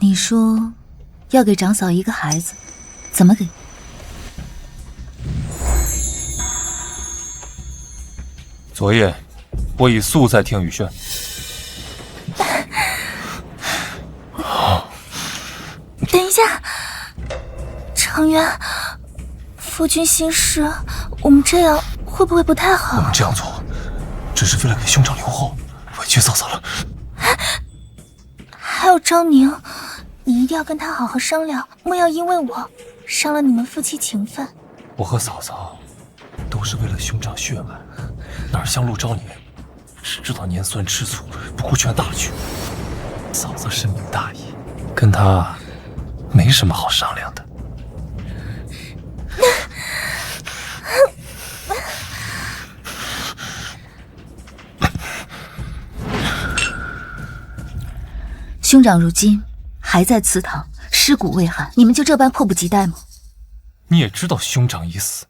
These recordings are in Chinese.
你说要给长嫂一个孩子，怎么给？昨夜我已宿在听雨轩。等一下，常渊，夫君心事，我们这样会不会不太好？我们这样做，只是为了给兄长留后，委屈嫂嫂了。还有昭宁，你一定要跟他好好商量，莫要因为我伤了你们夫妻情分。我和嫂嫂都是为了兄长血脉，哪像陆昭宁，只知道拈酸吃醋，不顾全大局。嫂子深明大义，跟他没什么好商量的。兄长如今还在祠堂，尸骨未寒，你们就这般迫不及待吗？你也知道兄长已死，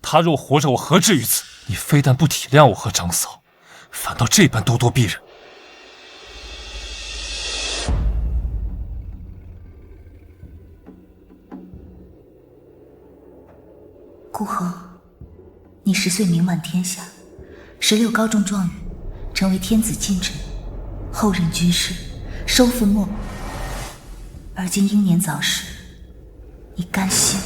他若活着，我何至于此？你非但不体谅我和长嫂，反倒这般咄咄逼人。顾恒，你10岁名满天下，16高中状元，成为天子近臣，后任军师，收复漠北。而今英年早逝，你甘心？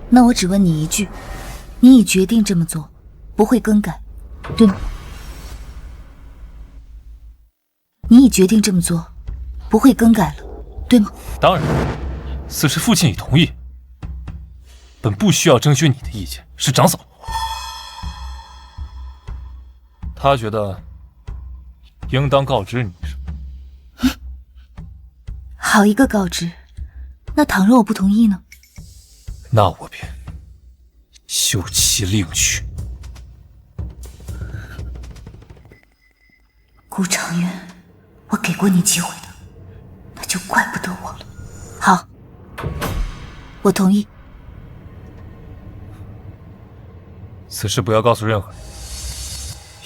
那我只问你一句，你已决定这么做，不会更改，对吗？你已决定这么做，不会更改了，对吗？当然，此事父亲已同意，本不需要征询你的意见，是长嫂。他觉得应当告知你什么？好一个告知！那倘若我不同意呢？那我便休妻另娶。顾长渊，我给过你机会的，那就怪不得我了。好，我同意。此事不要告诉任何人，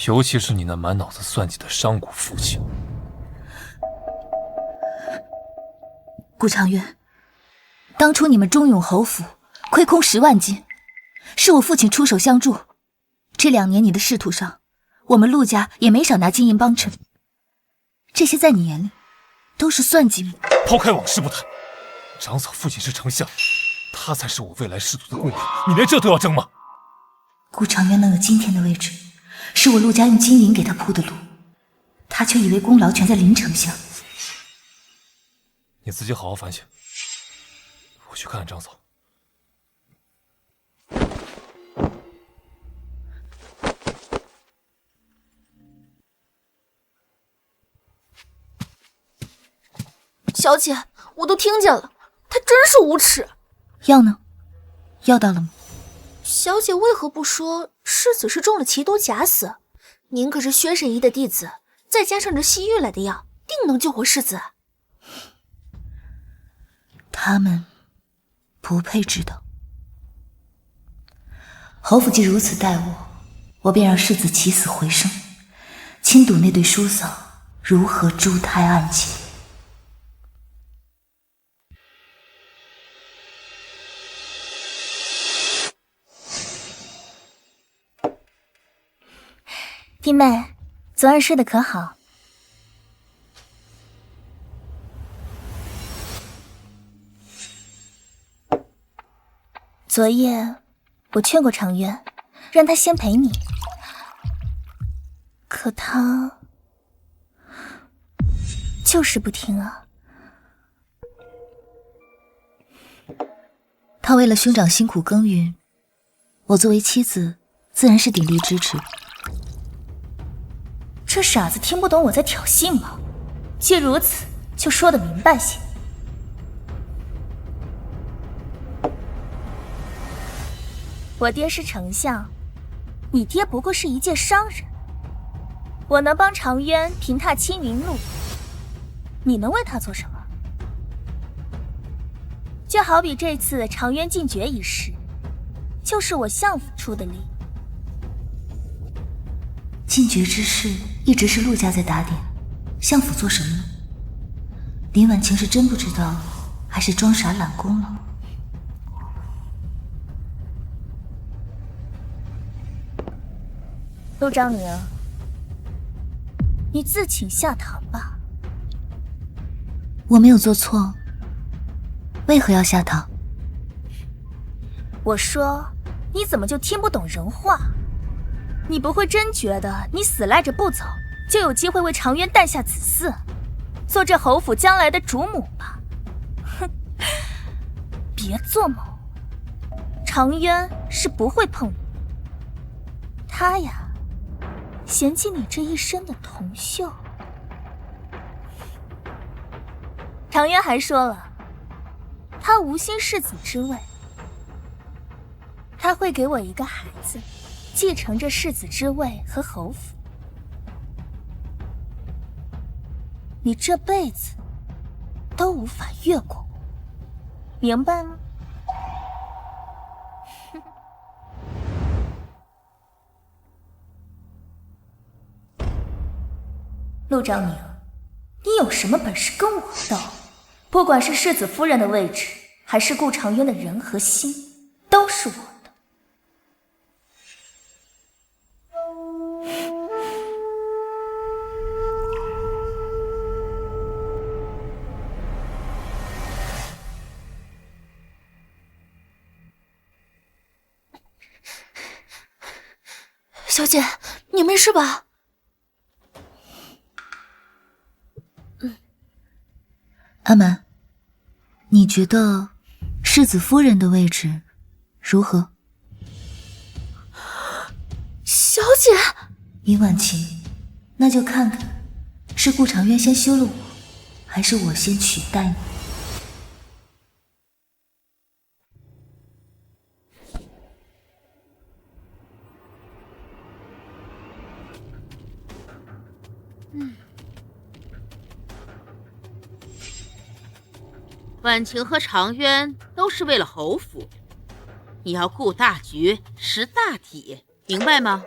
尤其是你那满脑子算计的商贾父亲。顾长渊，当初你们忠勇侯府亏空10万金，是我父亲出手相助。这2年你的仕途上，我们陆家也没少拿金银帮衬，这些在你眼里都是算计吗？抛开往事不谈，长嫂父亲是丞相，他才是我未来仕途的贵人，你连这都要争吗？顾长渊能有今天的位置，是我陆家用金银给他铺的路，他却以为功劳全在林丞相。你自己好好反省。我去看看长嫂。小姐，我都听见了，他真是无耻。药呢？药到了吗？小姐为何不说世子是中了奇毒假死？您可是薛神医的弟子，再加上这西域来的药，定能救活世子。他们不配知道。侯府既如此待我，我便让世子起死回生，亲睹那对叔嫂如何珠胎暗结。弟妹，昨晚睡得可好？昨夜我劝过长渊，让他先陪你，可他就是不听啊。他为了兄长辛苦耕耘，我作为妻子自然是鼎力支持。这傻子听不懂我在挑衅吗？既如此，就说得明白些。我爹是丞相，你爹不过是一介商人。我能帮长渊平踏青云路，你能为他做什么？就好比这次长渊进爵一事，就是我相府出的力。禁绝之事一直是陆家在打点，相府做什么呢？林婉晴是真不知道，还是装傻揽功了？陆昭宁，你自请下堂吧。我没有做错，为何要下堂？我说，你怎么就听不懂人话？你不会真觉得你死赖着不走，就有机会为长渊诞下子嗣，做这侯府将来的主母吧？哼，别做梦！长渊是不会碰你，他呀，嫌弃你这一身的铜锈。长渊还说了，他无心世子之位，他会给我一个孩子，继承这世子之位和侯府。你这辈子都无法越过我，明白吗？陆昭宁，你有什么本事跟我斗？不管是世子夫人的位置，还是顾长渊的人和心，都是我的。小姐，你没事吧？阿满，你觉得世子夫人的位置如何？小姐，林婉晴，那就看看是顾长渊先休了我，还是我先取代你。婉晴和长渊都是为了侯府，你要顾大局，识大体，明白吗？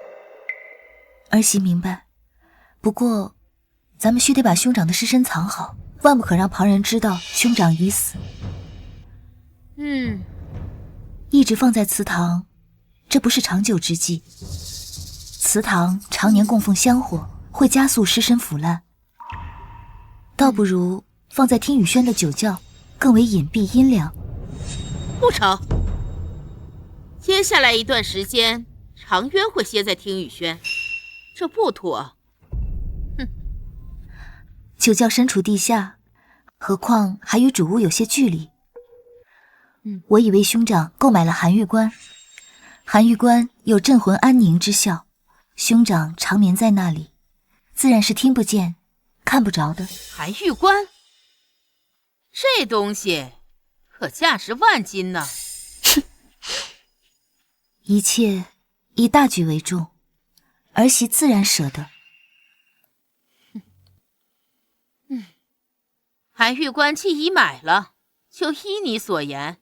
儿媳明白，不过咱们须得把兄长的尸身藏好，万不可让旁人知道兄长已死。一直放在祠堂，这不是长久之计。祠堂常年供奉香火，会加速尸身腐烂，倒不如放在听雨轩的酒窖，更为隐蔽阴凉。不成，接下来一段时间，长渊会歇在听雨轩，这不妥。酒窖身处地下，何况还与主屋有些距离。我以为兄长购买了寒玉关，寒玉关有镇魂安宁之效，兄长长眠在那里，自然是听不见、看不着的。寒玉关，这东西可价值万金呢。一切以大局为重，儿媳自然舍得。寒玉关既已买了，就依你所言。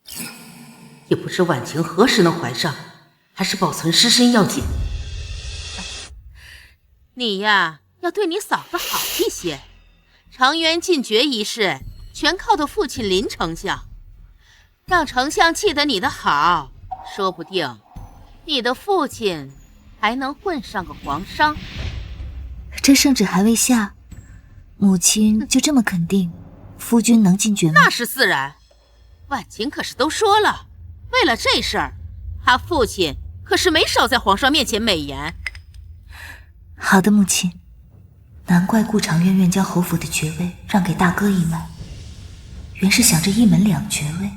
也不知婉晴何时能怀上，还是保存尸身要紧。你呀，要对你嫂子好一些。长渊进爵一事，全靠他父亲林丞相，让丞相记得你的好，说不定你的父亲还能混上个皇商。这圣旨还未下，母亲就这么肯定夫君能进爵吗？那是自然。婉晴可是都说了，为了这事儿，他父亲可是没少在皇上面前美言。好的，母亲。难怪顾长渊愿将侯府的爵位让给大哥一脉，原是想着一门两爵位。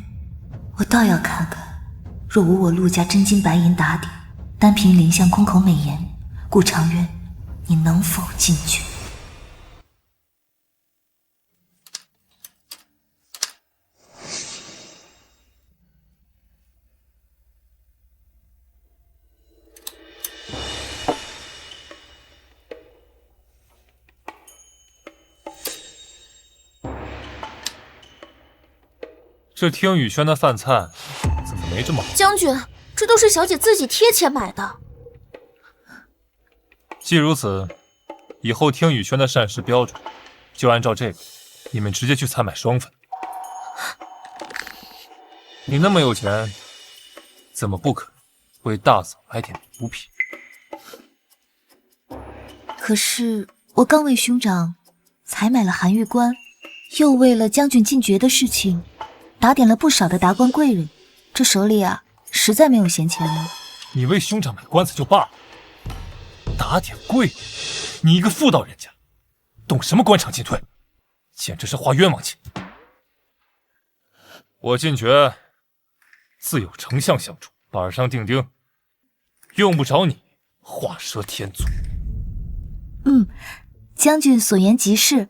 我倒要看看，若无我陆家真金白银打底，单凭林相空口美言，顾长渊，你能否进爵？这听雨轩的饭菜怎么没这么好？将军，这都是小姐自己贴钱买的。既如此，以后听雨轩的膳食标准就按照这个，你们直接去采买双份。你那么有钱，怎么不肯为大嫂买点补品？可是我刚为兄长采买了寒玉冠，又为了将军进爵的事情打点了不少的达官贵人，这手里啊实在没有闲钱了。你为兄长买棺材就罢了，打点贵人，你一个妇道人家，懂什么官场进退？简直是花冤枉钱！我进爵自有丞相相助，板上钉钉，用不着你画蛇添足。将军所言极是，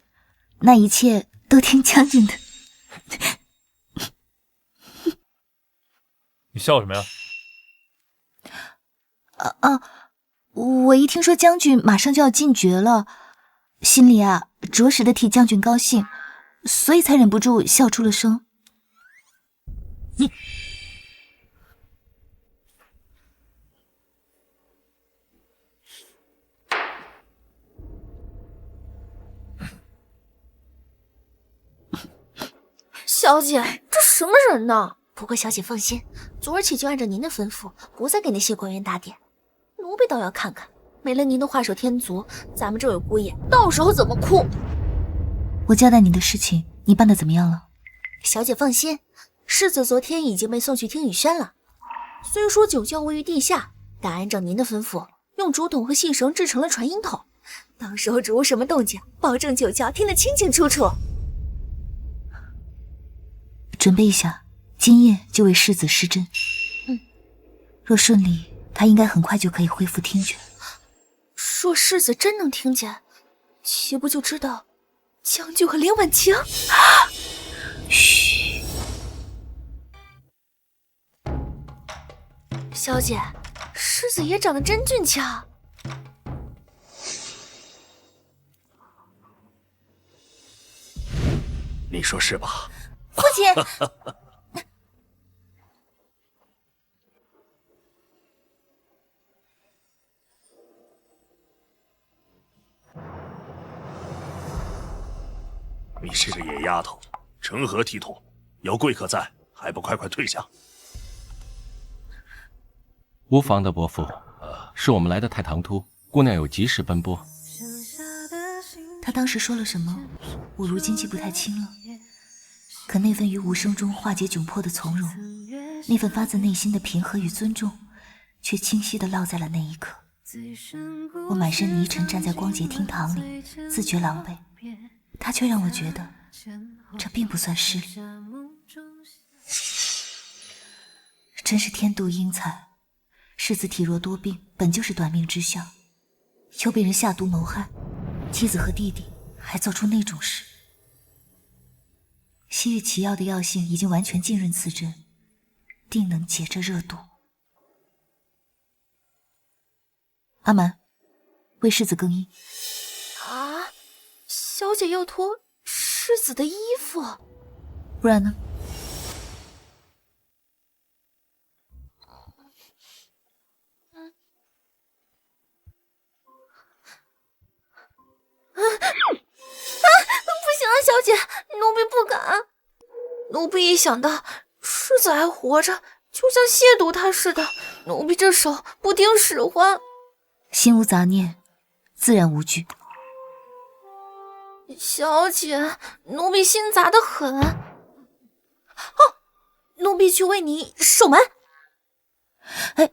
那一切都听将军的。你笑什么呀？我一听说将军马上就要进爵了，心里啊着实的替将军高兴，所以才忍不住笑出了声。你小姐，这什么人呢？不过小姐放心，昨儿起就按照您的吩咐，不再给那些官员打点。奴婢倒要看看，没了您的画手添足，咱们这位姑爷到时候怎么哭。我交代你的事情，你办得怎么样了？小姐放心，世子昨天已经被送去听雨轩了。虽说酒窖位于地下，但按照您的吩咐，用竹筒和细绳制成了传音筒，到时候主什么动静，保证酒窖听得清清楚楚。准备一下，今夜就为世子施针。若顺利，他应该很快就可以恢复听觉。若世子真能听见，岂不就知道将军和林婉晴？嘘，小姐，世子爷长得真俊俏。你说是吧？父亲。你这个野丫头，成何体统？有贵客在，还不快快退下！无妨的，伯父。是我们来的太唐突，姑娘有急事奔波。他当时说了什么，我如今记不太清了。可那份于无声中化解窘迫的从容，那份发自内心的平和与尊重，却清晰地烙在了那一刻。我满身泥尘站在光洁厅堂里，自觉狼狈，他却让我觉得这并不算失礼。真是天妒英才，世子体弱多病，本就是短命之相，又被人下毒谋害，妻子和弟弟还做出那种事。西域奇药的药性已经完全浸润此针，定能解这热毒。阿蛮，为世子更衣。啊，小姐要脱世子的衣服，不然呢？不行啊，小姐，奴婢不敢。奴婢一想到世子还活着，就像亵渎他似的，奴婢这手不听使唤。心无杂念，自然无惧。小姐，奴婢心杂得很。奴婢去为你守门。哎，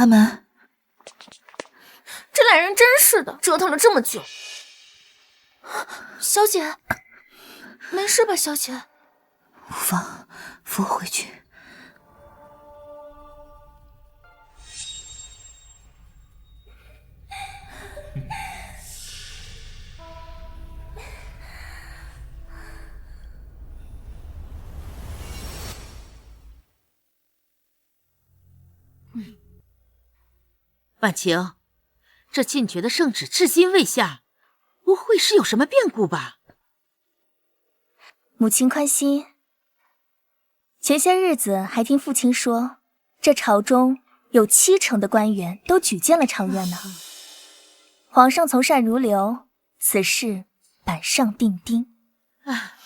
阿门。这俩人真是的，折腾了这么久。小姐，没事吧，小姐？无妨，扶我回去。婉晴，这禁诀的圣旨至今未下，不会是有什么变故吧？母亲宽心，前些日子还听父亲说，这朝中有70%的官员都举荐了长渊呢。皇上从善如流，此事板上钉钉。啊，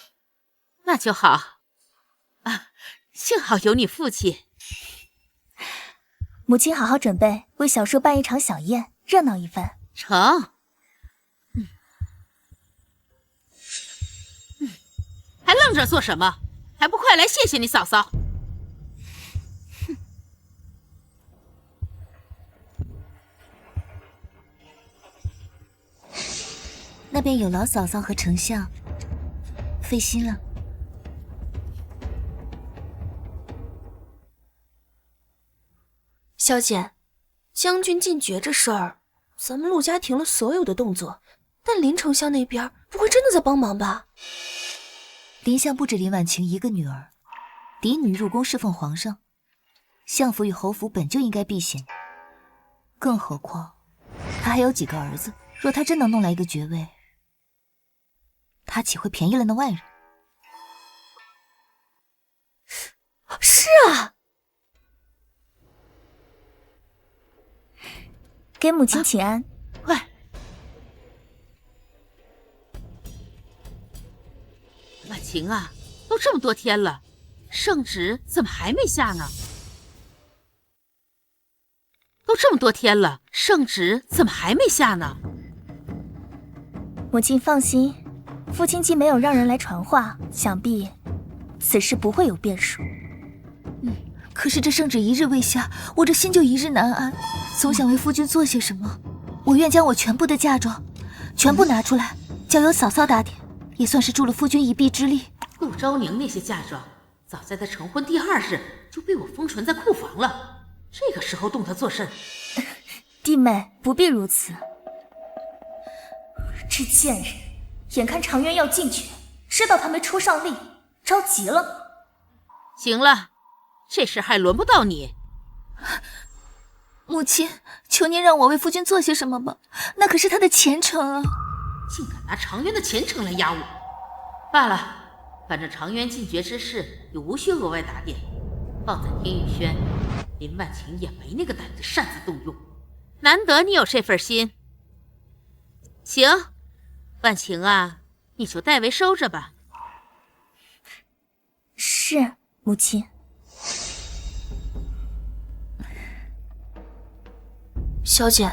那就好。啊，幸好有你父亲。母亲好好准备，为小叔办一场小宴，热闹一番。成。还愣着做什么？还不快来谢谢你嫂嫂！那边有劳嫂嫂和丞相，费心了。小姐，将军禁诀这事儿，咱们陆家停了所有的动作，但林丞相那边不会真的在帮忙吧？林相不止林婉晴一个女儿，嫡女入宫侍奉皇上，相府与侯府本就应该避嫌，更何况他还有几个儿子，若他真能弄来一个爵位，他岂会便宜了那外人？是啊，给母亲请安。快！婉晴啊，都这么多天了，圣旨怎么还没下呢？都这么多天了，圣旨怎么还没下呢？母亲放心，父亲既没有让人来传话，想必此事不会有变数。可是这圣旨一日未下，我这心就一日难安，总想为夫君做些什么。我愿将我全部的嫁妆全部拿出来，交由嫂嫂打点，也算是助了夫君一臂之力。陆昭宁那些嫁妆，早在他成婚第2日就被我封存在库房了，这个时候动他做甚？弟妹不必如此。这贱人，眼看长渊要进去，知道他没出上力，着急了。行了，这事还轮不到你。母亲，求您让我为夫君做些什么吧，那可是他的前程啊！竟敢拿长渊的前程来压我！罢了，反正长渊禁诀之事也无需额外打点，放在天宇轩，林婉晴也没那个胆子擅自动用。难得你有这份心。行，婉晴啊，你就代为收着吧。是，母亲。小姐，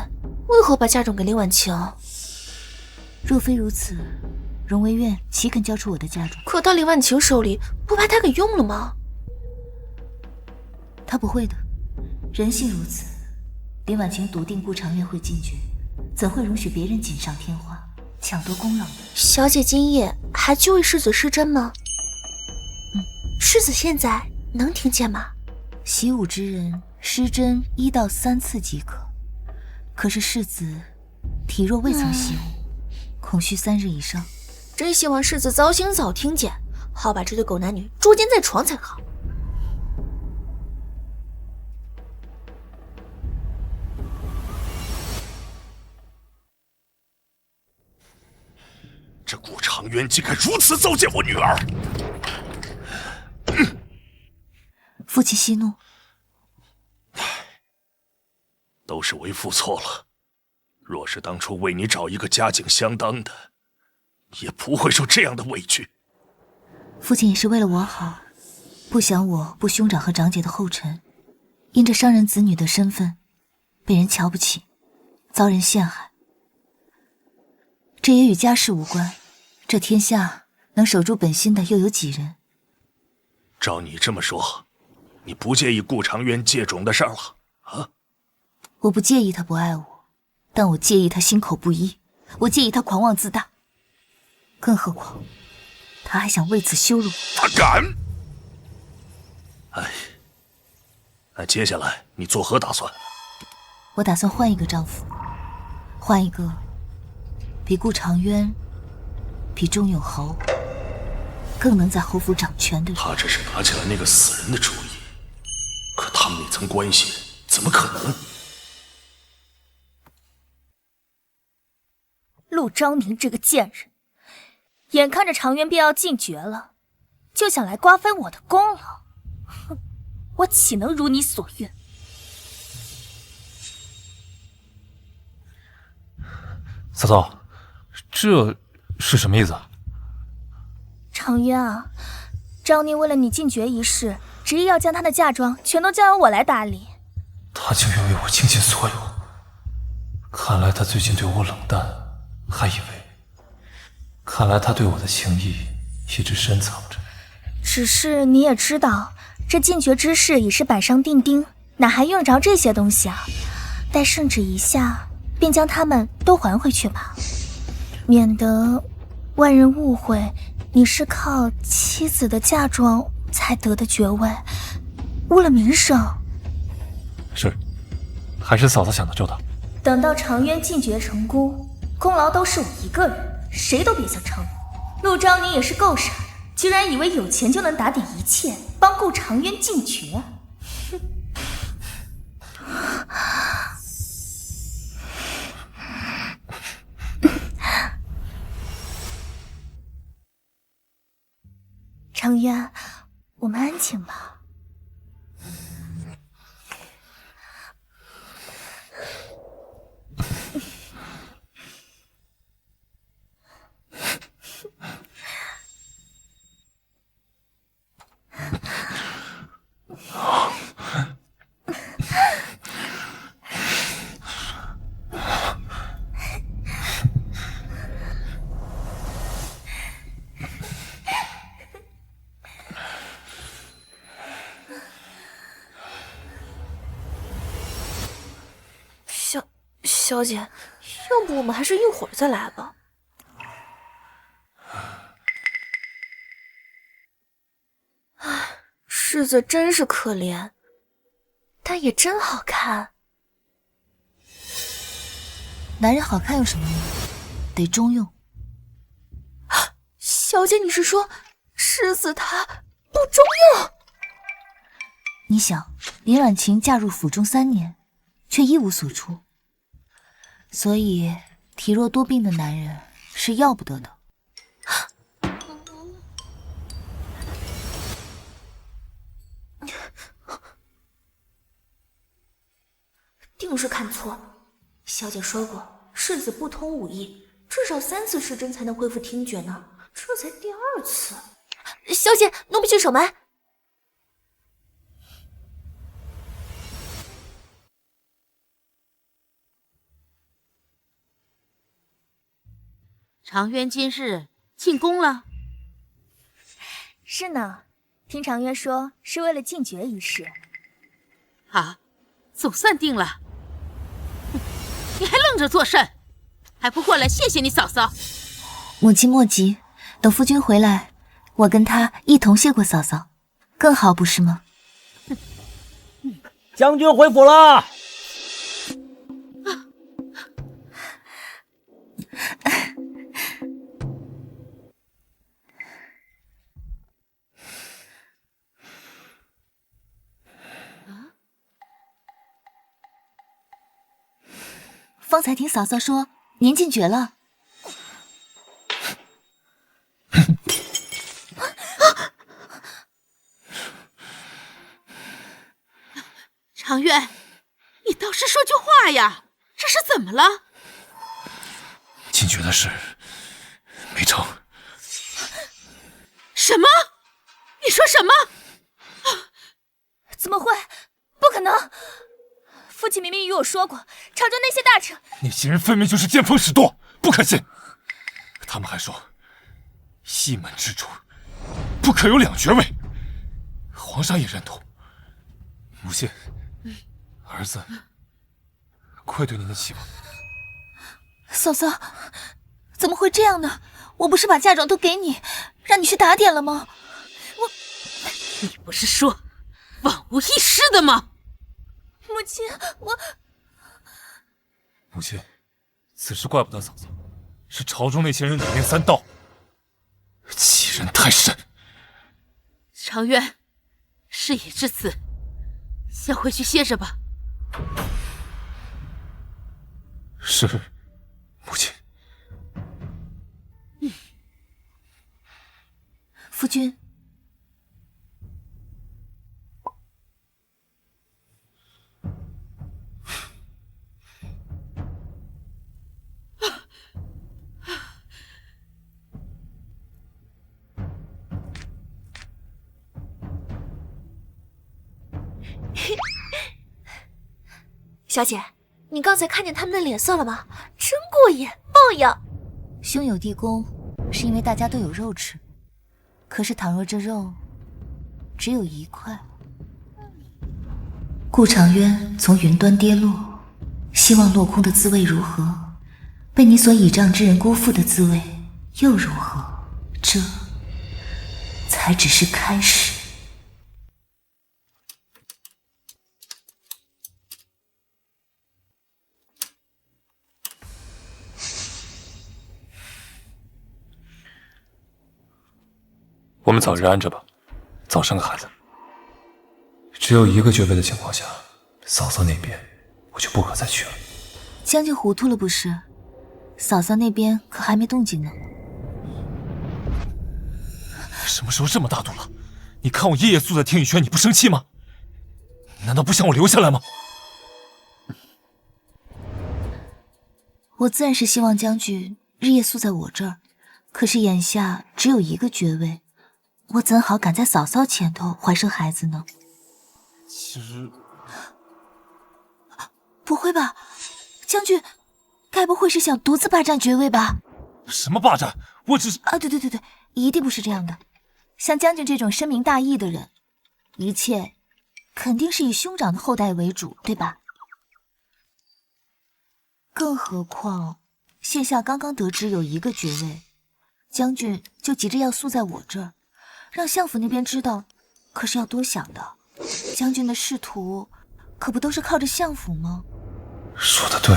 为何把嫁妆给林婉晴？若非如此，荣维院岂肯交出我的嫁妆？可到林婉晴手里，不把她给用了吗？他不会的，人性如此。林婉晴笃定顾长渊会进爵，怎会容许别人锦上添花，抢夺功劳呢？小姐今夜还去为世子施针吗？世子现在能听见吗？习武之人施针1到3次即可，可是世子体若未曾习武，恐需3日以上。真希望世子早醒早听见，好把这对狗男女捉奸在床才好。这顾长渊竟敢如此糟践我女儿！父亲息怒，都是为父错了。若是当初为你找一个家境相当的，也不会受这样的委屈。父亲也是为了我好，不想我步兄长和长姐的后尘，因着商人子女的身份，被人瞧不起，遭人陷害。这也与家世无关，这天下能守住本心的又有几人？照你这么说，你不介意顾长渊借种的事了啊？我不介意他不爱我，但我介意他心口不一，我介意他狂妄自大。更何况，他还想为此羞辱我。他敢！哎，那接下来你作何打算？我打算换一个丈夫，换一个比顾长渊、比钟永侯更能在侯府掌权的人。他只是拿起了那个死人的主意，可他们那层关系怎么可能？陆昭宁这个贱人，眼看着长渊便要进爵了，就想来瓜分我的功劳。哼，我岂能如你所愿？嫂嫂，这是什么意思？长渊啊，昭宁为了你进爵一事，执意要将她的嫁妆全都交由我来打理。他就要为我倾尽所有。看来他最近对我冷淡，还以为……看来他对我的情谊一直深藏着。只是你也知道，这进爵之事已是板上钉钉，哪还用着这些东西啊？待圣旨一下，便将他们都还回去吧，免得外人误会你是靠妻子的嫁妆才得的爵位，污了名声。是，还是嫂子想的周到。等到长渊进爵成功，功劳都是我一个人，谁都别想称我。陆昭宁也是够傻的，居然以为有钱就能打点一切，帮顾长渊进爵。长渊，我们安静吧。小姐，要不我们还是一会儿再来吧。唉，世子真是可怜，但也真好看。男人好看有什么用？得中用。小姐，你是说世子他不中用？你想，林婉晴嫁入府中3年，却一无所出。所以，体弱多病的男人是要不得的。定是看错。小姐说过，世子不通武艺，至少3次失真才能恢复听觉呢，这才第2次。小姐，奴婢去守门。长渊今日进宫了？是呢，听长渊说是为了进爵一事。好，总算定了。你还愣着做甚？还不过来谢谢你嫂嫂？母亲莫急，等夫君回来，我跟他一同谢过嫂嫂，更好不是吗？将军回府了。方才听嫂嫂说您进爵了。长渊，你倒是说句话呀！这是怎么了？进爵的事没成。什么？你说什么？怎么会？不可能！父亲明明与我说过，朝中那些大臣，那些人分明就是见风使舵，不可信。他们还说，一门之主不可有2爵位，皇上也认同。母亲，儿子愧对您的期望。嫂嫂，怎么会这样呢？我不是把嫁妆都给你，让你去打点了吗？你不是说万无一失的吗？母亲，母亲，此事怪不得嫂嫂，是朝中那些人两面三道，欺人太甚。常渊，事已至此，先回去歇着吧。是，母亲。夫君，小姐，你刚才看见他们的脸色了吗？真过瘾，爆呀！兄友弟恭，是因为大家都有肉吃。可是倘若这肉只有一块，顾长渊从云端跌落，希望落空的滋味如何？被你所倚仗之人辜负的滋味又如何？这才只是开始。我们早日安着吧，早生个孩子。只有一个爵位的情况下，嫂嫂那边我就不可再去了。将军糊涂了不是？嫂嫂那边可还没动静呢。什么时候这么大度了？你看我夜夜宿在天宇轩，你不生气吗？难道不想我留下来吗？我自然是希望将军日夜宿在我这儿，可是眼下只有一个爵位，我怎好赶在嫂嫂前头怀生孩子呢？其实，不会吧，将军，该不会是想独自霸占爵位吧？什么霸占？我只是……啊，对，一定不是这样的。像将军这种深明大义的人，一切肯定是以兄长的后代为主，对吧？更何况，现下刚刚得知有一个爵位，将军就急着要宿在我这儿，让相府那边知道，可是要多想的。将军的仕途可不都是靠着相府吗？说得对，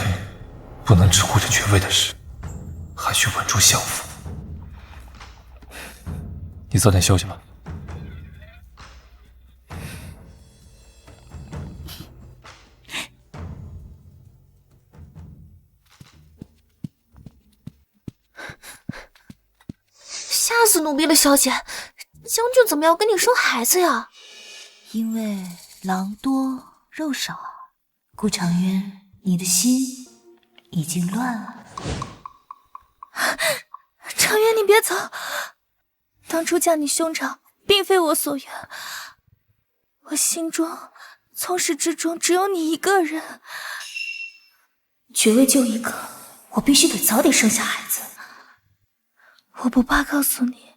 不能只顾着爵位的事，还需稳住相府。你早点休息吧。吓死奴婢了，小姐，将军怎么要跟你生孩子呀？因为狼多肉少啊，顾长渊，你的心已经乱了。长渊，你别走！当初嫁你兄长，并非我所愿。我心中从始至终只有你一个人。爵位就一个，我必须得早点生下孩子。我不怕告诉你，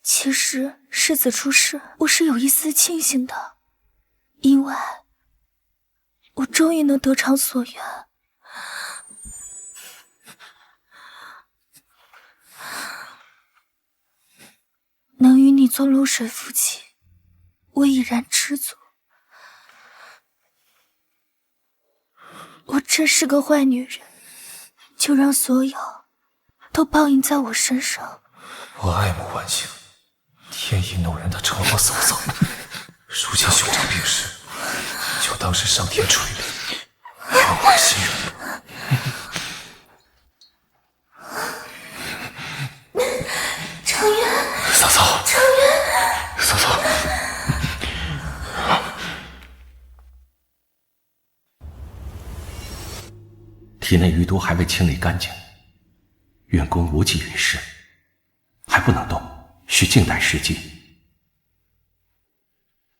其实世子出世，我是有一丝庆幸的，因为我终于能得偿所愿。能与你做露水夫妻，我已然知足。我真是个坏女人，就让所有都报应在我身上。我爱慕万幸，天意弄人，她成了我嫂嫂。如今兄长病逝，就当是上天垂怜，冤我心人。长渊，嫂嫂，长渊，嫂嫂。体内余毒还未清理干净，运功无济于事，还不能动，需静待时机。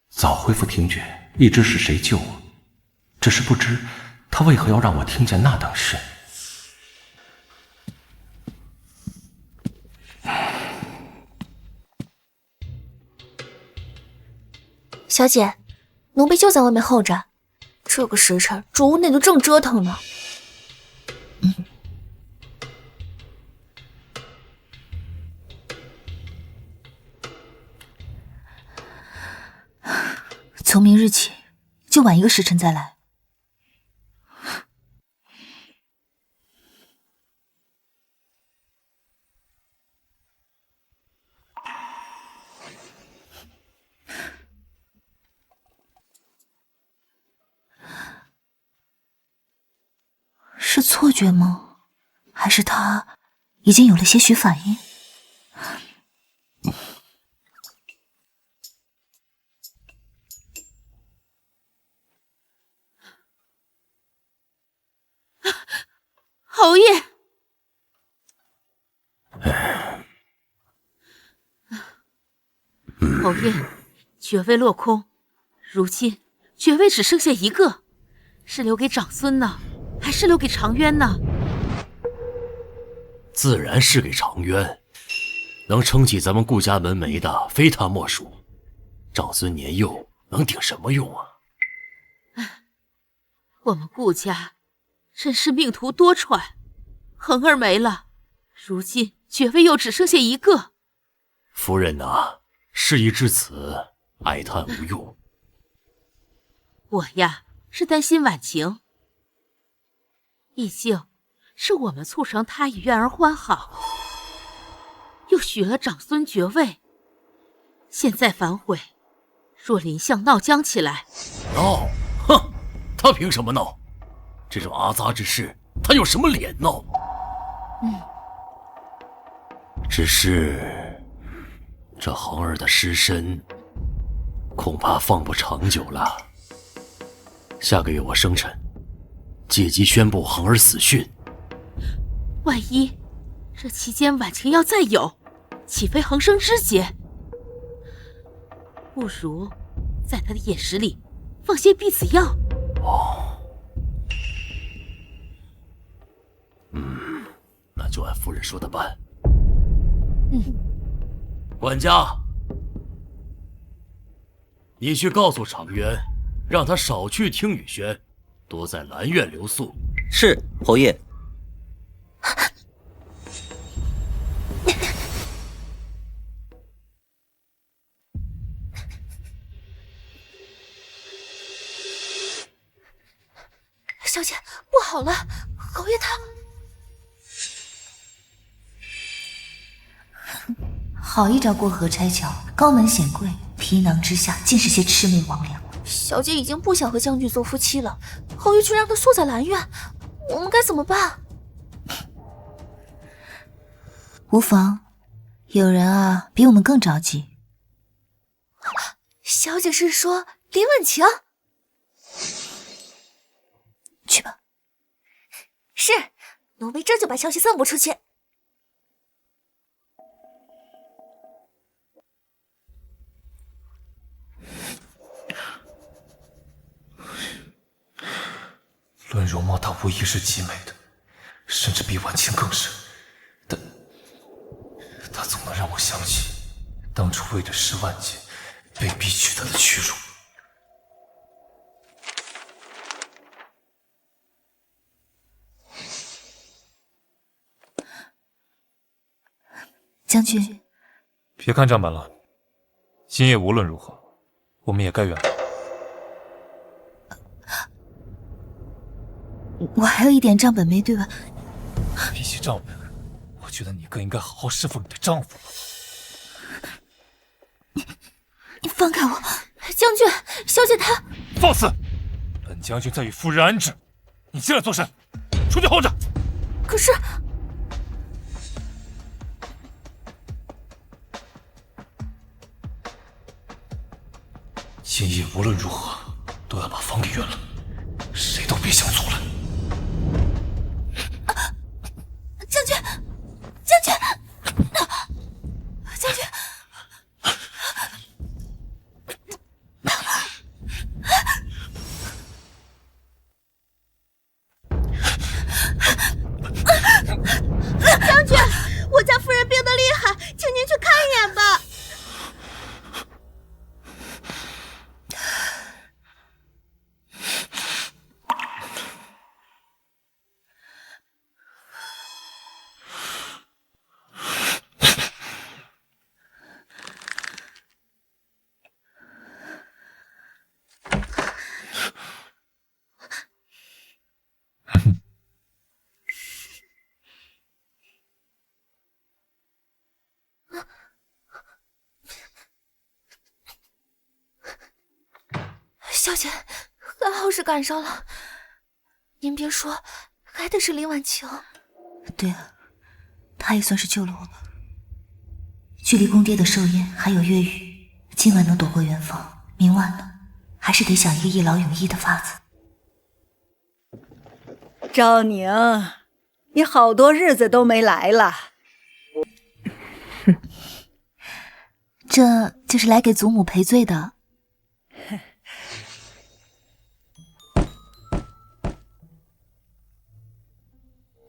早恢复听觉，一直是谁救我，只是不知他为何要让我听见那等事。小姐，奴婢就在外面候着，这个时辰，主屋内都正折腾呢。从明日起，就晚一个时辰再来。是错觉吗？还是他已经有了些许反应？侯爷，侯爷，爵位落空，如今爵位只剩下一个，是留给长孙呢，还是留给长渊呢？自然是给长渊，能撑起咱们顾家门楣的非他莫属。长孙年幼，能顶什么用啊？我们顾家真是命途多舛，恒儿没了，如今爵位又只剩下一个。夫人啊，事已至此，哀叹无用。我呀，是担心婉晴，毕竟是我们促成她与苑儿欢好，又许了长孙爵位，现在反悔，若林相闹僵起来，闹？哼，他凭什么闹？这种阿杂之事，他有什么脸闹？只是这恒儿的尸身，恐怕放不长久了。下个月我生辰，借机宣布恒儿死讯。万一这期间婉晴要再有，岂非恒生枝节？不如在他的饮食里放些避子药。那就按夫人说的办。管家，你去告诉常渊，让他少去听雨轩，多在兰苑留宿。是，侯爷。小姐，不好了，侯爷他……好一招过河拆桥，高门显贵，皮囊之下尽是些魑魅魍魉。小姐已经不想和将军做夫妻了，侯爷却让她宿在兰苑，我们该怎么办？无妨，有人啊比我们更着急。小姐是说林婉晴？去吧。是，奴婢这就把消息散布出去。论容貌，她无疑是极美的，甚至比婉清更是。但她总能让我想起当初为着10万金被逼娶她的屈辱。将军，别看账本了，今夜无论如何，我们也该远了。我还有一点账本没对完。比起账本，我觉得你更应该好好侍奉你的丈夫。你放开我！将军，小姐她……放肆！本将军在与夫人安置，你进来做甚？出去候着。可是……今夜无论如何都要把房给圆了，谁都别想阻拦。将军，将军，将军！将军，我家夫人病得厉害，请您去看一眼吧。小姐，还好是赶上了。您别说，还得是林婉晴。对啊，她也算是救了我吧。距离宫爹的寿宴还有月余，今晚能躲过元芳，明晚呢，还是得想一个一劳永逸的法子。昭宁，你好多日子都没来了。这就是来给祖母赔罪的。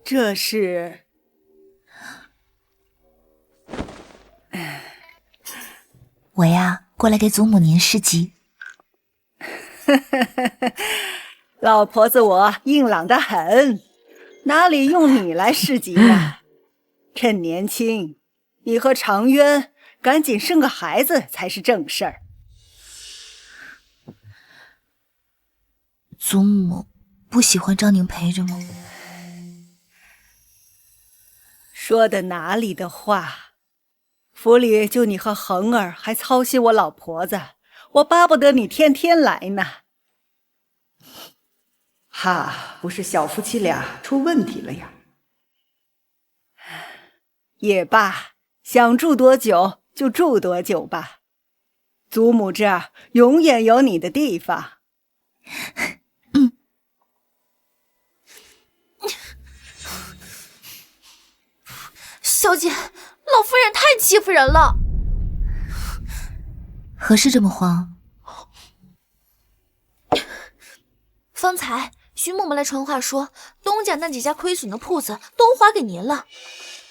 这是我呀，过来给祖母您施疾。老婆子我硬朗得很，哪里用你来施疾呢？趁年轻，你和长渊赶紧生个孩子才是正事儿。祖母不喜欢张宁陪着吗？说的哪里的话，府里就你和恒儿还操心我老婆子，我巴不得你天天来呢。哈，不是小夫妻俩出问题了呀？也罢，想住多久就住多久吧。祖母这儿永远有你的地方。小姐，老夫人太欺负人了。何事这么慌？方才徐嬷嬷来传话说，东家那几家亏损的铺子都划给您了，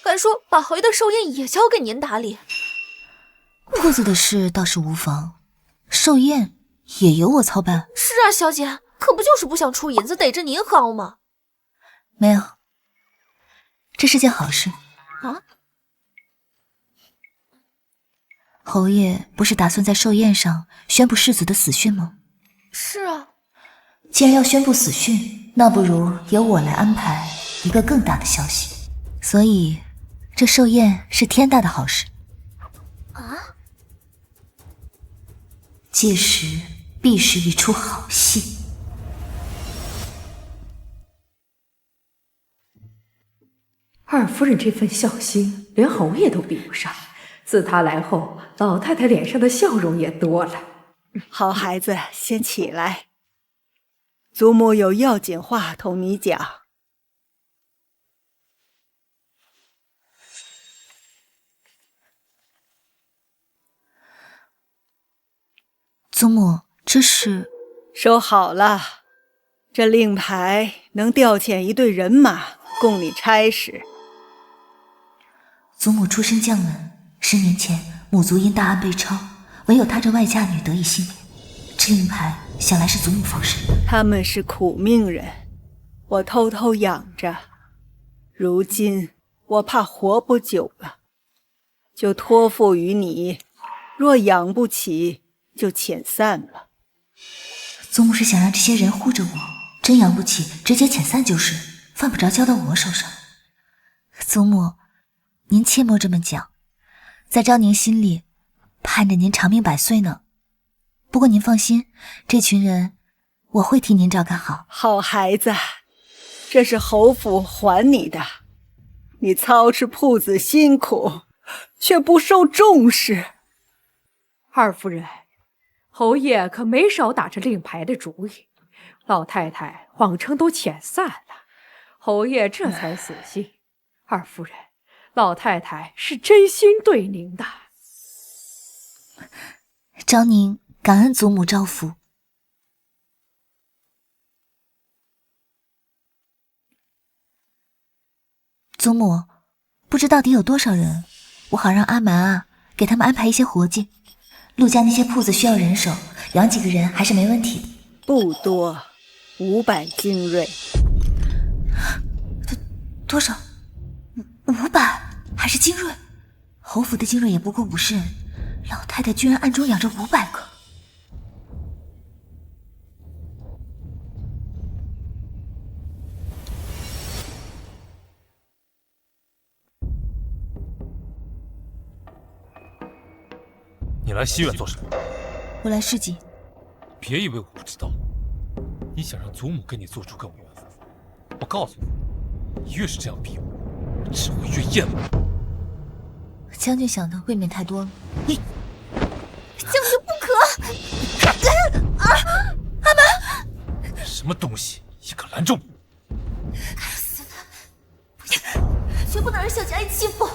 还说把侯爷的寿宴也交给您打理。铺子的事倒是无妨，寿宴也由我操办。是啊，小姐，可不就是不想出银子，逮着您薅吗？没有，这是件好事。啊？侯爷不是打算在寿宴上宣布世子的死讯吗？是啊。既然要宣布死讯，那不如由我来安排一个更大的消息。所以，这寿宴是天大的好事。啊？届时必是一出好戏。二夫人这份孝心，连侯爷都比不上。自她来后，老太太脸上的笑容也多了。好孩子，先起来。祖母有要紧话同你讲。祖母，这是……收好了，这令牌能调遣一队人马供你差使。祖母出身将门，10年前母族因大案被抄，唯有她这外嫁女得以幸免。这令牌想来是祖母放生的。他们是苦命人，我偷偷养着。如今我怕活不久了，就托付于你。若养不起，就遣散了。祖母是想让这些人护着我，真养不起，直接遣散就是，犯不着交到我手上。祖母，您切莫这么讲，在昭宁心里，盼着您长命百岁呢。不过您放心，这群人我会替您照看好。好孩子，这是侯府还你的，你操持铺子辛苦，却不受重视。二夫人，侯爷可没少打着令牌的主意，老太太谎称都遣散了，侯爷这才死心。二夫人，老太太是真心对您的。昭宁感恩祖母照拂。祖母，不知到底有多少人，我好让阿蛮啊给他们安排一些活计。陆家那些铺子需要人手，养几个人还是没问题的。不多，500精锐。多少？500？还是精锐？侯府的精锐也不过50人，老太太居然暗中养着500个。你来西院做什么？我来市集。别以为我不知道，你想让祖母跟你做出跟我缘分，我告诉你，你越是这样逼我，只会越厌恶。将军想的未免太多了。将军不可！阿玛，什么东西也敢拦住我？该死的！不行，绝不能让小姐挨欺负！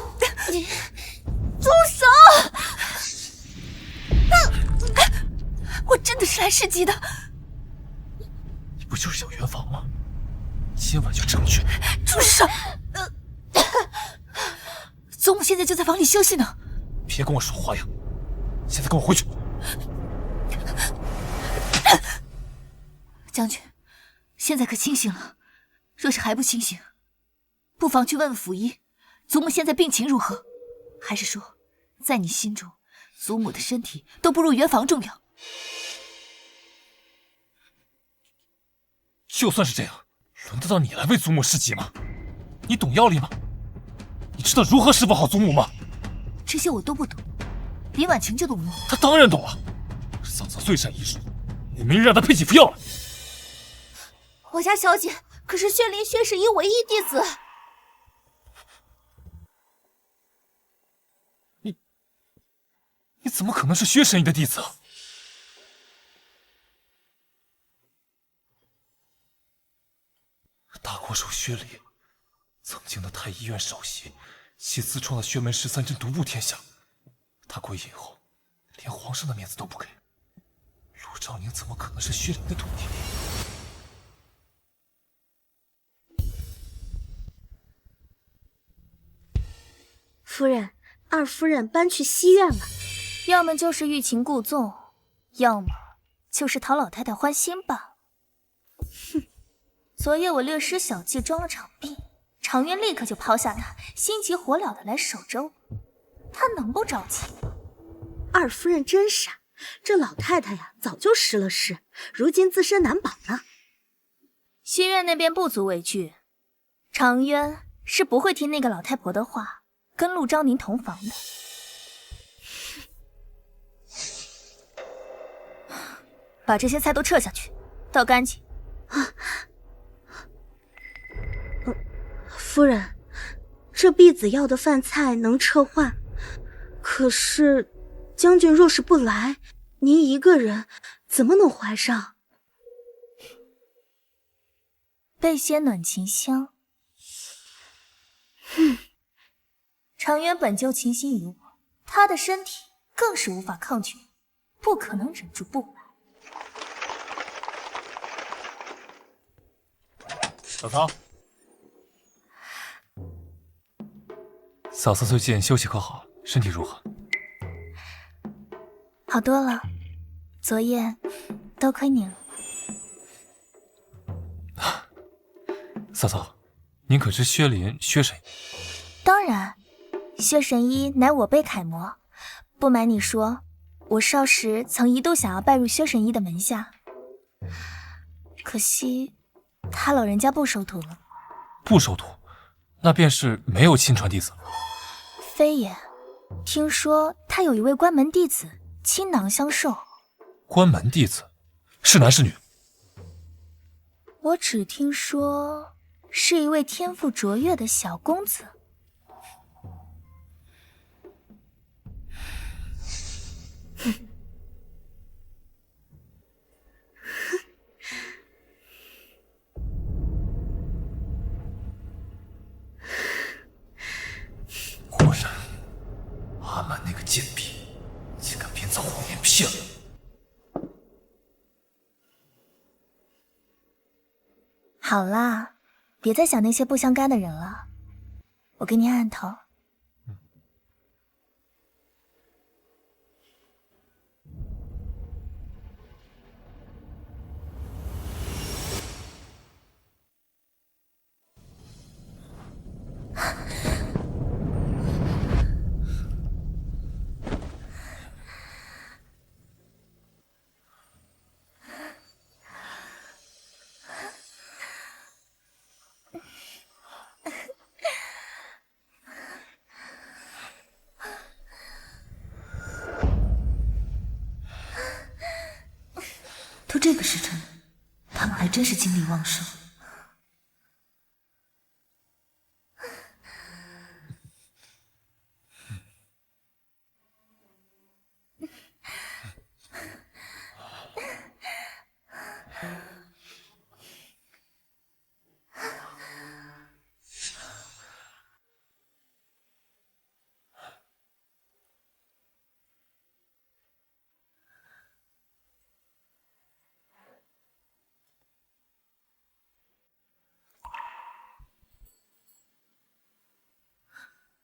你住手！我真的是来试机的。你不就是小圆房吗？今晚就成全。住手！祖母现在就在房里休息呢。别跟我耍花样，现在跟我回去。将军，现在可清醒了。若是还不清醒，不妨去问问府医，祖母现在病情如何？还是说，在你心中，祖母的身体都不如圆房重要？就算是这样，轮得到你来为祖母试剂吗？你懂药理吗？你知道如何侍奉好祖母吗？这些我都不懂，林婉晴就懂了。她当然懂了，嫂嫂最善医术，也没人让她配几副药来。我家小姐可是薛林薛神医唯一弟子。你怎么可能是薛神医的弟子啊？大国手薛礼，曾经的太医院首席，其自创的薛门13针独步天下。他归隐后，连皇上的面子都不给。陆兆宁怎么可能是薛灵的徒弟？夫人，二夫人搬去西院了，要么就是欲擒故纵，要么就是讨老太太欢心吧。哼，昨夜我略施小计装了场病，常渊立刻就抛下他，心急火燎的来守着我，他能不着急？二夫人真傻，这老太太呀，早就失了势，如今自身难保呢。西院那边不足为惧，常渊是不会听那个老太婆的话，跟陆昭宁同房的。把这些菜都撤下去，倒干净。夫人，这婢子要的饭菜能撤换，可是将军若是不来，您一个人怎么能怀上？备些暖情香。常渊本就倾心于我，他的身体更是无法抗拒，不可能忍住不来。嫂嫂，嫂嫂最近休息可好？身体如何？好多了，昨夜多亏你了。嫂嫂，您可知薛林、薛神医？当然，薛神医乃我辈楷模。不瞒你说，我少时曾一度想要拜入薛神医的门下，可惜他老人家不收徒了。不收徒，那便是没有亲传弟子。非也，听说他有一位关门弟子，倾囊相授。关门弟子，是男是女？我只听说是一位天赋卓越的小公子。果然，阿曼那个贱婢，竟敢编造谎言骗我！好啦，别再想那些不相干的人了，我给你按按头。出这个时辰，他们还真是精力旺盛。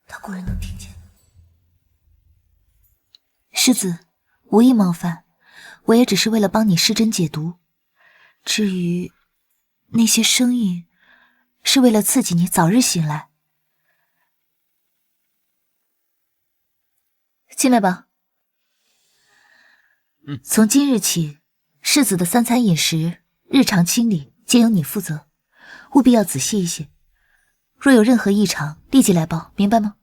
他果然能听见。世子，无意冒犯，我也只是为了帮你施针解毒。至于那些声音，是为了刺激你早日醒来。进来吧。从今日起，世子的3餐饮食、日常清理皆由你负责，务必要仔细一些。若有任何异常，立即来报，明白吗？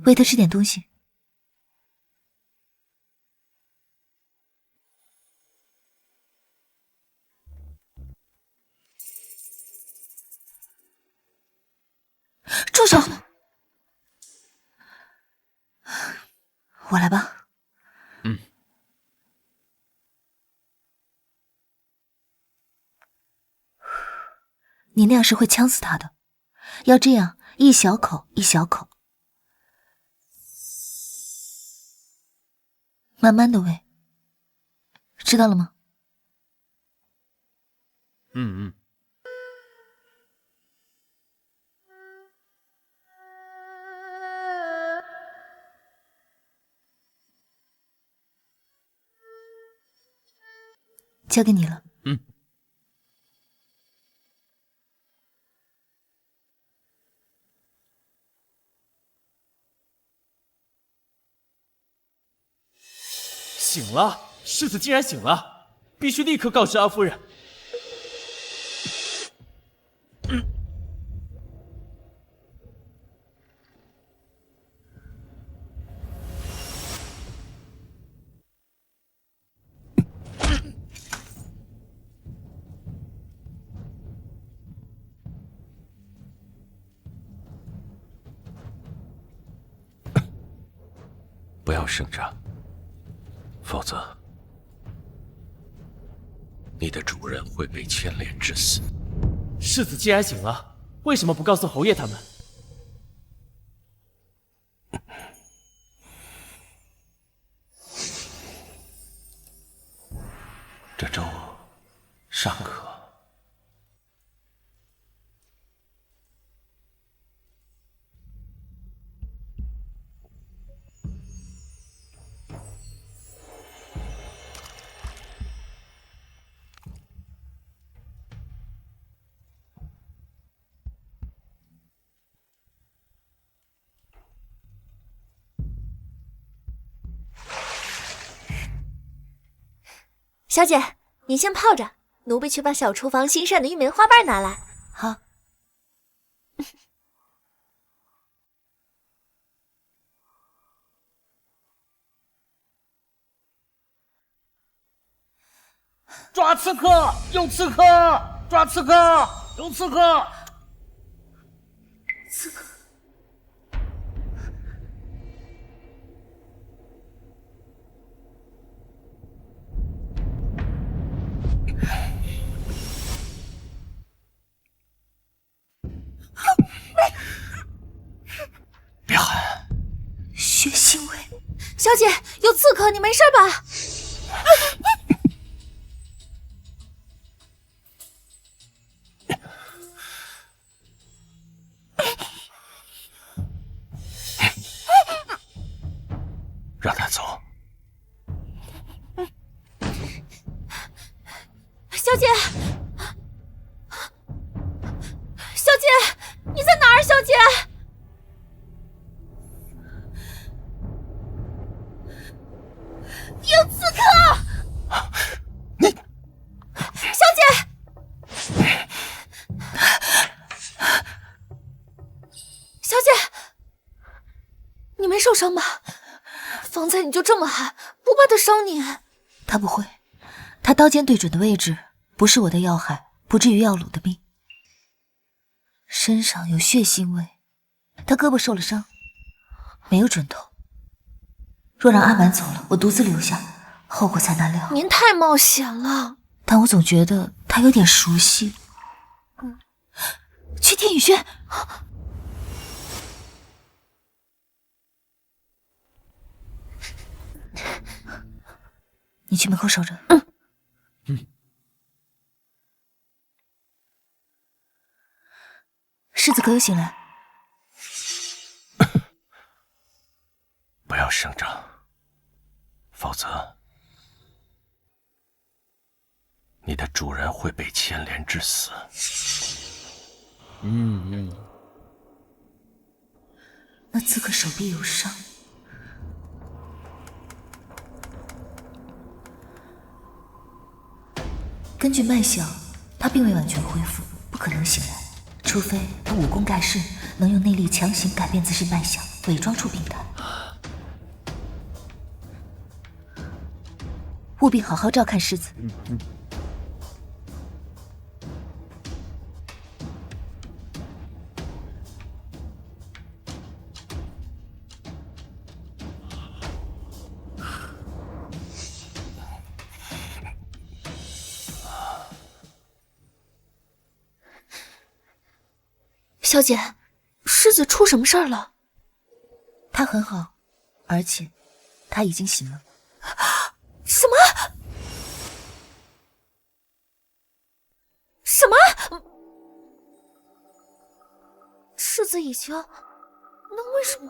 喂他吃点东西。住手！我来吧。你那样是会呛死他的，要这样一小口一小口，慢慢的喂，知道了吗？交给你了。醒了，世子竟然醒了，必须立刻告知阿夫人。不要声张，否则你的主人会被牵连致死。世子既然醒了，为什么不告诉侯爷他们？这粥尚可。小姐，你先泡着，奴婢去把小厨房新晒的玉梅花瓣拿来。好。抓刺客！有刺客！抓刺客！有刺客！刺客！别喊！血腥味！小姐，有刺客，你没事吧？让他走。小姐，小姐，你在哪儿？小姐，有刺客！你，小姐，小姐，你没受受伤吧？方才你就这么喊，不怕他伤你？他不会，他刀尖对准的位置不是我的要害，不至于要了我的命。身上有血腥味，他胳膊受了伤，没有准头。若让阿满走了，我独自留下，后果才难料。您太冒险了。但我总觉得他有点熟悉。去天宇轩。你去门口守着。世子可有醒来？不要声张，否则你的主人会被牵连致死。那刺客手臂有伤。根据脉象，他并未完全恢复，不可能醒来，除非他武功盖世，能用内力强行改变自身脉象，伪装出病态。务必好好照看世子。小姐，世子出什么事儿了？他很好，而且他已经醒了。什么？什么？世子已经……那为什么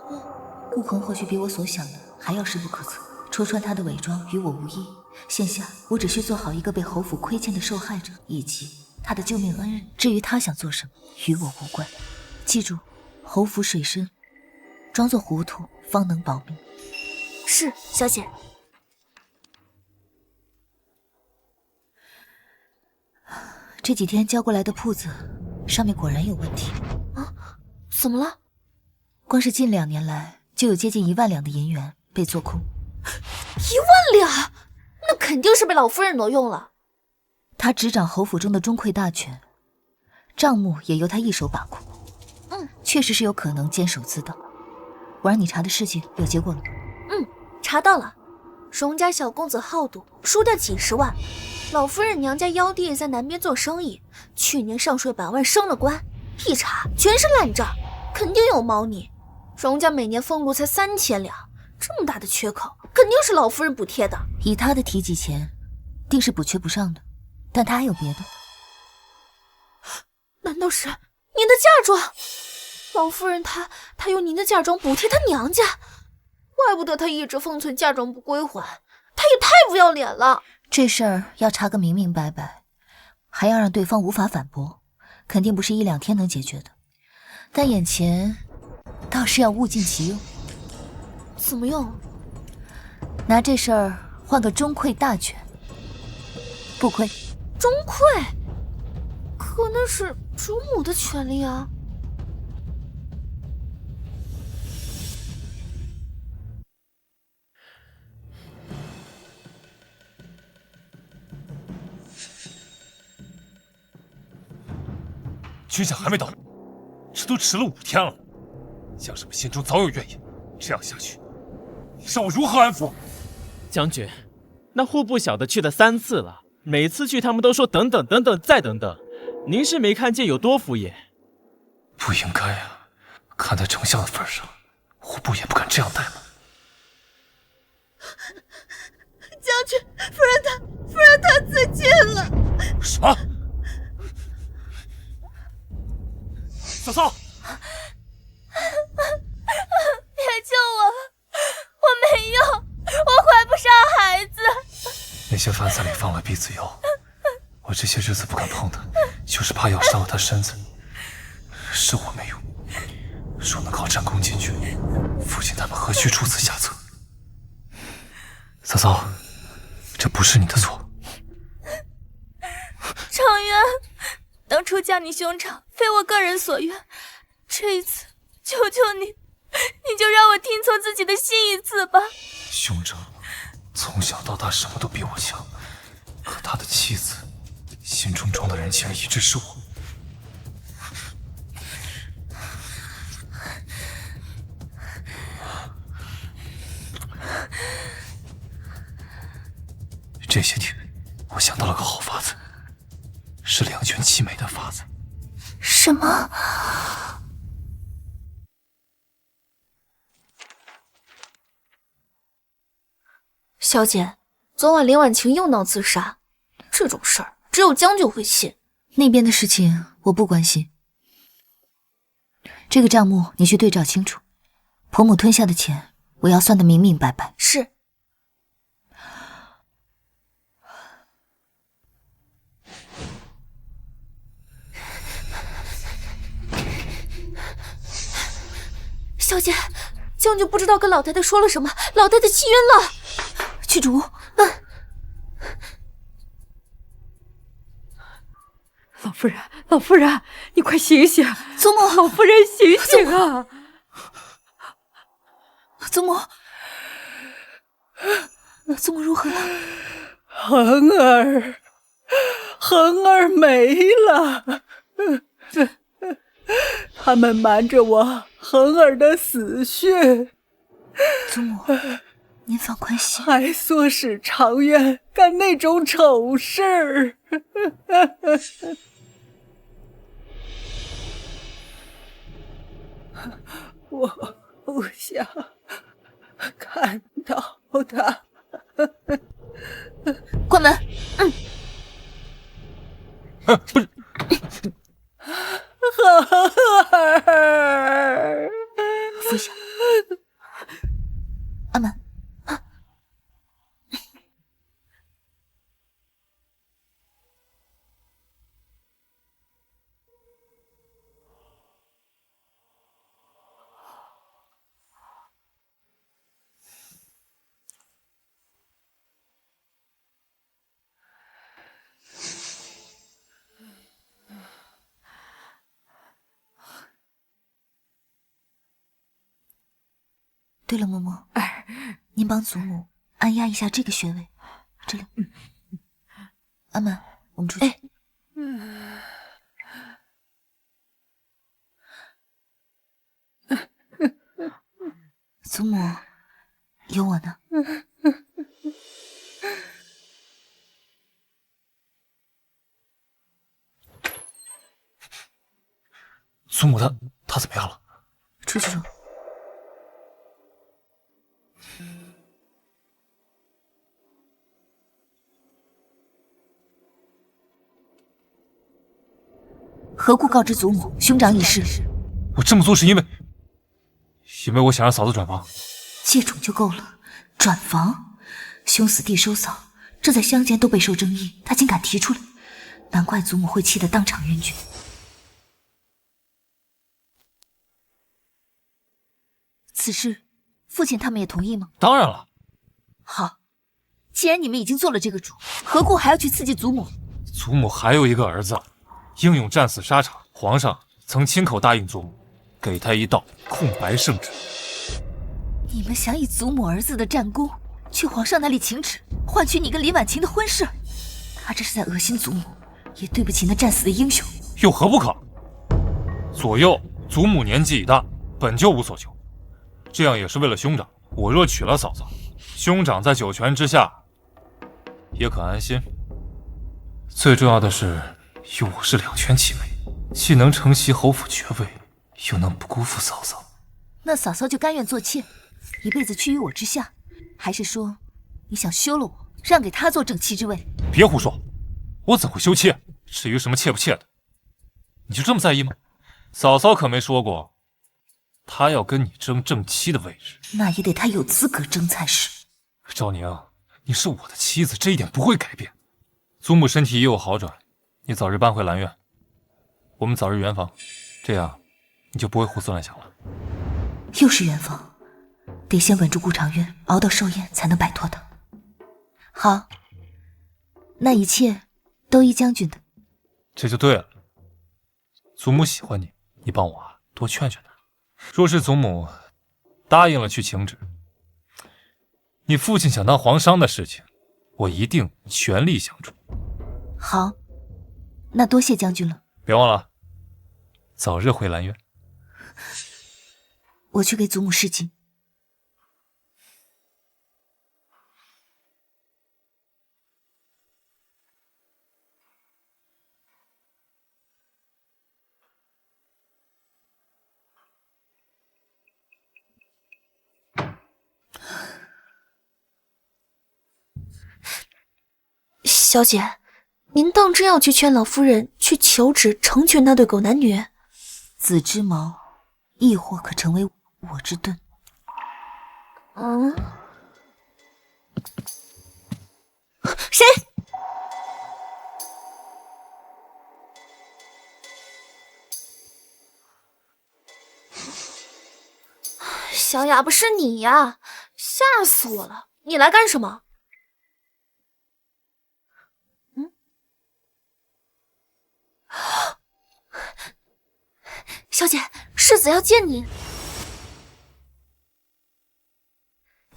不？顾恒或许比我所想的还要深不可测，戳穿他的伪装与我无异。现下我只需做好一个被侯府亏欠的受害者，以及他的救命恩人。至于他想做什么，与我无关。记住，侯府水深，装作糊涂方能保命。是，小姐。这几天交过来的铺子，上面果然有问题。啊？怎么了？光是近2年来，就有接近1万两的银元被做空。1万两？那肯定是被老夫人挪用了。他执掌侯府中的中馈大权，账目也由他一手把控。确实是有可能监守自盗。我让你查的事情有结果了吗？查到了。荣家小公子好赌，输掉几10万。老夫人娘家幺弟在南边做生意，去年上税百万升了官，一查全是烂账，肯定有猫腻。荣家每年俸禄才3000两，这么大的缺口，肯定是老夫人补贴的。以他的提己钱，定是补缺不上的，但他还有别的。难道是您的嫁妆？老夫人她用您的嫁妆补贴她娘家，怪不得她一直封存嫁妆不归还，她也太不要脸了。这事儿要查个明明白白，还要让对方无法反驳，肯定不是1、2天能解决的。但眼前倒是要物尽其用。怎么用？拿这事儿换个中馈大权，不亏。中馈？可那是主母的权利啊。军饷还没到，这都迟了5天了。将士们心中早有怨言，这样下去，让我如何安抚？将军，那户部小的去了3次了，每次去他们都说等等等等再等等，您是没看见有多敷衍？不应该啊，看在丞相的份上，户部也不敢这样怠慢。将军，夫人她自尽了。什么？嫂嫂，别救我了，我没用，我怀不上孩子。那些饭菜里放了避子药，我这些日子不敢碰它，就是怕药伤了他身子。是我没用，若能靠战功进爵，父亲他们何须出此下策？嫂嫂，这不是你的错。常渊，当初将你兄长非我个人所愿，这一次求求你你就让我听从自己的心一次吧。兄长从小到大什么都比我强，可他的妻子心中装的人竟然一直是我。这些天，我想到了个好法子，是两全其美的法子。什么？小姐，昨晚林婉晴又闹自杀，这种事儿只有将军会信。那边的事情我不关心，这个账目你去对照清楚，婆母吞下的钱，我要算得明明白白。是。小姐，将军不知道跟老太太说了什么，老太太气晕了。去主，老夫人，你快醒醒！祖母，老夫人醒醒啊！祖母，祖母如何了？恒儿没了。他们瞒着我恒儿的死讯。祖母，您放宽心，还唆使长渊干那种丑事。我不想看到他。关门。不是。恒儿，服下。阿满。对了，嬷嬷，您帮祖母按压一下这个穴位，这里。阿满，我们出去。祖母，有我呢。祖母她怎么样了？出去说。何故告知祖母兄长已逝？我这么做是因为我想让嫂子转房。借种就够了，转房？兄死弟收嫂，这在乡间都备受争议，他竟敢提出来，难怪祖母会气得当场晕厥。此事，父亲他们也同意吗？当然了。好，既然你们已经做了这个主，何故还要去刺激祖母？祖母还有一个儿子，英勇战死沙场，皇上曾亲口答应祖母，给他一道空白圣旨。你们想以祖母儿子的战功去皇上那里请旨，换取你跟李婉晴的婚事？他这是在恶心祖母，也对不起那战死的英雄。有何不可？左右祖母年纪已大，本就无所求，这样也是为了兄长。我若娶了嫂子，兄长在九泉之下也可安心。最重要的是，有我是两全其美，既能承袭侯府爵位，又能不辜负嫂嫂。那嫂嫂就甘愿做妾，一辈子屈于我之下，还是说你想休了我，让给他做正妻之位？别胡说，我怎会休妾？至于什么妾不妾的，你就这么在意吗？嫂嫂可没说过，她要跟你争正妻的位置。那也得她有资格争才是。昭宁，你是我的妻子，这一点不会改变。祖母身体也有好转，你早日搬回兰苑，我们早日圆房，这样你就不会胡思乱想了。又是圆房，得先稳住顾长渊，熬到寿宴才能摆脱他。好，那一切都依将军的。这就对了。祖母喜欢你，你帮我多劝劝她。若是祖母答应了去请旨。你父亲想当皇商的事情，我一定全力相助。好，那多谢将军了。别忘了，早日回兰苑。我去给祖母示警。小姐，您当真要去劝老夫人去求旨成全那对狗男女？子之矛，亦或可成为我之盾。谁？小哑巴，是你呀！吓死我了！你来干什么？小姐，世子要见你。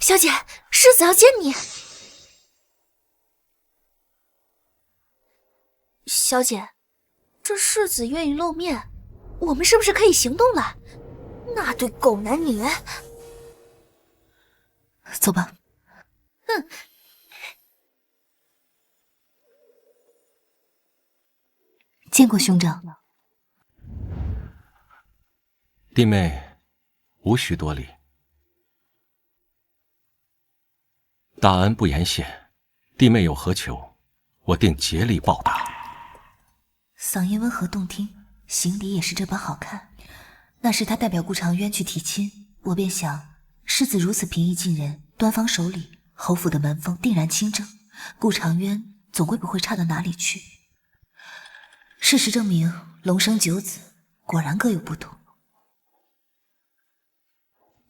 小姐，世子要见你。小姐，这世子愿意露面，我们是不是可以行动了？那对狗男女，走吧。见过兄长。弟妹，无需多礼。大恩不言谢，弟妹有何求，我定竭力报答。嗓音温和动听，行礼也是这般好看。那时他代表顾长渊去提亲，我便想，世子如此平易近人，端方守礼，侯府的门风定然清正，顾长渊总归不会差到哪里去。事实证明，龙生九子，果然各有不同。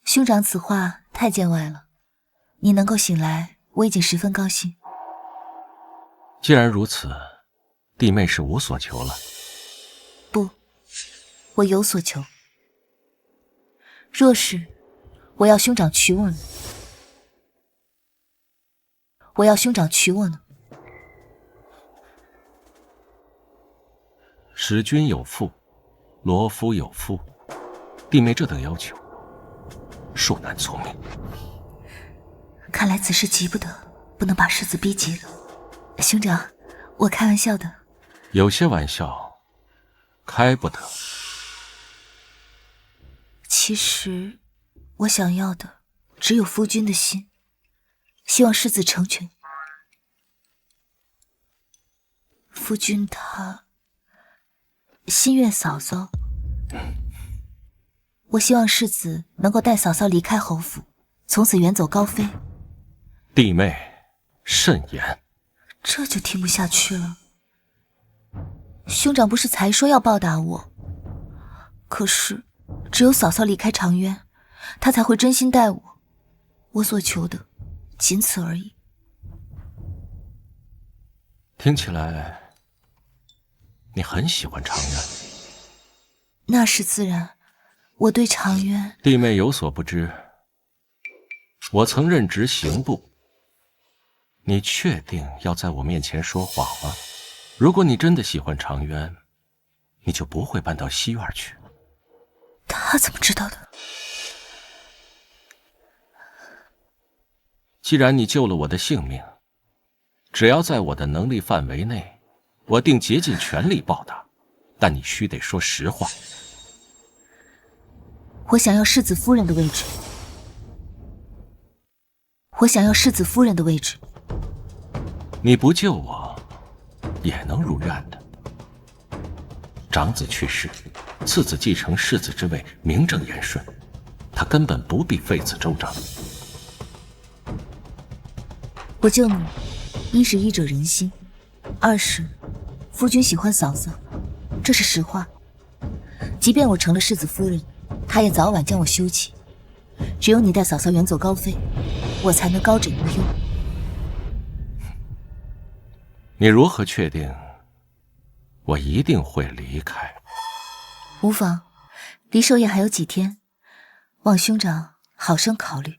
兄长此话太见外了，你能够醒来，我已经十分高兴。既然如此，弟妹是无所求了。不，我有所求。若是我要兄长娶我呢？我要兄长娶我呢？使君有妇，罗夫有夫，弟妹这等要求，恕难从命。看来此事急不得，不能把世子逼急了。兄长，我开玩笑的。有些玩笑开不得。其实我想要的只有夫君的心，希望世子成全。夫君他心愿嫂嫂，我希望世子能够带嫂嫂离开侯府，从此远走高飞。弟妹慎言。这就听不下去了。兄长不是才说要报答我，可是只有嫂嫂离开长渊，他才会真心待我。我所求的仅此而已。听起来你很喜欢长渊。那是自然，我对长渊……弟妹有所不知，我曾任职刑部。你确定要在我面前说谎吗？如果你真的喜欢长渊，你就不会搬到西院去。他怎么知道的？既然你救了我的性命，只要在我的能力范围内，我定竭尽全力报答。但你须得说实话。我想要世子夫人的位置。我想要世子夫人的位置。你不救我，也能如愿的。长子去世，次子继承世子之位，名正言顺，他根本不必费此周章。我救你，一是医者仁心，二是夫君喜欢嫂嫂，这是实话。即便我成了世子夫人，他也早晚将我休弃。只有你带嫂嫂远走高飞，我才能高枕无忧。你如何确定我一定会离开？无妨，离寿宴还有几天，望兄长好生考虑。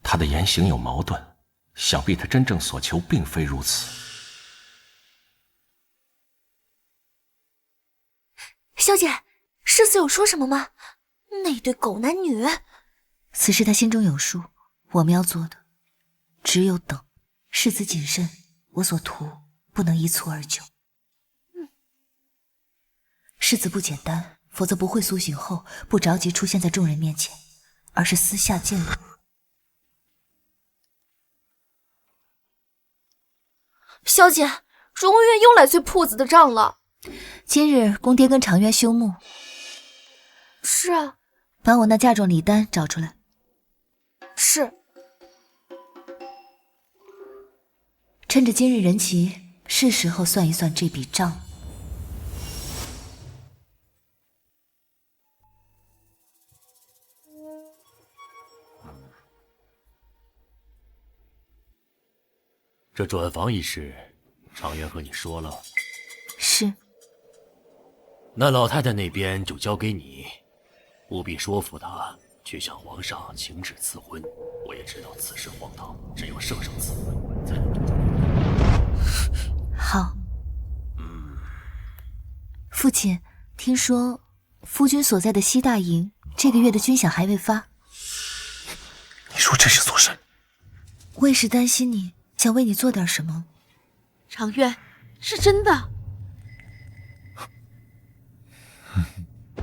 他的言行有矛盾，想必他真正所求并非如此。小姐，世子有说什么吗？那对狗男女。此事他心中有数，我们要做的只有等。世子谨慎，我所图不能一蹴而就。世子不简单，否则不会苏醒后不着急出现在众人面前，而是私下见我。小姐，荣院又来催铺子的账了。今日宫爹跟长渊休沐。是啊。把我那嫁妆礼单找出来。是。趁着今日人齐，是时候算一算这笔账。这转房一事，常渊和你说了。是。那老太太那边就交给你，务必说服她去向皇上请旨赐婚。我也知道此事荒唐，只有圣上赐婚才能成就。好。父亲，听说夫君所在的西大营这个月的军饷还未发。你说这是做甚？我也是担心你，想为你做点什么。常渊，是真的。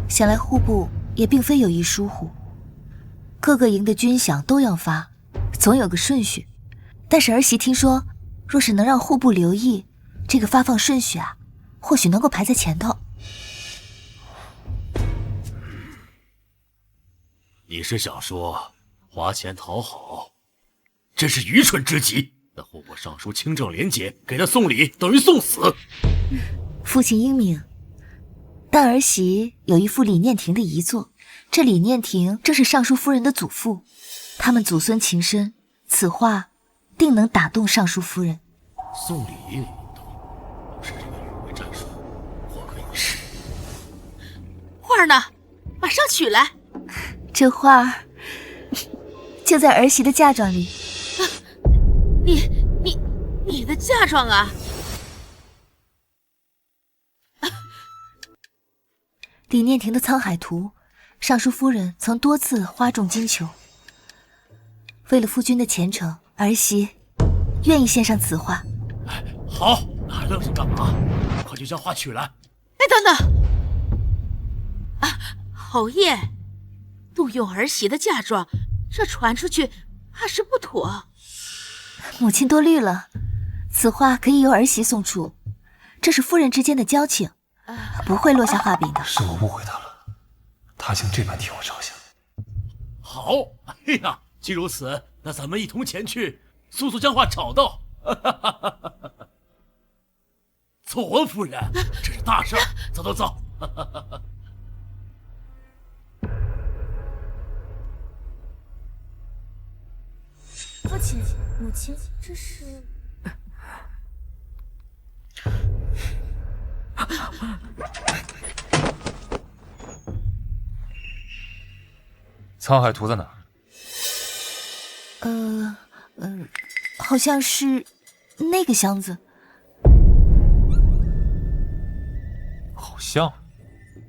想来户部也并非有意疏忽，各个营的军饷都要发，总有个顺序。但是儿媳听说，若是能让户部留意这个发放顺序啊，或许能够排在前头。你是想说花钱讨好？真是愚蠢之极！那户部尚书清正廉洁，给他送礼等于送死。父亲英明，但儿媳有一副李念庭的遗作，这李念庭正是尚书夫人的祖父，他们祖孙情深，此话定能打动尚书夫人。送礼也有用头，不是这个迂回战术，或可一试。画呢？马上取来。这画就在儿媳的嫁妆里。你的嫁妆啊！李念庭的《沧海图》，尚书夫人曾多次花重金求。为了夫君的前程，儿媳愿意献上此画。好，那还愣着干嘛？快去将画取来！哎，等等！啊，侯爷，动用儿媳的嫁妆，这传出去怕是不妥。母亲多虑了，此画可以由儿媳送出，这是夫人之间的交情，不会落下画柄的。是我误会他了，他竟这般替我着想。好，哎呀，既如此，那咱们一同前去，速速将画找到。走啊，夫人，这是大事，走走走。父亲，母亲，这是……沧海图在哪？好像是那个箱子。好像。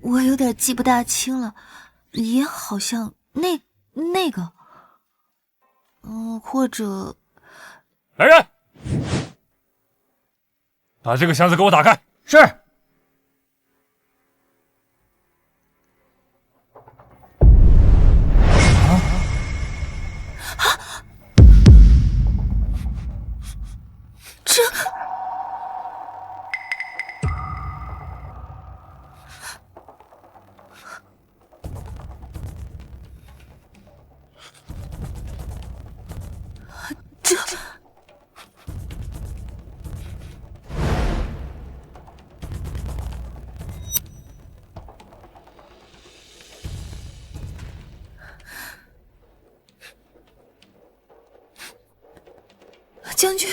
我有点记不大清了，也好像那个。或者……来人，把这个箱子给我打开。是。将军，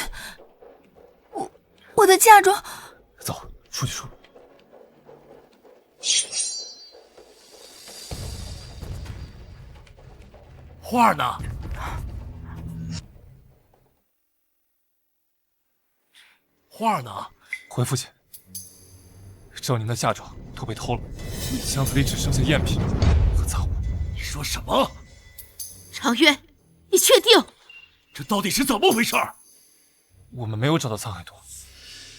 我的嫁妆。走，出去说。画呢？画呢？回父亲，赵宁的嫁妆都被偷了，箱子里只剩下赝品和杂物。你说什么？常渊，你确定？这到底是怎么回事？我们没有找到沧海洞，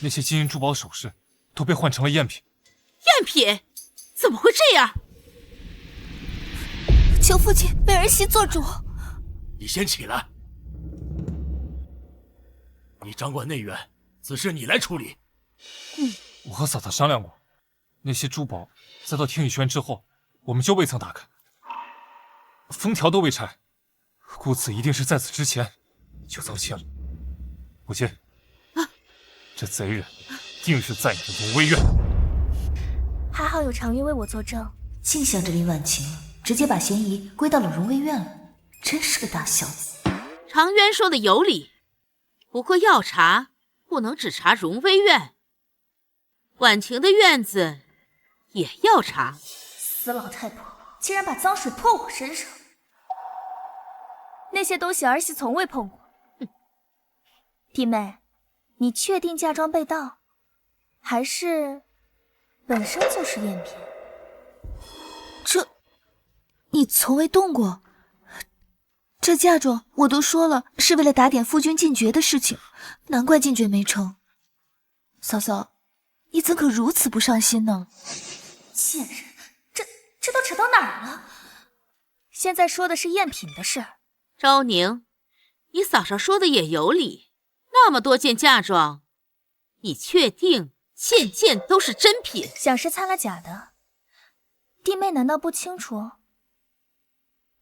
那些金银珠宝首饰都被换成了赝品。赝品？怎么会这样？求父亲为儿媳做主。你先起来。你掌管内院，此事你来处理。我和嫂嫂商量过，那些珠宝再到天宇轩之后，我们就未曾打开，封条都未拆，故此一定是在此之前就遭窃了。母亲，这贼人定是在你的荣威院。还好有常月为我作证。竟向着林婉晴，直接把嫌疑归到了荣威院了，真是个大孝子。常渊说的有理，不过要查不能只查荣威院，婉晴的院子也要查。死老太婆，竟然把脏水泼我身上！那些东西儿媳从未碰过。弟妹，你确定嫁妆被盗，还是本身就是赝品？这，你从未动过？这嫁妆我都说了，是为了打点夫君进爵的事情，难怪进爵没成。嫂嫂，你怎可如此不上心呢？贱人，这都扯到哪儿了？现在说的是赝品的事。昭宁，你嫂嫂说的也有理，那么多件嫁妆，你确定件件都是真品？想是掺了假的，弟妹难道不清楚？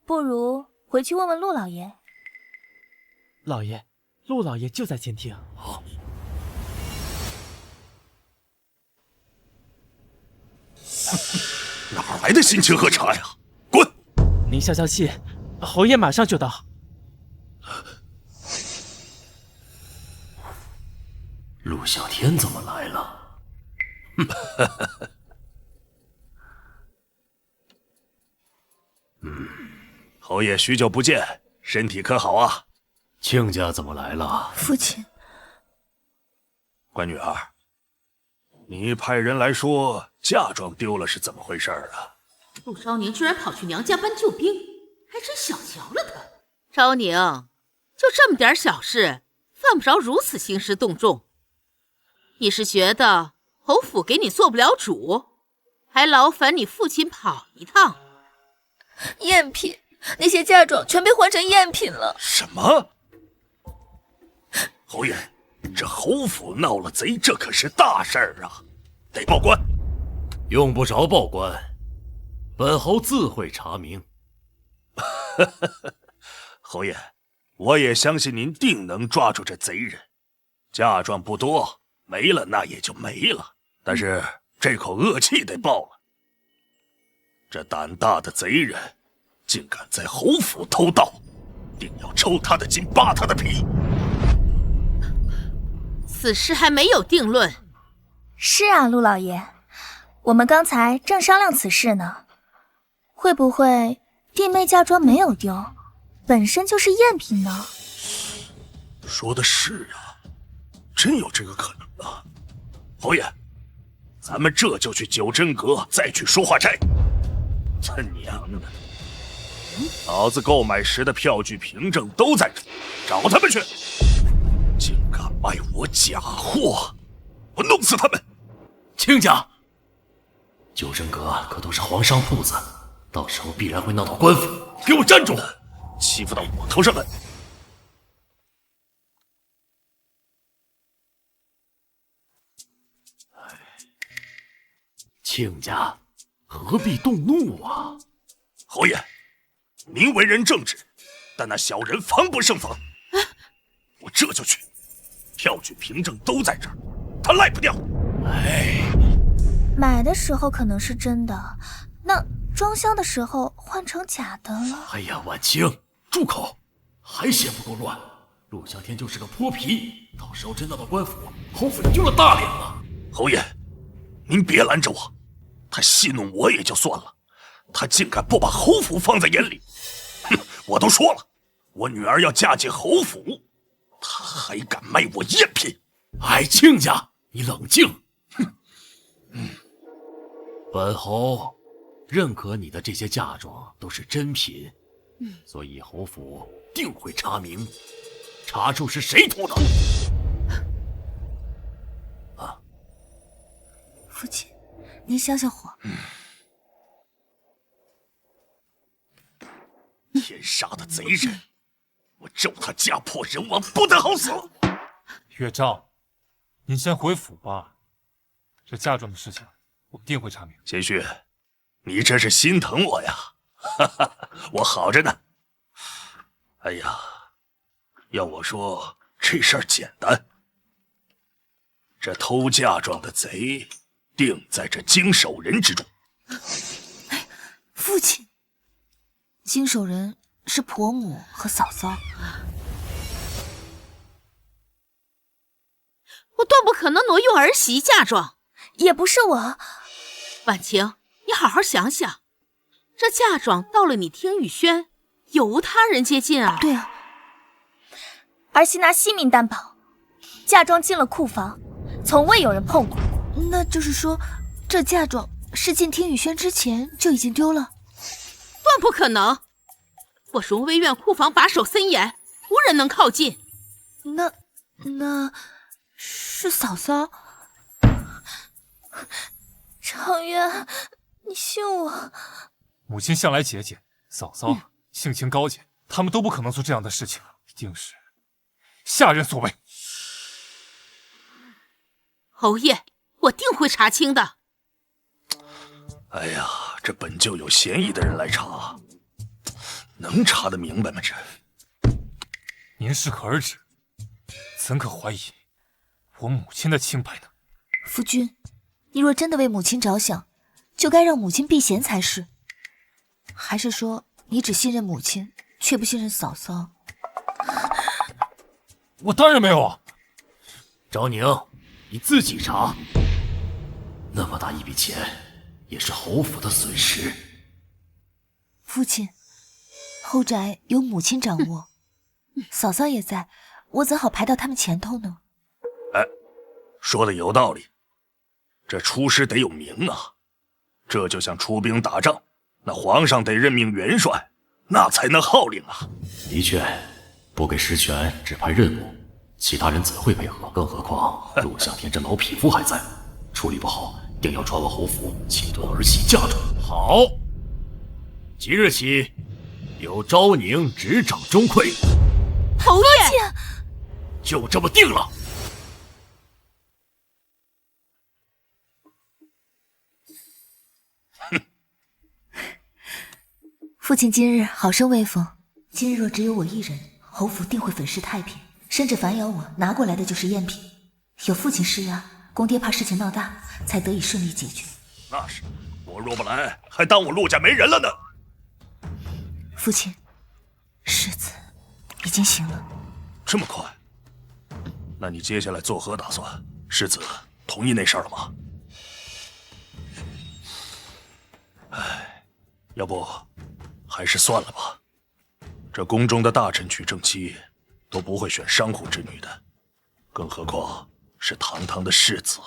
不如回去问问陆老爷。老爷，陆老爷就在前厅。好。哪来的心情喝茶呀？滚！您消消气，侯爷马上就到。陆小天怎么来了？侯爷许久不见，身体可好啊？亲家怎么来了？父亲，乖女儿，你派人来说嫁妆丢了是怎么回事啊？陆昭宁居然跑去娘家搬救兵，还真小瞧了他。昭宁，就这么点小事，犯不着如此兴师动众。你是觉得侯府给你做不了主，还劳烦你父亲跑一趟？赝品，那些嫁妆全被换成赝品了。什么？侯爷，这侯府闹了贼，这可是大事儿啊，得报官。用不着报官，本侯自会查明。侯爷，我也相信您定能抓住这贼人。嫁妆不多，没了那也就没了，但是这口恶气得报了。这胆大的贼人竟敢在侯府偷盗，定要抽他的筋，扒他的皮。此事还没有定论。是啊，陆老爷，我们刚才正商量此事呢。会不会弟妹嫁妆没有丢，本身就是赝品呢？说的是啊，真有这个可能啊。侯爷，咱们这就去九真阁，再去说话斋。他娘的，老子购买时的票据凭证都在这，找他们去。竟敢卖我假货，我弄死他们！亲家，九真阁可都是皇商铺子，到时候必然会闹到官府，给我站住！欺负到我头上来！亲家何必动怒啊？侯爷，您为人正直，但那小人防不胜防。我这就去，票据凭证都在这儿，他赖不掉。买的时候可能是真的，那装箱的时候换成假的了。哎呀，婉清，住口！还嫌不够乱？陆小天就是个泼皮，到时候真闹到官府，侯府就丢了大脸了。侯爷，您别拦着我，他戏弄我也就算了，他竟敢不把侯府放在眼里。哼，我都说了，我女儿要嫁进侯府，她还敢卖我赝品？哎，亲家，你冷静。本侯认可你的这些嫁妆都是真品，所以侯府定会查明，查出是谁偷的。父亲，您消消火。天杀的贼人！我咒他家破人亡，不得好死！岳丈，您先回府吧。这嫁妆的事情，我们定会查明。贤婿，你这是心疼我呀！哈哈，我好着呢。哎呀，要我说，这事儿简单。这偷嫁妆的贼，定在这经手人之中。父亲，经手人是婆母和嫂嫂。我断不可能挪用儿媳嫁妆，也不是我。婉晴，你好好想想，这嫁妆到了你听雨轩，有无他人接近啊？对啊，儿媳拿性命担保，嫁妆进了库房，从未有人碰过。那就是说，这嫁妆是进听雨轩之前就已经丢了？断不可能！我荣威院库房把守森严，无人能靠近。那是嫂嫂。常渊，你信我。母亲向来节俭，嫂嫂性情高洁，他们都不可能做这样的事情，一定是下人所为。侯爷，我定会查清的。哎呀，这本就有嫌疑的人来查，能查得明白吗？这您适可而止，怎可怀疑我母亲的清白呢？夫君，你若真的为母亲着想，就该让母亲避嫌才是。还是说你只信任母亲，却不信任嫂嫂？我当然没有啊！昭宁，你自己查。那么大一笔钱，也是侯府的损失。父亲，后宅由母亲掌握，嫂嫂也在，我怎好排到他们前头呢？哎，说的有道理。这出师得有名啊，这就像出兵打仗，那皇上得任命元帅，那才能号令啊。的确，不给实权指派任务，其他人怎会配合？更何况陆向天这老匹夫还在，处理不好，定要传往侯府侵夺儿媳嫁妆。好，即日起，由昭宁执掌钟馗。侯爷，就这么定了。父亲今日好生威风，今日若只有我一人，侯府定会粉饰太平，甚至反咬我拿过来的就是赝品。有父亲施压，公爹怕事情闹大，才得以顺利解决。那是，我若不来，还当我陆家没人了呢。父亲，世子已经醒了。这么快？那你接下来作何打算？世子同意那事儿了吗？哎，要不还是算了吧。这宫中的大臣娶正妻，都不会选商户之女的，更何况是堂堂的世子。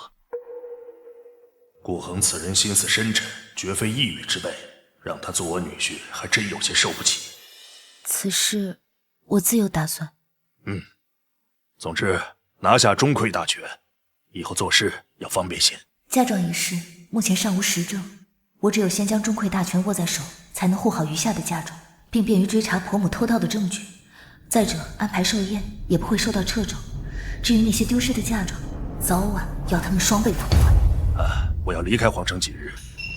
顾恒此人心思深沉，绝非一语之辈，让他做我女婿，还真有些受不起。此事我自有打算。总之拿下钟馗大权，以后做事要方便些。嫁妆一事目前尚无实证，我只有先将钟馗大权握在手，才能护好余下的嫁妆，并便于追查婆母偷盗的证据。再者，安排寿宴也不会受到掣肘。至于那些丢失的嫁妆，早晚要他们双倍偿还。我要离开皇城几日，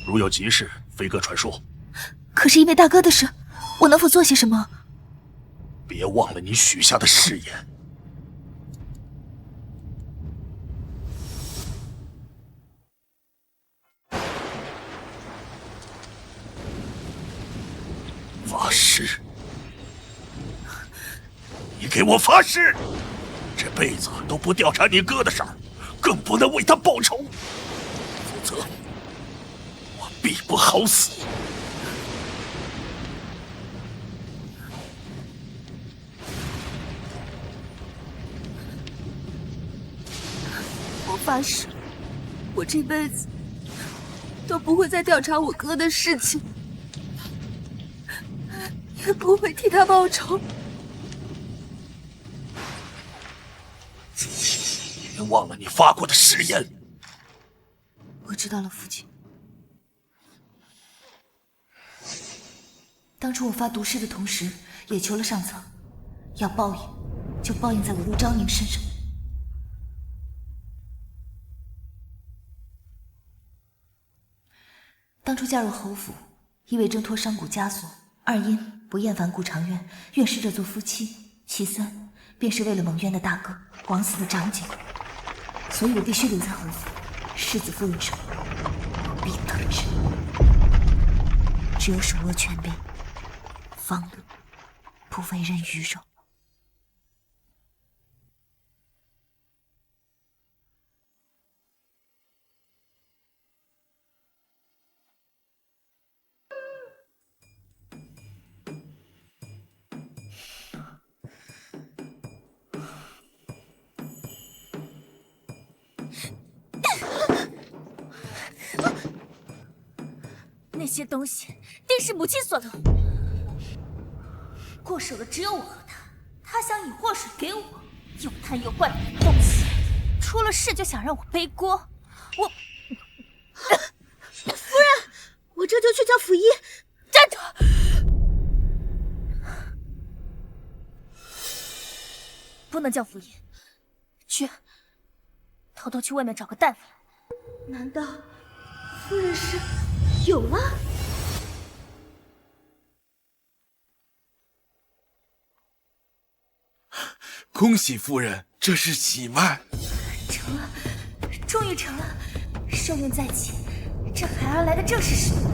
如有急事，飞鸽传书。可是因为大哥的事，我能否做些什么？别忘了你许下的誓言。发誓！你给我发誓，这辈子都不调查你哥的事儿，更不能为他报仇，否则我必不好死。发誓，我这辈子都不会再调查我哥的事情，也不会替他报仇。别忘了你发过的誓言。我知道了，父亲。当初我发毒誓的同时，也求了上苍，要报应就报应在我陆昭宁身上。当初嫁入侯府，一为挣脱商贾枷锁，二因不厌烦顾长渊，愿视这做夫妻，其三便是为了蒙冤的大哥枉死的长姐，所以我必须留在侯府，世子夫人之位，我必得之。只有手握权柄，方能不为人鱼肉。那些东西定是母亲所留，过手的只有我和他。他想以祸水给我，又贪又惯的东西，出了事就想让我背锅。我，夫人，我这就去叫府医。站住！不能叫府医，去，偷偷去外面找个大夫来。难道夫人是有了？恭喜夫人，这是喜脉。成了，终于成了，寿运再起，这孩儿来的正是时候。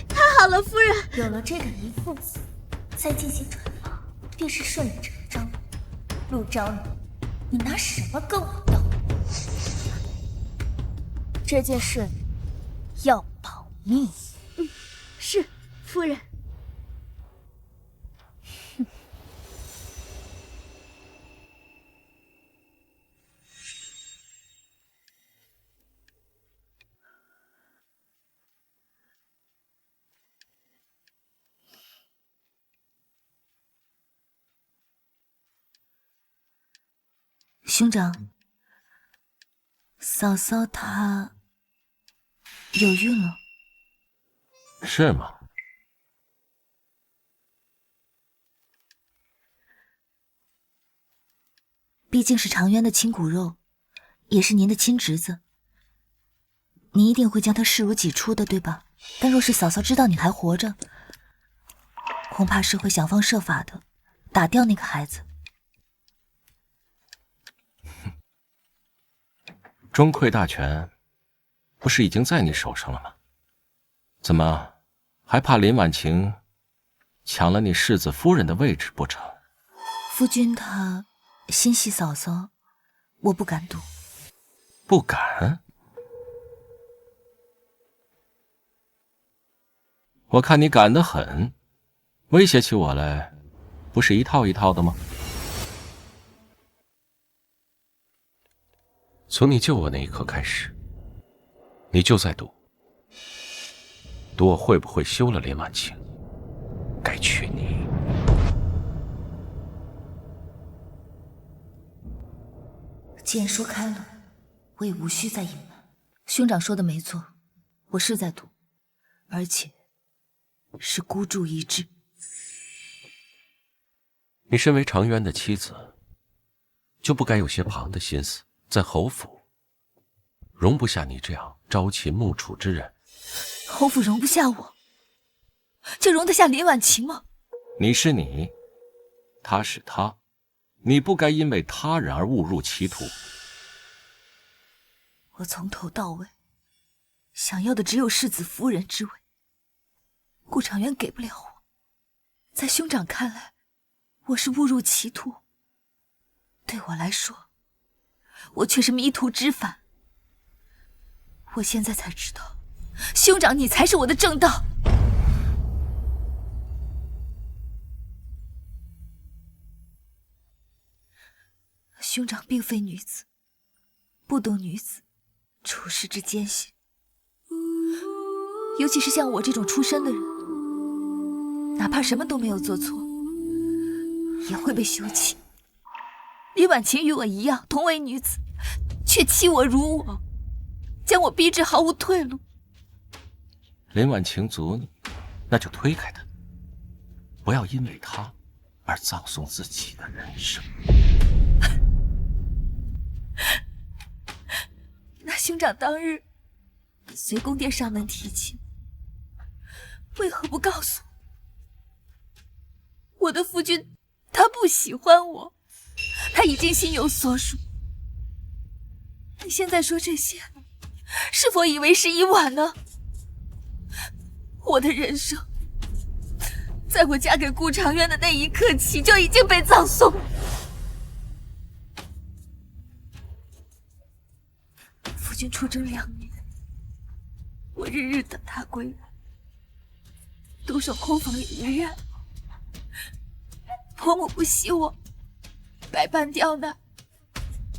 太好了，夫人！有了这个遗父子，再进行转化，便是顺理成章。陆昭宁，你拿什么跟我斗？这件事要保密。是，夫人。兄长，嫂嫂她有孕了。是吗？毕竟是长渊的亲骨肉，也是您的亲侄子，您一定会将他视如己出的，对吧？但若是嫂嫂知道你还活着，恐怕是会想方设法的打掉那个孩子。钟馗大权不是已经在你手上了吗？怎么还怕林婉晴抢了你世子夫人的位置不成？夫君他心系嫂嫂，我不敢赌。不敢？我看你敢得很，威胁起我来，不是一套一套的吗？从你救我那一刻开始，你就在赌我会不会休了林婉晴，该娶你。既然说开了，我也无需再隐瞒。兄长说的没错，我是在赌，而且是孤注一掷。你身为长渊的妻子，就不该有些旁的心思。在侯府，容不下你这样朝秦暮楚之人。侯府容不下我，就容得下林婉晴吗？你是你，他是他，你不该因为他人而误入歧途。我从头到尾想要的只有世子夫人之位，顾长渊给不了我。在兄长看来，我是误入歧途，对我来说，我却是迷途知返。我现在才知道，兄长你才是我的正道。兄长并非女子，不懂女子处世之艰辛，尤其是像我这种出身的人，哪怕什么都没有做错，也会被羞弃。李婉晴与我一样，同为女子，却欺我辱我，将我逼至毫无退路。林婉晴阻你，那就推开她，不要因为她而葬送自己的人生。那兄长当日随宫殿上门提亲，为何不告诉我？我的夫君他不喜欢我，他已经心有所属。你现在说这些，是否以为时已晚呢？我的人生，在我嫁给顾长渊的那一刻起，就已经被葬送了。夫君出征2年，我日日等他归来，独守空房也无怨。婆母不喜我百般刁难，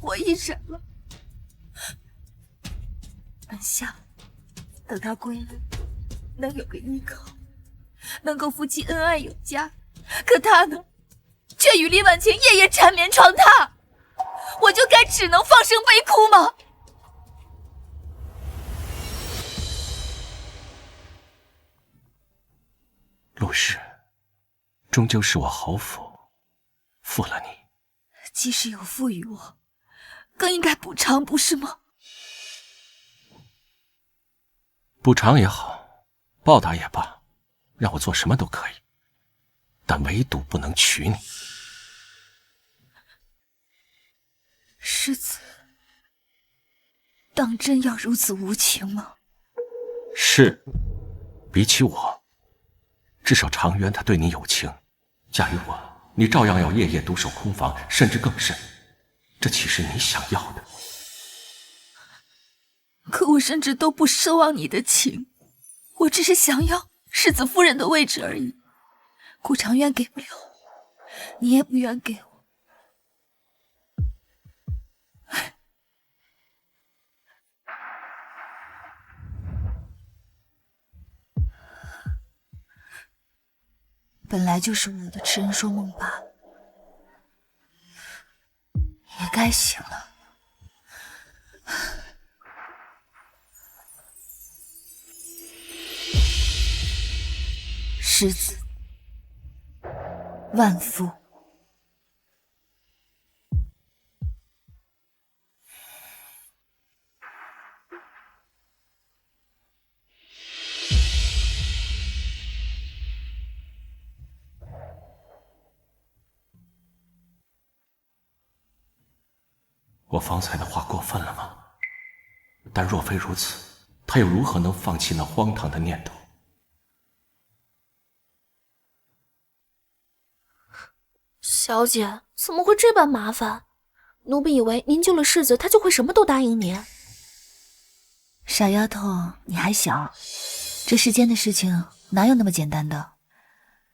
我亦忍了。本想等他归来，能有个依靠，能够夫妻恩爱有加。可他呢，却与李婉晴夜夜缠绵床榻，我就该只能放声悲哭吗？陆氏，终究是我侯府负了你。即使有负于我，更应该补偿，不是吗？补偿也好，报答也罢，让我做什么都可以，但唯独不能娶你。世子，当真要如此无情吗？是，比起我，至少长渊他对你有情，嫁与我，你照样要夜夜独守空房，甚至更甚。这岂是你想要的？可我甚至都不奢望你的情，我只是想要世子夫人的位置而已。顾长渊给不了，你也不愿给我。本来就是我的痴人说梦罢了，也该醒了。世子，万夫。我方才的话过分了吗？但若非如此，他又如何能放弃那荒唐的念头？小姐，怎么会这般麻烦？奴婢以为您救了世子，他就会什么都答应您。傻丫头，你还小，这世间的事情哪有那么简单的？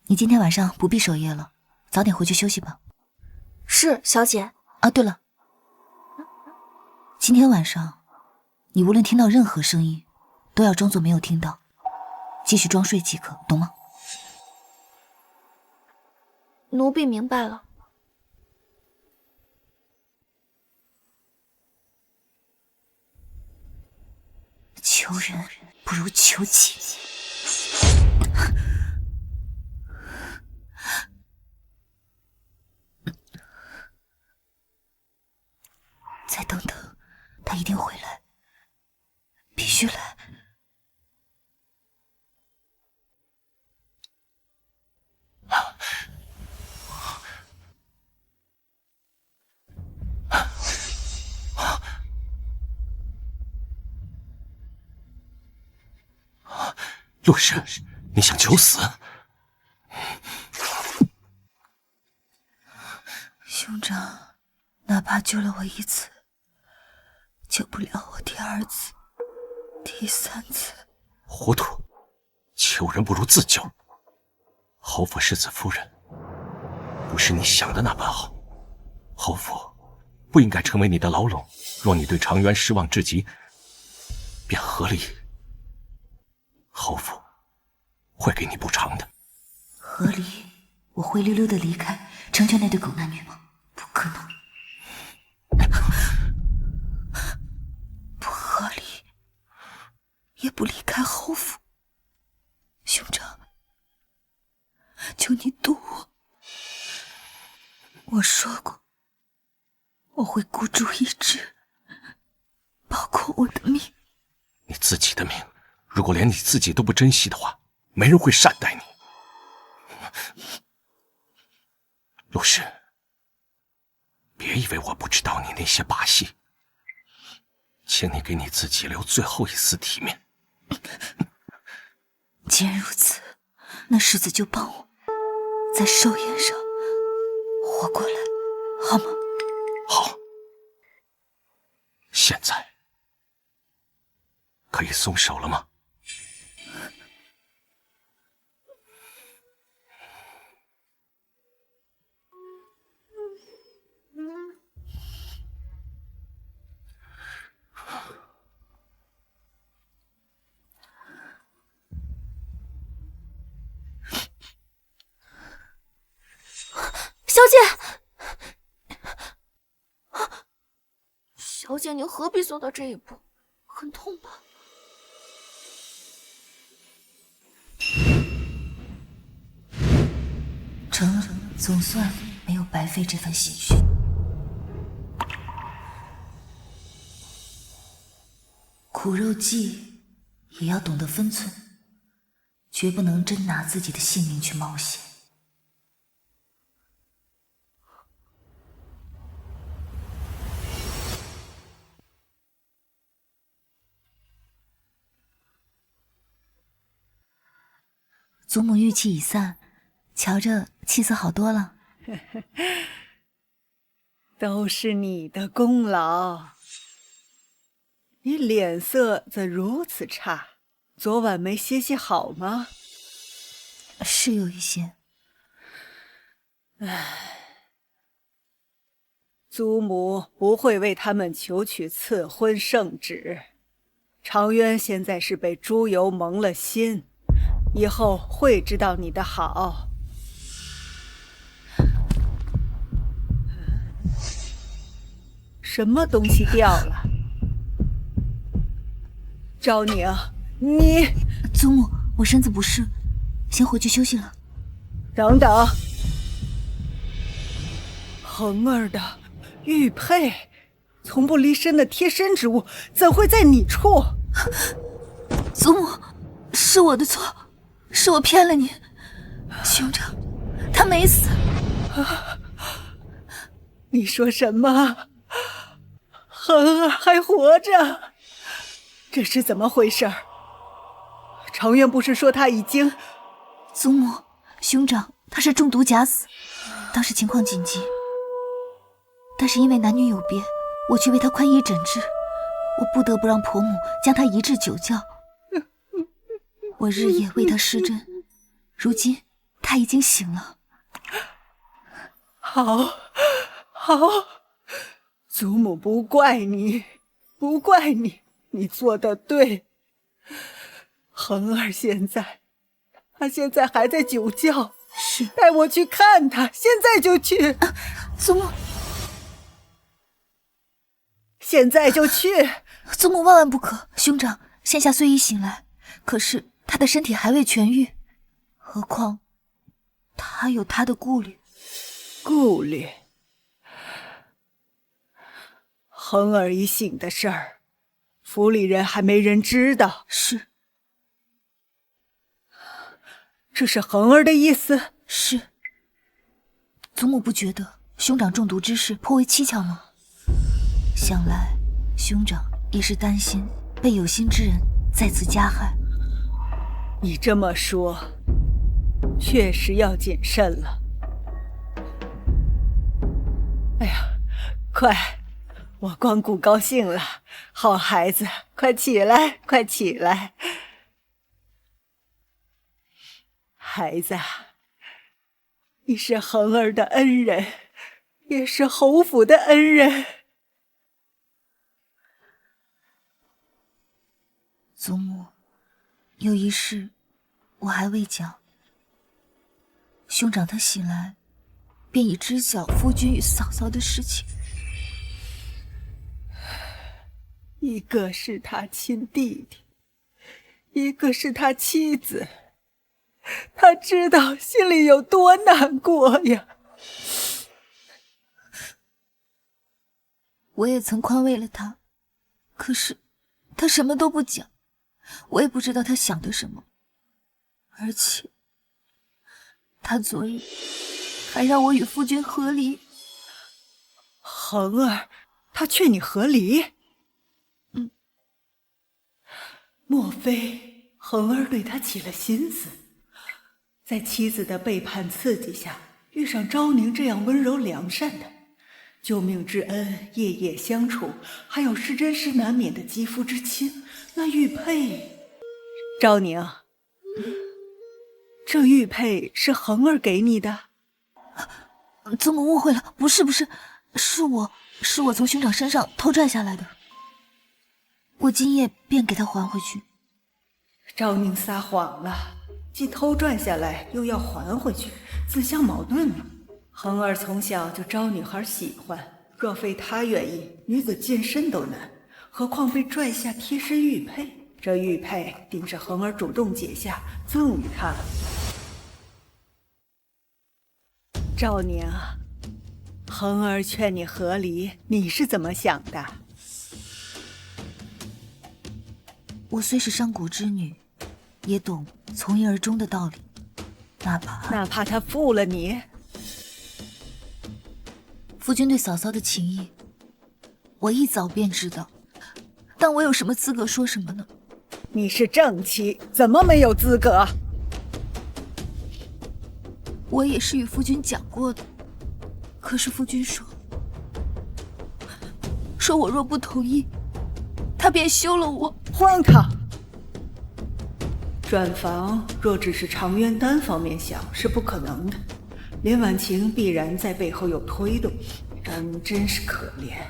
你今天晚上不必守夜了，早点回去休息吧。是，小姐。啊，对了，今天晚上你无论听到任何声音，都要装作没有听到，继续装睡即可，懂吗？奴婢明白了。求人不如求己。再等等，他一定会来，必须来。陆氏，你想求死？兄长，哪怕救了我一次，救不了我第二次、第三次。糊涂！求人不如自救。侯府世子夫人，不是你想的那般好。侯府不应该成为你的牢笼。若你对长渊失望至极，便合理，侯府会给你补偿的。合理？我灰溜溜的离开，成全那对狗男女吗？不可能，不合理，也不离开侯府。兄长，求你渡我。我说过，我会孤注一掷，包括我的命。你自己的命，如果连你自己都不珍惜的话，没人会善待你。陆氏，别以为我不知道你那些把戏，请你给你自己留最后一丝体面。既然如此，那世子就帮我在寿宴上活过来，好吗？好。现在可以松手了吗？小姐，小姐，您何必做到这一步？很痛吧？成了，总算没有白费这份心血。苦肉计也要懂得分寸，绝不能真拿自己的性命去冒险。祖母郁气已散，瞧着气色好多了。都是你的功劳。你脸色怎如此差？昨晚没歇息好吗？是有一些。祖母不会为他们求取赐婚圣旨。长渊现在是被猪油蒙了心，以后会知道你的好。什么东西掉了？昭宁，你……祖母，我身子不适，先回去休息了。等等，恒儿的玉佩，从不离身的贴身之物，怎会在你处？祖母，是我的错，是我骗了你。兄长，他没死。你说什么？恒儿还活着？这是怎么回事？长渊不是说他已经……祖母，兄长他是中毒假死，当时情况紧急，但是因为男女有别，我却为他宽衣诊治，我不得不让婆母将他移至酒窖。我日夜为他施针，如今他已经醒了。好，好，祖母不怪你，不怪你，你做得对。恒儿他现在还在酒窖，是，带我去看他，现在就去。祖母，现在就去。祖母万万不可。兄长现下虽已醒来，可是他的身体还未痊愈，何况他有他的顾虑。顾虑？恒儿已醒的事儿，府里人还没人知道。是。这是恒儿的意思？是。祖母不觉得兄长中毒之事颇为蹊跷吗？想来兄长也是担心被有心之人再次加害。你这么说，确实要谨慎了。哎呀，快，我光顾高兴了。好孩子，快起来，快起来。孩子，你是恒儿的恩人，也是侯府的恩人。有一事我还未讲。兄长他醒来，便已知晓夫君与嫂嫂的事情。一个是他亲弟弟，一个是他妻子，他知道心里有多难过呀。我也曾宽慰了他，可是他什么都不讲，我也不知道他想的什么。而且他昨日还让我与夫君和离。恒儿，他劝你和离？莫非恒儿对他起了心思，在妻子的背叛刺激下，遇上昭宁这样温柔良善的，救命之恩，夜夜相处，还有是真是难免的肌肤之亲，那玉佩……昭宁，这玉佩是恒儿给你的？祖母误会了，不是，是我从兄长身上偷拽下来的。我今夜便给他还回去。昭宁撒谎了，既偷赚下来，又要还回去，自相矛盾了。恒儿从小就招女孩喜欢，若非她愿意，女子健身都难，何况被拽下贴身玉佩？这玉佩定是恒儿主动解下，赠予她了。昭宁，恒儿劝你和离，你是怎么想的？我虽是商贾之女，也懂从一而终的道理，哪怕他负了你。夫君对嫂嫂的情谊，我一早便知道，但我有什么资格说什么呢？你是正妻，怎么没有资格？我也是与夫君讲过的，可是夫君说我若不同意，他便休了我。荒唐！转房若只是长渊单方面想，是不可能的。连婉晴必然在背后有推动，真是可怜。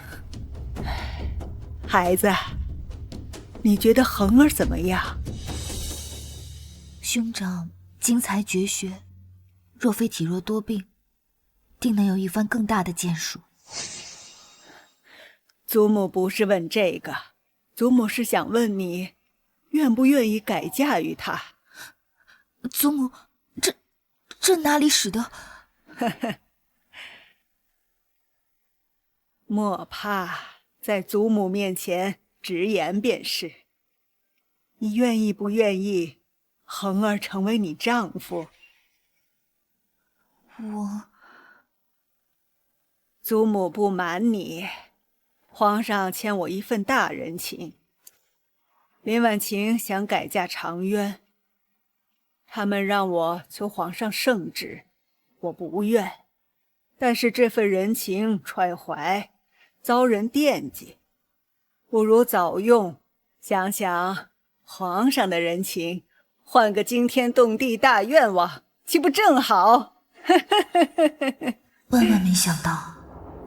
孩子，你觉得恒儿怎么样？兄长精才绝学，若非体弱多病，定能有一番更大的建树。祖母不是问这个，祖母是想问你，愿不愿意改嫁于他？祖母，这哪里使得？莫怕，在祖母面前直言便是。你愿意不愿意恒儿成为你丈夫？祖母不瞒你，皇上欠我一份大人情。林婉晴想改嫁长渊，他们让我求皇上圣旨，我不愿。但是这份人情揣怀，遭人惦记，不如早用。想想皇上的人情，换个惊天动地大愿望，岂不正好？万万没想到，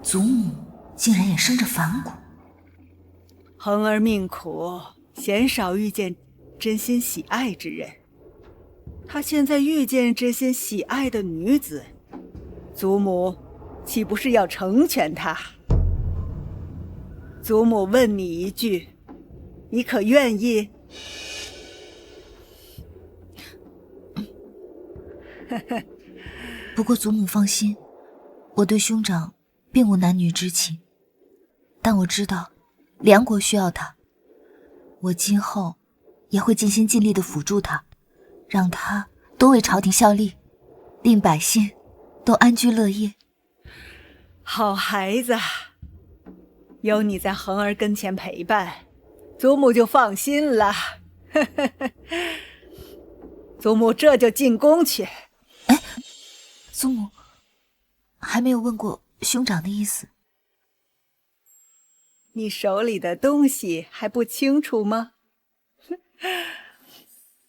祖母竟然也生着反骨。恒儿命苦，鲜少遇见真心喜爱之人。他现在遇见真心喜爱的女子，祖母岂不是要成全他？祖母问你一句，你可愿意？不过祖母放心，我对兄长并无男女之情，但我知道梁国需要他，我今后也会尽心尽力地辅助他，让他多为朝廷效力，令百姓都安居乐业。好孩子，有你在恒儿跟前陪伴，祖母就放心了。祖母这就进宫去。祖母还没有问过兄长的意思。你手里的东西还不清楚吗？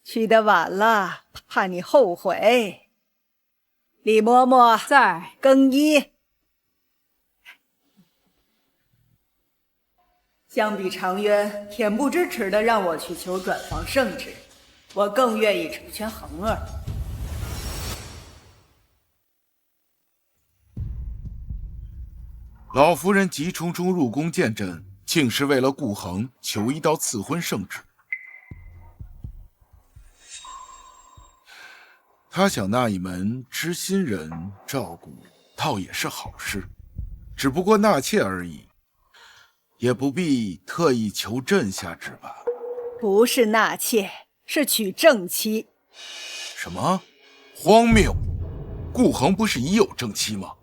去得晚了，怕你后悔。李嬷嬷在更衣。相比长渊恬不知耻的让我去求转房圣旨，我更愿意成全恒儿。老夫人急冲冲入宫见朕，竟是为了顾恒求一道赐婚圣旨。他想那一门知心人照顾，倒也是好事，只不过纳妾而已，也不必特意求朕下旨吧。不是纳妾，是娶正妻。什么？荒谬！顾恒不是已有正妻吗？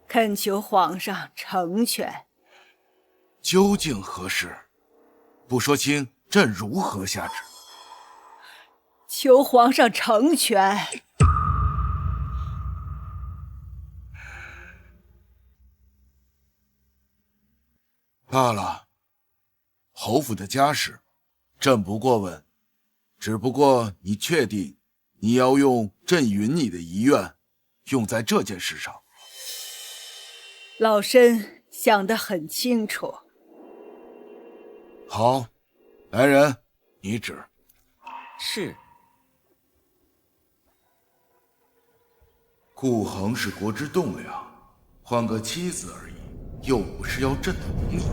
恳求皇上成全。究竟何事？不说清，朕如何下旨？求皇上成全。罢了，侯府的家事，朕不过问。只不过你确定你要用朕允你的遗愿用在这件事上？老身想得很清楚。好，来人，拟旨。是。顾恒是国之栋梁，换个妻子而已，又不是要朕的名义，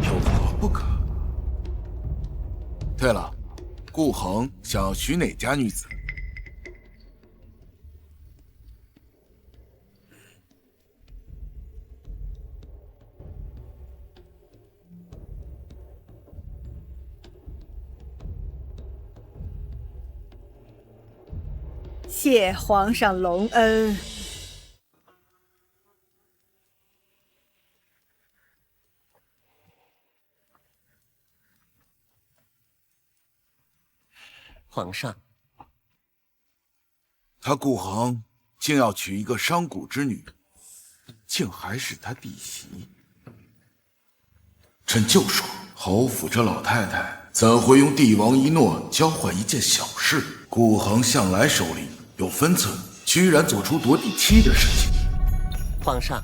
有何不可？对了，顾恒想要娶哪家女子？谢皇上隆恩。皇上，他顾恒竟要娶一个商贾之女，竟还是他弟媳。朕就说，侯府这老太太怎会用帝王一诺交换一件小事？顾恒向来手里有分寸，居然做出夺嫡妻的事情。皇上，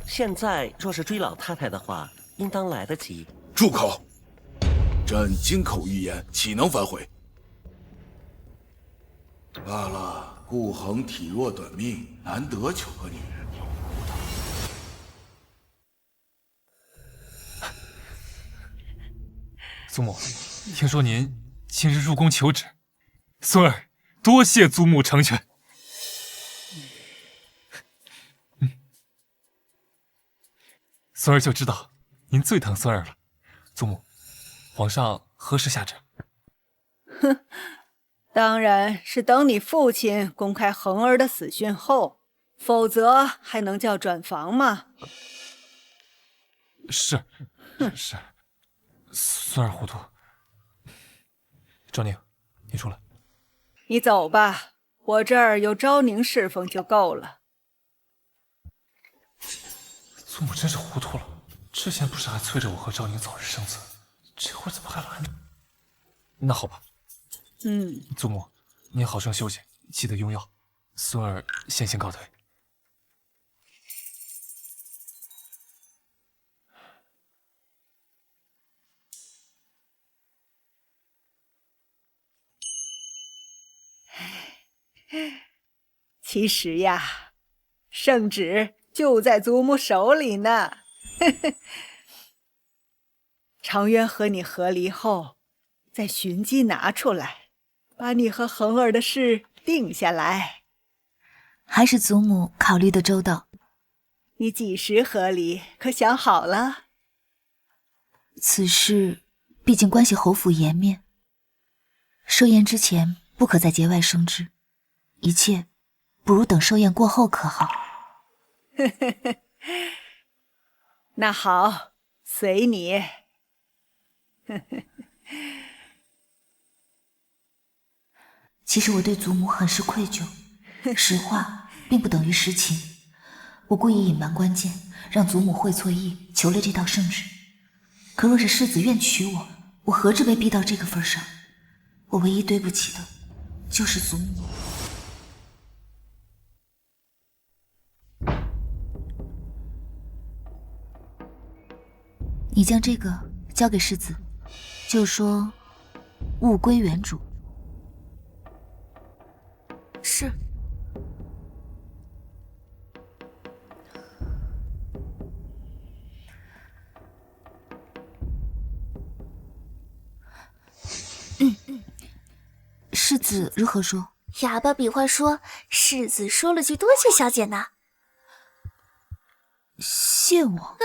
现在若是追老太太的话，应当来得及。住口！朕金口玉言，岂能反悔？罢了，顾恒体弱短命，难得求个女人，由不得。祖母，听说您今日入宫求旨，孙儿多谢祖母成全。孙儿就知道您最疼孙儿了。祖母，皇上何时下旨？哼，当然是等你父亲公开恒儿的死讯后，否则还能叫转房吗？是，是，孙儿糊涂。昭宁，你出来。你走吧，我这儿有昭宁侍奉就够了。祖母真是糊涂了，之前不是还催着我和昭宁早日生子，这会儿怎么还来呢？那好吧。祖母，您好生休息，记得用药。孙儿先行告退。其实呀，圣旨就在祖母手里呢。长渊和你和离后，再寻机拿出来，把你和恒儿的事定下来。还是祖母考虑的周到。你几时和离，可想好了？此事毕竟关系侯府颜面，寿宴之前不可在节外生枝，一切不如等寿宴过后可好？那好，随你。其实我对祖母很是愧疚，实话并不等于实情。我故意隐瞒关键，让祖母会错意，求了这道圣旨。可若是世子愿娶我，我何至被逼到这个份上？我唯一对不起的，就是祖母。你将这个交给世子，就说物归原主，是。世子如何说？哑巴比划说，世子说了句多谢小姐呢。谢我？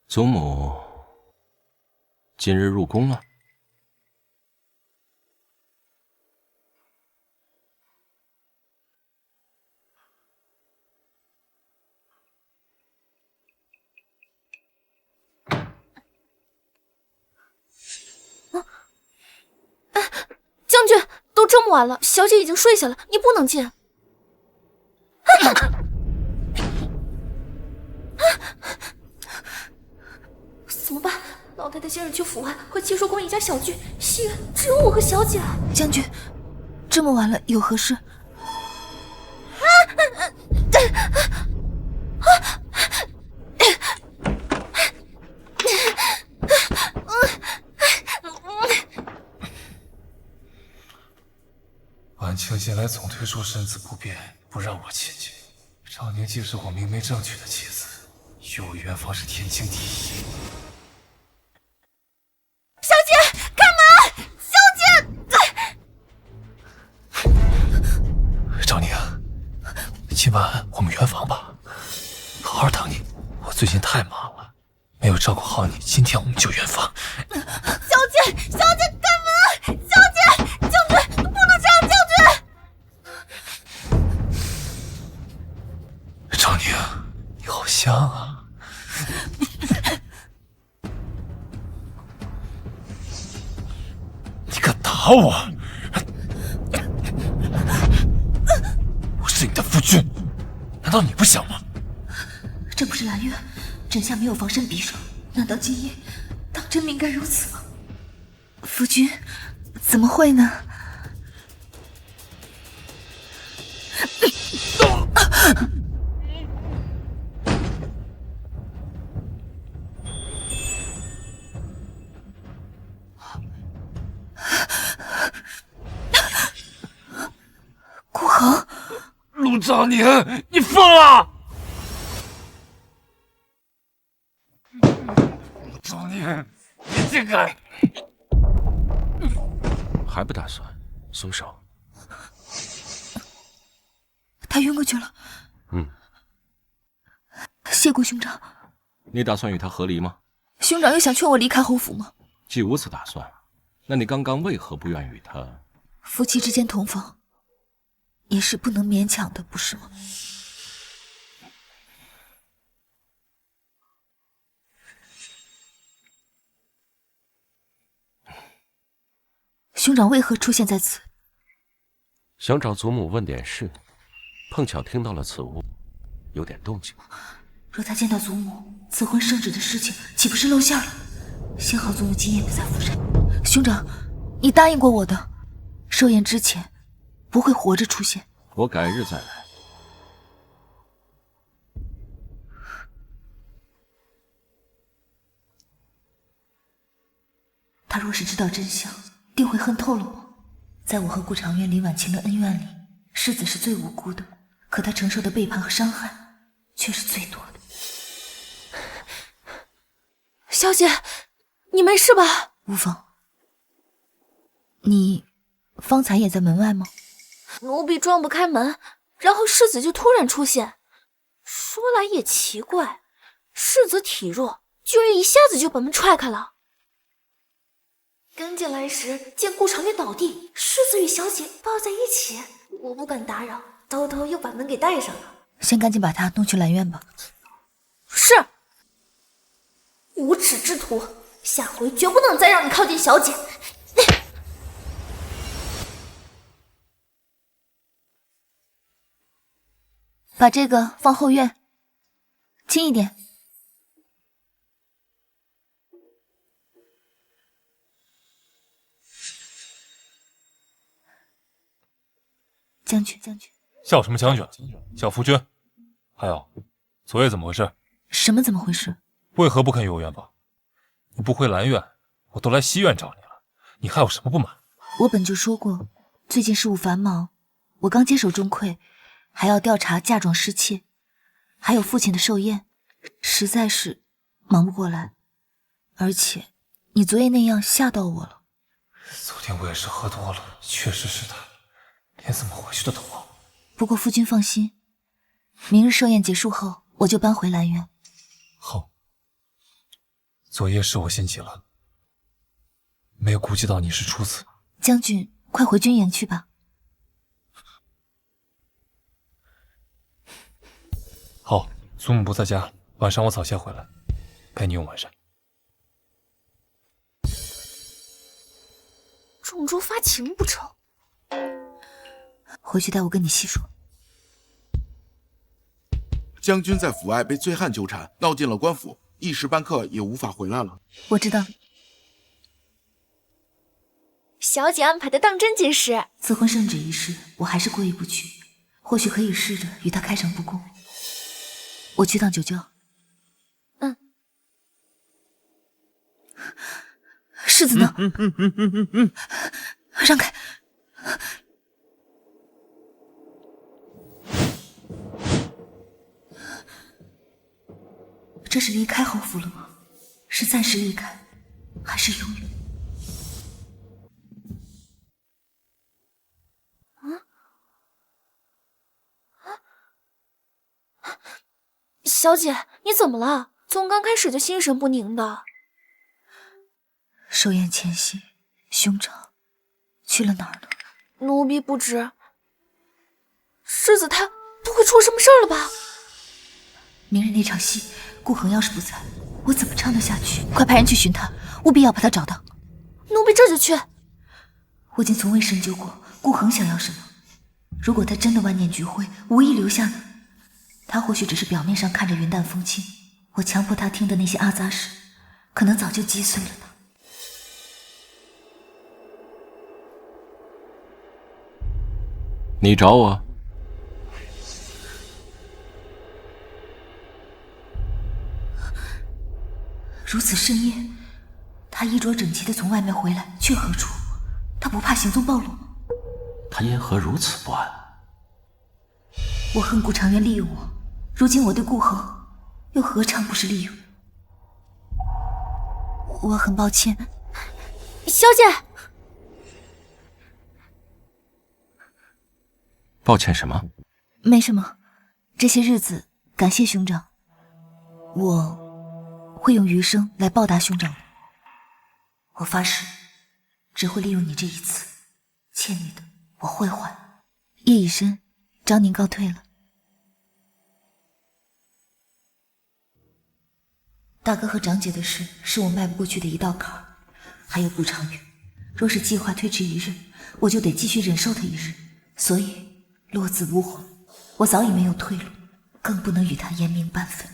祖母今日入宫了？将军，都这么晚了，小姐已经睡下了，你不能进。怎么办？老太太先生去府外和齐寿宫一家小聚，西园只有我和小姐。将军，这么晚了有何事？婉清近来总推说身子不便，不让我亲近。常年既是我明媒正娶的妻子，与我圆房是天经地义。小姐，干嘛？小姐，赵宁，今晚我们圆房吧，好好等你。我最近太忙了，没有照顾好你，今天我们就圆房。小姐，小姐干嘛？小姐，将军不能这样，将军。赵宁，你好香啊！你敢打我？我是你的夫君，难道你不想吗？这不是兰月，枕下没有防身匕首，难道今夜当真命该如此吗？夫君，怎么会呢？顾恒，陆兆宁，你疯了！陆兆宁，你竟敢！还不打算松手？他晕过去了。谢过兄长。你打算与他和离吗？兄长又想劝我离开侯府吗？既无此打算，那你刚刚为何不愿与他？夫妻之间同房，也是不能勉强的，不是吗？兄长为何出现在此？想找祖母问点事，碰巧听到了此屋有点动静。若他见到祖母赐婚圣旨的事情，岂不是露馅了？幸好祖母今夜不在府上。兄长，你答应过我的，寿宴之前不会活着出现。我改日再来。他若是知道真相，定会恨透了我。在我和顾长渊、林婉清的恩怨里，世子是最无辜的，可他承受的背叛和伤害却是最多的。小姐，你没事吧？无妨。你方才也在门外吗？奴婢撞不开门，然后世子就突然出现。说来也奇怪，世子体弱，居然一下子就把门踹开了。跟进来时，见顾长渊倒地，世子与小姐抱在一起，我不敢打扰，偷偷又把门给带上了。先赶紧把他弄去兰院吧。是。无耻之徒，下回绝不能再让你靠近小姐。把这个放后院，轻一点。将军，叫什么将军？叫夫君。还有，昨夜怎么回事？什么怎么回事？为何不肯与我圆房？你不回兰院，我都来西院找你了，你还有什么不满？我本就说过，最近事务繁忙，我刚接手钟馗，还要调查嫁妆失窃，还有父亲的寿宴，实在是忙不过来。而且，你昨夜那样吓到我了。昨天我也是喝多了，确实是他，连怎么回去的都忘了。不过夫君放心，明日寿宴结束后，我就搬回兰园。好。昨夜是我心急了，没有顾及到你是初次。将军，快回军营去吧。好，祖母不在家，晚上我早些回来，陪你用晚膳。种族发情不成？回去带我跟你细说。将军在府外被醉汉纠缠，闹进了官府，一时半刻也无法回来了。我知道。小姐安排的当真结实。赐婚圣旨一事，我还是过意不去，或许可以试着与他开诚布公。我去趟酒窖。世子呢？让开！这是离开侯府了吗？是暂时离开，还是永远？小姐，你怎么了？从刚开始就心神不宁的。寿宴前夕，兄长去了哪儿呢？奴婢不知。世子他不会出什么事儿了吧？明日那场戏，顾恒要是不在，我怎么唱得下去？快派人去寻他，务必要把他找到。奴婢这就去。我竟从未深究过顾恒想要什么。如果他真的万念俱灰，无意留下呢？他或许只是表面上看着云淡风轻，我强迫他听的那些阿杂事，可能早就击碎了呢。你找我？如此深夜，他衣着整齐的从外面回来，去何处？他不怕行踪暴露吗？他因何如此不安？我恨顾长渊利用我，如今我对顾恒，又何尝不是利用？我很抱歉，小姐。抱歉什么？没什么，这些日子感谢兄长，我会用余生来报答兄长的。我发誓，只会利用你这一次，欠你的我会还。夜已深，张宁告退了。大哥和长姐的事是我迈不过去的一道坎儿，还有顾长远，若是计划推迟一日，我就得继续忍受他一日，所以落子无悔，我早已没有退路，更不能与他严明半分。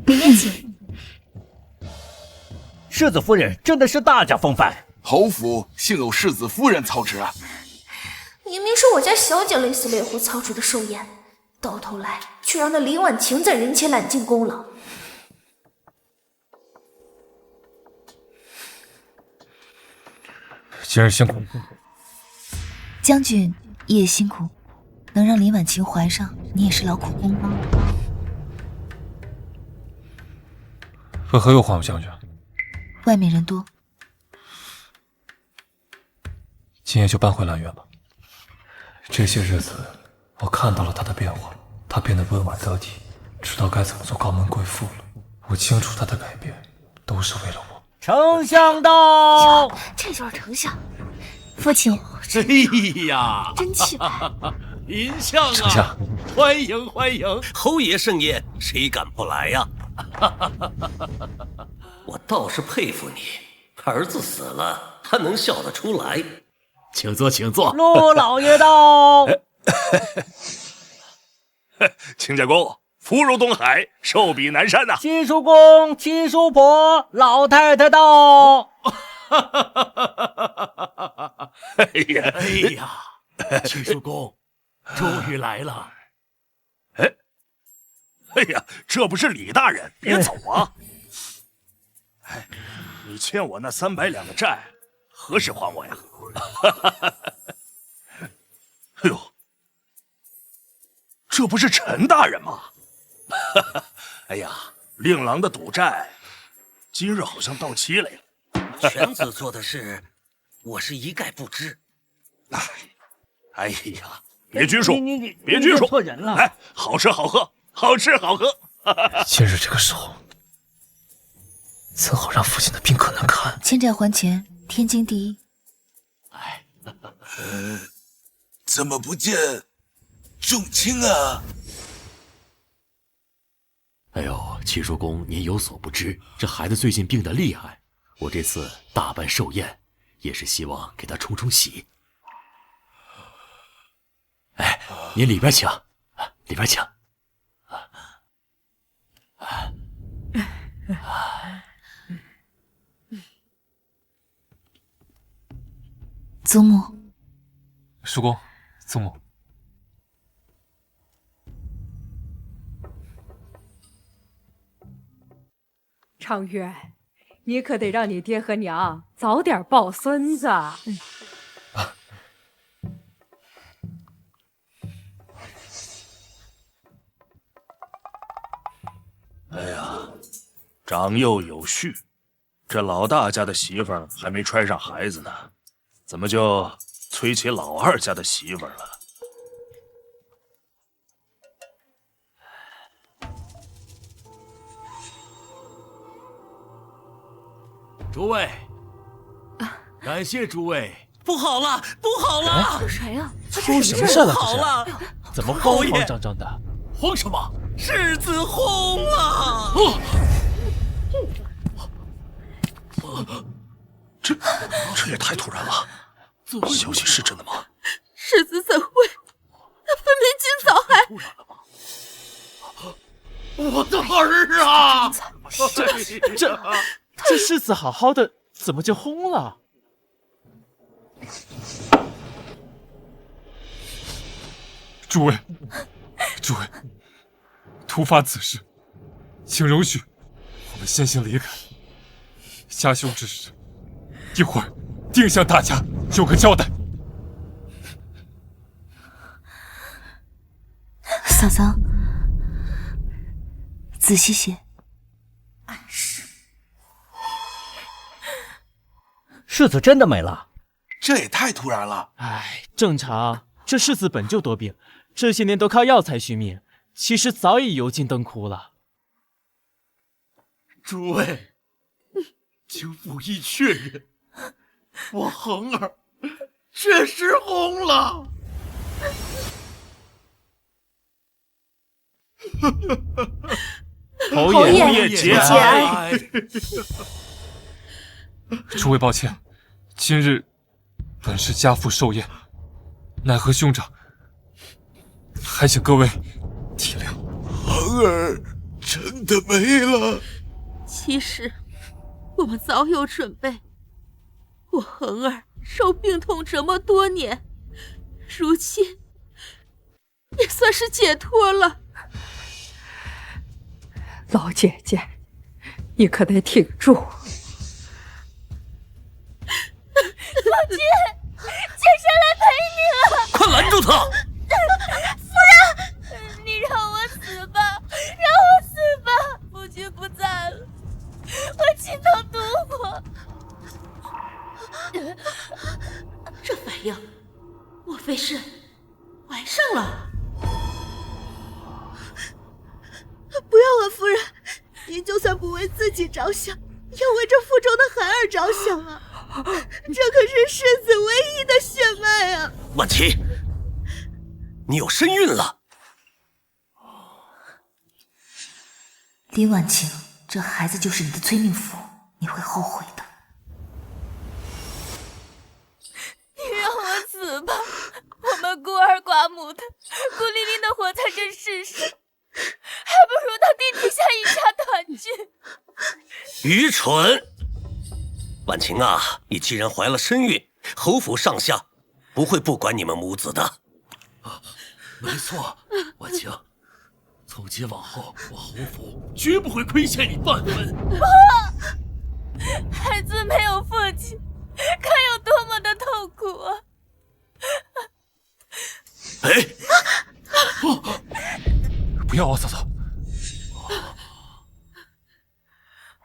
里面请。世子夫人真的是大家风范，侯府幸有世子夫人操持啊！明明是我家小姐累死累活操持的寿宴，到头来却让那林婉晴在人前揽尽功劳。今日辛苦。将军也辛苦，能让林婉晴怀上，你也是劳苦功高。为何又换我将军？外面人多，今夜就搬回兰园吧。这些日子，我看到了他的变化，他变得温婉得体，知道该怎么做高门贵妇了。我清楚他的改变都是为了我。丞相到，这就是丞相。父亲，哎呀，真气派！林相啊，丞相，欢迎欢迎！侯爷盛宴，谁敢不来呀？我倒是佩服你，儿子死了还能笑得出来。请坐，请坐。陆老爷到。秦家公，福如东海，寿比南山呐！七叔公，七叔婆，老太太到。哎呀，七叔公，终于来了。哎呀，这不是李大人，别走啊！哎，你欠我那300两的债，何时还我呀？哎呦，这不是陈大人吗？哎呀，令郎的赌债，今日好像到期了呀。犬子做的事，我是一概不知。哎呀，别拘束，你别拘束，错人了。来，好吃好喝，好吃好喝。今日这个时候，怎好让父亲的病可难堪？欠债还钱，天经地义。怎么不见仲卿啊？哎呦，七叔公，您有所不知，这孩子最近病得厉害，我这次大办寿宴，也是希望给他冲冲喜。哎，您里边请，里边请。祖母，叔公，祖母，长渊，你可得让你爹和娘早点抱孙子。哎呀，长幼有序，这老大家的媳妇儿还没揣上孩子呢，怎么就催起老二家的媳妇儿了？诸位，感谢诸位。不好了，不好了！有谁啊？出什么事了？好了，怎么慌慌张张的？慌什么？世子薨了！这也太突然了，消息是真的吗？世子怎会？他分明今早还……我的儿啊！这世子好好的，怎么就轰了？诸位，突发此事，请容许我们先行离开。家兄之事，一会儿定向大家有个交代。嫂嫂，仔细些。世子真的没了？这也太突然了。哎，正常，这世子本就多病，这些年都靠药材续命，其实早已油尽灯枯了。诸位，请甫一确认，我恒儿确实红了。侯爷节哀。诸位抱歉，今日本是家父寿宴，奈何兄长，还请各位体谅。恒儿真的没了。其实我们早有准备，我恒儿受病痛折磨多年，如今也算是解脱了。老姐姐，你可得挺住。父亲，妾身来陪你了！快拦住他！夫人，你让我死吧，让我死吧！父亲不在了，我心头独活。这反应，莫非是怀上了？不要啊，夫人！您就算不为自己着想，要为这腹中的孩儿着想啊！这可是世子唯一的血脉啊！婉琪，你有身孕了。李婉晴，这孩子就是你的催命符，你会后悔的。你让我死吧！我们孤儿寡母的，孤零零的活在这世上，还愚蠢！婉晴啊，你既然怀了身孕，侯府上下不会不管你们母子的。没错，婉晴，从今往后，我侯府绝不会亏欠你半分。孩子没有父亲，该有多么的痛苦啊！哎，不要啊，嫂嫂，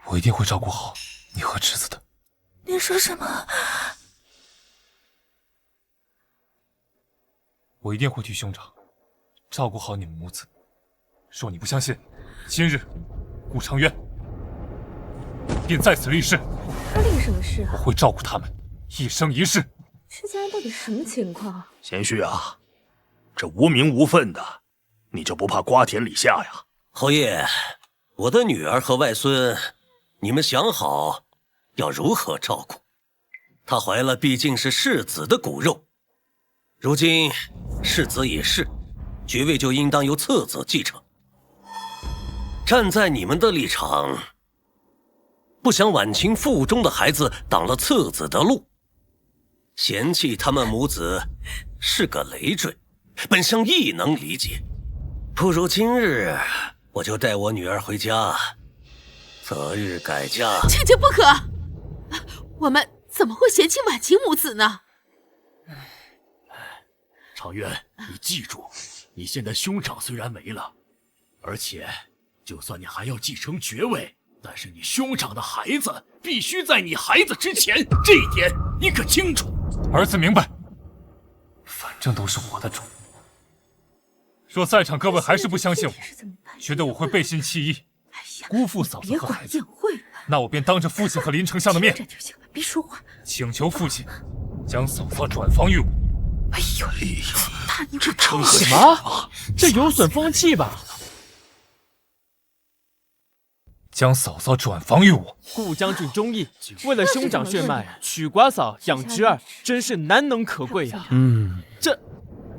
我一定会照顾好你和侄子的。你说什么？我一定会替兄长照顾好你们母子。若你不相信，今日顾长渊便在此立誓。他立什么誓啊？我会照顾他们一生一世。这家人到底什么情况？贤婿啊，这无名无分的，你就不怕瓜田李下呀？侯爷，我的女儿和外孙，你们想好要如何照顾？她怀了毕竟是世子的骨肉，如今世子已逝，爵位就应当由次子继承。站在你们的立场，不想婉清腹中的孩子挡了次子的路，嫌弃他们母子是个累赘，本相亦能理解。不如今日我就带我女儿回家，择日改嫁。切切不可！我们怎么会嫌弃婉晴母子呢？长渊，你记住，你现在兄长虽然没了，而且就算你还要继承爵位，但是你兄长的孩子必须在你孩子之前，这一点你可清楚？儿子明白，反正都是我的种。若在场各位还是不相信我，觉得我会背信弃义，辜负嫂子和孩子，那我便当着父亲和林丞相的面，别说话，请求父亲将嫂嫂转房于我。哎呦，这成何什么？这有损风气吧？将嫂嫂转房于我。顾将军忠义，为了兄长血脉，娶寡嫂养侄儿，真是难能可贵呀。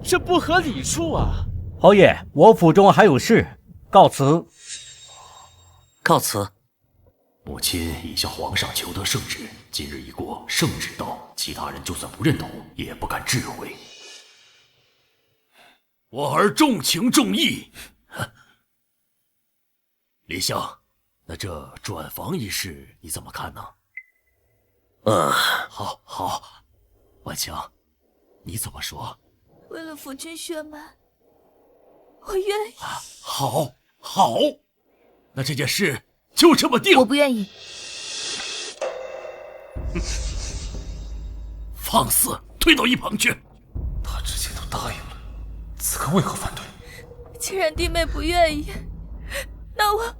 这不合理处啊！侯爷，我府中还有事，告辞。告辞。母亲已向皇上求得圣旨，今日一过，圣旨到，其他人就算不认同，也不敢质回。我儿重情重义。林香，那这转房一事你怎么看呢？好，婉晴，你怎么说？为了夫君血脉，我愿意。好，那这件事就这么定。我不愿意。放肆，推到一旁去。他之前都答应了，此刻为何反对？既然弟妹不愿意，那我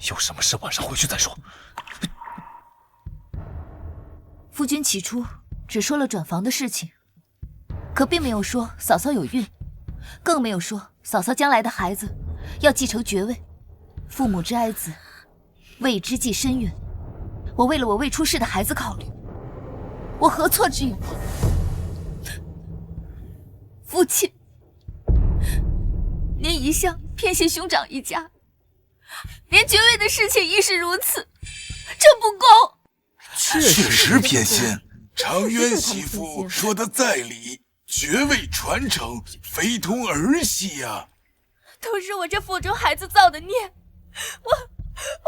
有什么事晚上回去再说。夫君起初只说了转房的事情，可并没有说嫂嫂有孕，更没有说嫂嫂将来的孩子要继承爵位。父母之爱子，为之计深远。我为了我未出世的孩子考虑，我何错之有？父亲，您一向偏心兄长一家，连爵位的事情亦是如此，这不公。确实偏心。长渊媳妇说的在理，爵位传承非同儿戏呀。都是我这腹中孩子造的孽，我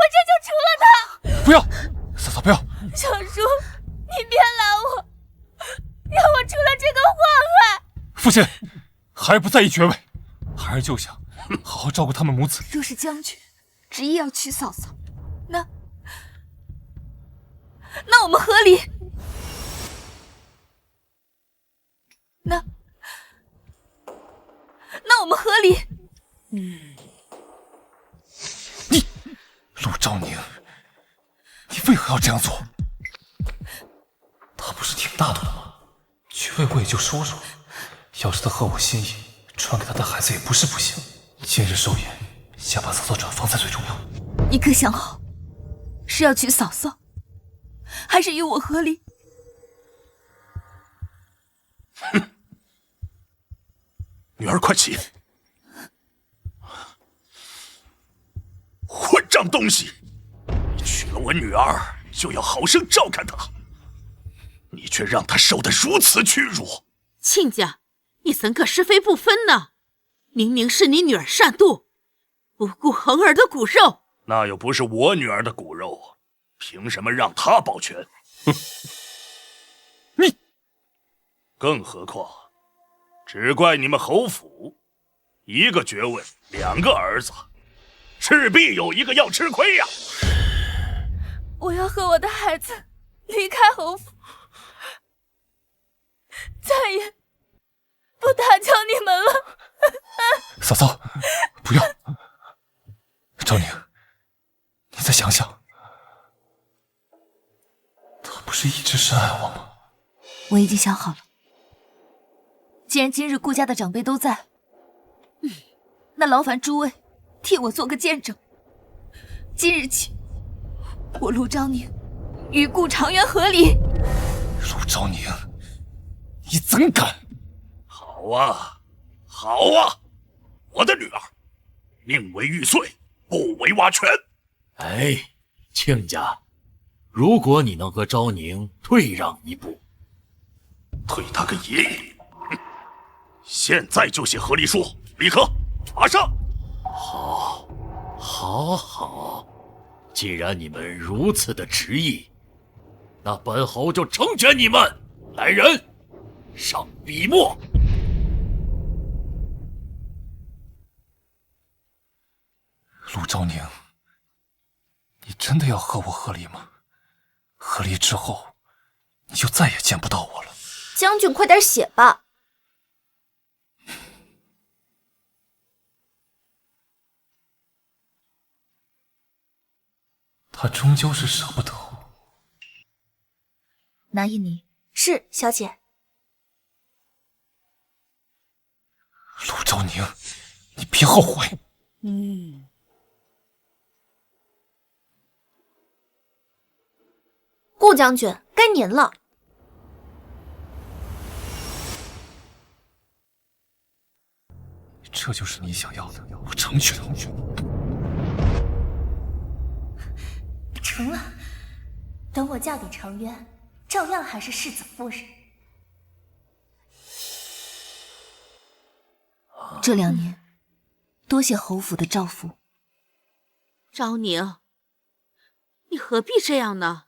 这就除了他。不要，嫂嫂不要。小叔，你别拦我，让我除了这个祸害。父亲，孩儿不在意爵位，孩儿就想好好照顾他们母子。若是将军执意要娶嫂嫂，那我们和离。那我们和离。你陆兆宁，你为何要这样做？他不是挺大度的吗？爵位我也就说说，要是他合我心意，传给他的孩子也不是不行。今日寿宴，先把嫂嫂转房才最重要。你可想好，是要娶嫂嫂，还是与我和离？哼！女儿快起！上东西。你娶了我女儿，就要好生照看她，你却让她受得如此屈辱。亲家，你怎可是非不分呢？明明是你女儿擅妒，不顾恒儿的骨肉。那又不是我女儿的骨肉，凭什么让她保全？哼！你，更何况，只怪你们侯府，一个爵位，2个儿子，势必有一个要吃亏呀。我要和我的孩子离开侯府，再也不打搅你们了。嫂嫂，不要！赵宁，你再想想，他不是一直深爱我吗？我已经想好了，既然今日顾家的长辈都在，那劳烦诸位替我做个见证。今日起，我陆昭宁与顾长渊和离。陆昭宁，你怎敢！好啊，好啊，我的女儿，宁为玉碎，不为挖泉。哎，亲家，如果你能和昭宁退让一步，退他个爷！现在就写和离书，立刻，马上！好，好，好。既然你们如此的执意，那本侯就成全你们。来人，上笔墨。陆昭宁，你真的要和我和离吗？和离之后，你就再也见不到我了。将军，快点写吧。他终究是舍不得我。拿印泥。是，小姐。陆昭宁，你别后悔。顾将军，该您了。这就是你想要的，我成全。成了，等我嫁给长渊，照样还是世子夫人。这2年，多谢侯府的照拂。昭宁，你何必这样呢？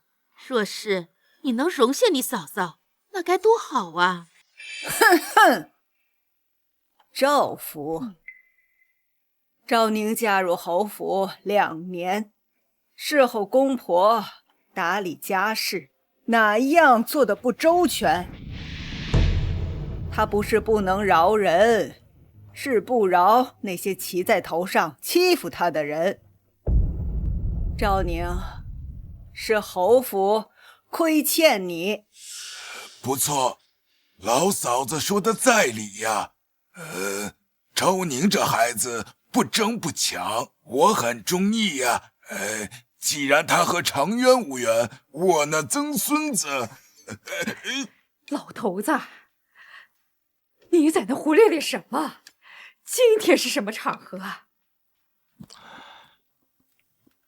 若是你能容下你嫂嫂，那该多好啊！哼哼，赵府，昭宁嫁入侯府2年，事后公婆打理家事，哪一样做得不周全？她不是不能饶人，是不饶那些骑在头上欺负她的人。昭宁，是侯府亏欠你。不错，老嫂子说的在理呀。昭宁这孩子不争不抢，我很中意呀。既然他和长渊无缘，我那曾孙子……老头子，你在那胡咧咧什么？今天是什么场合啊？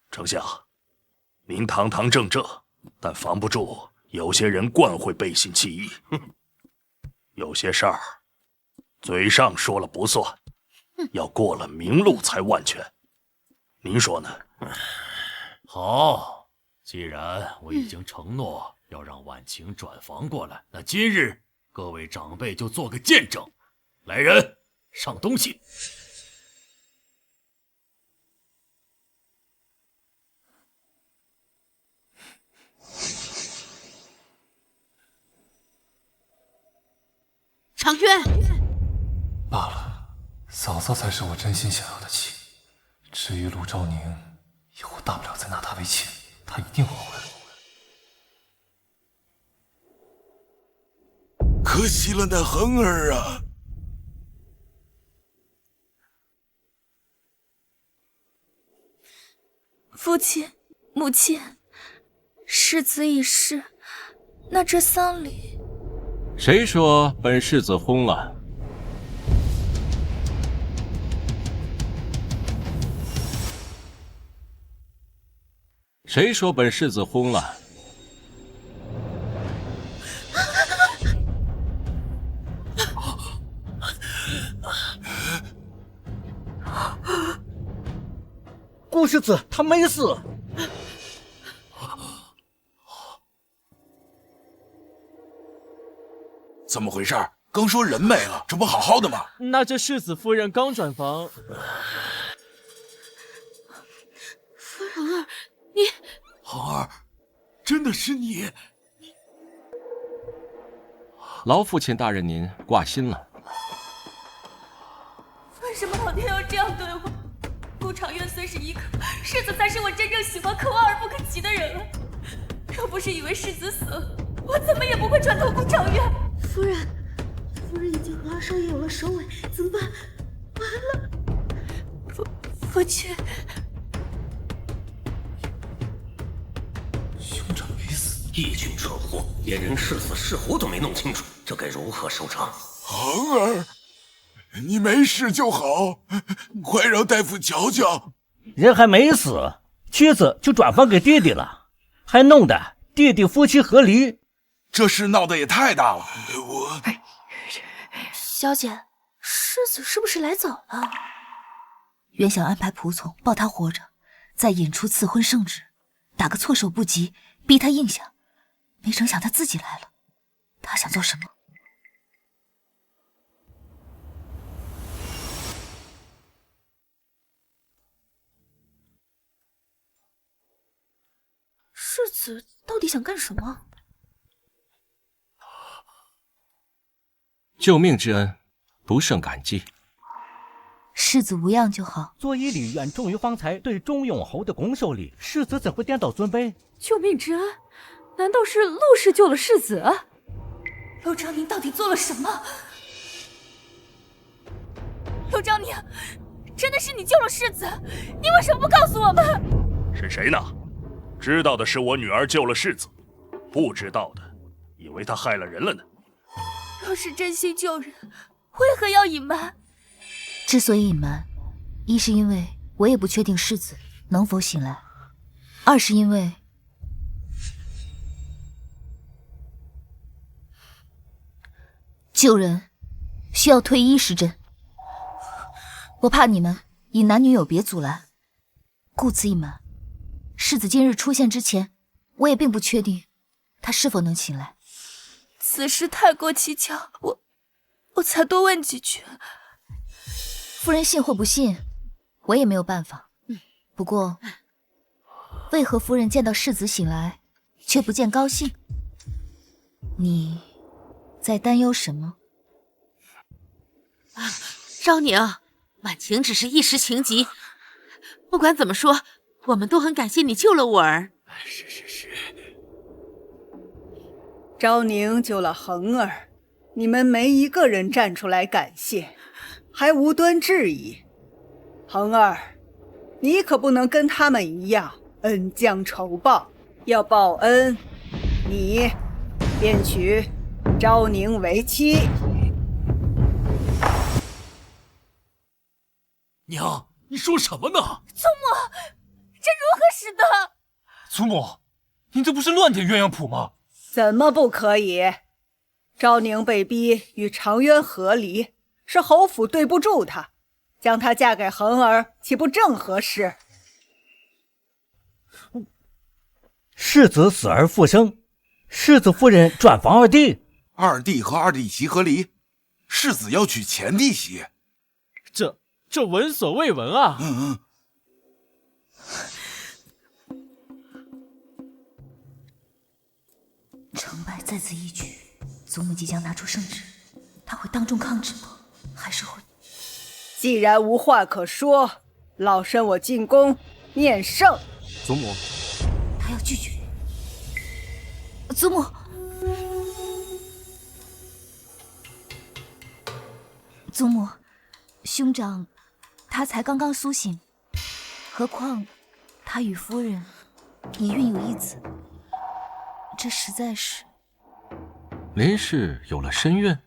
丞相，您堂堂正正，但防不住有些人惯会背信弃义。有些事儿，嘴上说了不算，要过了明路才万全。您说呢？好，既然我已经承诺要让婉晴转房过来，那今日各位长辈就做个见证。来人，上东西。长渊，罢了，嫂嫂才是我真心想要的妻。至于陆昭宁，以后大不了再拿她为妾，她一定会回来。可惜了那恒儿啊！父亲、母亲，世子已逝，那这丧礼……谁说本世子轰了？谁说本世子昏了？顾世子他没死。怎么回事？刚说人没了，这不好好的吗？那这世子夫人刚转房。恒儿，你……恒儿，真的是你？老父亲大人您挂心了。为什么老天要这样对我？顾长渊虽是一个，世子才是我真正喜欢、可望而不可及的人啊！若不是以为世子死了，我怎么也不会转投顾长渊。夫人已经和二少爷有了首尾，怎么办？完了！父亲，兄长没死，义军蠢货，连人是死是活都没弄清楚，这该如何收场？恒儿，你没事就好，快让大夫瞧瞧。人还没死，妻子就转房给弟弟了，还弄得弟弟夫妻和离，这事闹得也太大了。小姐，世子是不是来早了？原想安排仆从抱他活着，再引出赐婚圣旨，打个措手不及，逼他应下。没成想他自己来了，他想做什么？世子到底想干什么？救命之恩，不胜感激。世子无恙就好。作揖礼远重于方才对钟永侯的拱手礼，世子怎会颠倒尊卑？救命之恩，难道是陆氏救了世子？陆昭宁到底做了什么？陆昭宁，真的是你救了世子？你为什么不告诉我们？是谁呢？知道的是我女儿救了世子，不知道的以为她害了人了呢。若是真心救人，为何要隐瞒？之所以隐瞒，一是因为我也不确定世子能否醒来，二是因为救人需要退一时针，我怕你们以男女有别阻拦，故此隐瞒。世子今日出现之前，我也并不确定他是否能醒来。此事太过蹊跷，我才多问几句。夫人信或不信，我也没有办法。不过，为何夫人见到世子醒来，却不见高兴？你在担忧什么？昭宁，婉晴只是一时情急。不管怎么说，我们都很感谢你救了我儿。是。昭宁救了恒儿，你们没一个人站出来感谢，还无端质疑。恒儿，你可不能跟他们一样恩将仇报，要报恩，你便娶昭宁为妻。娘，你说什么呢？祖母，这如何使得？祖母，你这不是乱点鸳鸯谱吗？怎么不可以？昭宁被逼与长渊和离，是侯府对不住她，将她嫁给恒儿，岂不正合适？世子死而复生，世子夫人转房二弟，二弟和二弟媳和离，世子要娶前弟媳，这闻所未闻啊！成败在此一举，祖母即将拿出圣旨，他会当众抗旨吗？还是会……既然无话可说，老身我进宫念圣。祖母，他要拒绝。祖母，祖母，兄长他才刚刚苏醒，何况他与夫人已孕有一子，这实在是……林氏有了身孕。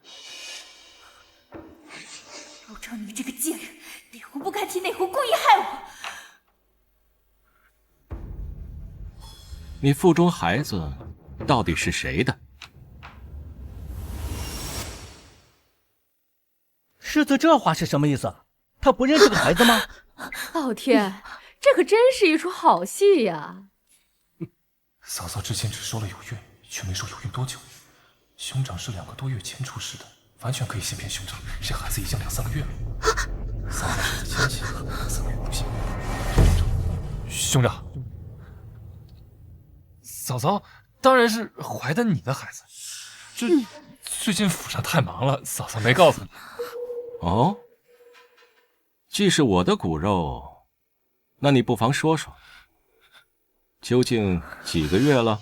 陆昭宁这个贱人，哪壶不该提哪壶，故意害我。你腹中孩子到底是谁的？世子这话是什么意思？他不认这个孩子吗？老天，这可真是一出好戏呀！嫂嫂之前只说了有孕，却没说有孕多久。兄长是2个多月前出世的，完全可以先骗兄长，这孩子已经2、3个月了。嫂嫂是在前期，3个月不行。兄长，嫂嫂当然是怀的你的孩子。最近府上太忙了，嫂嫂没告诉你。哦，既是我的骨肉，那你不妨说说，究竟几个月了？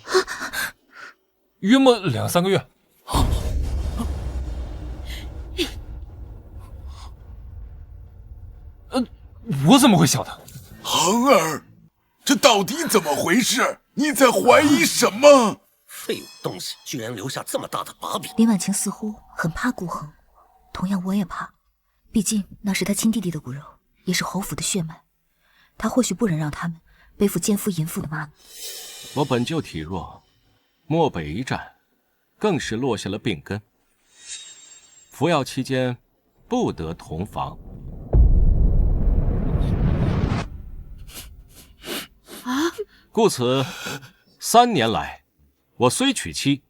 约莫2、3个月。我怎么会晓得？恒儿，这到底怎么回事？你在怀疑什么？废物东西，居然留下这么大的把柄！林婉晴似乎很怕顾恒，同样我也怕，毕竟那是他亲弟弟的骨肉，也是侯府的血脉，他或许不忍让他们背负奸夫淫妇的骂名。我本就体弱，漠北一战，更是落下了病根。服药期间，不得同房。故此3年来，我虽娶妻，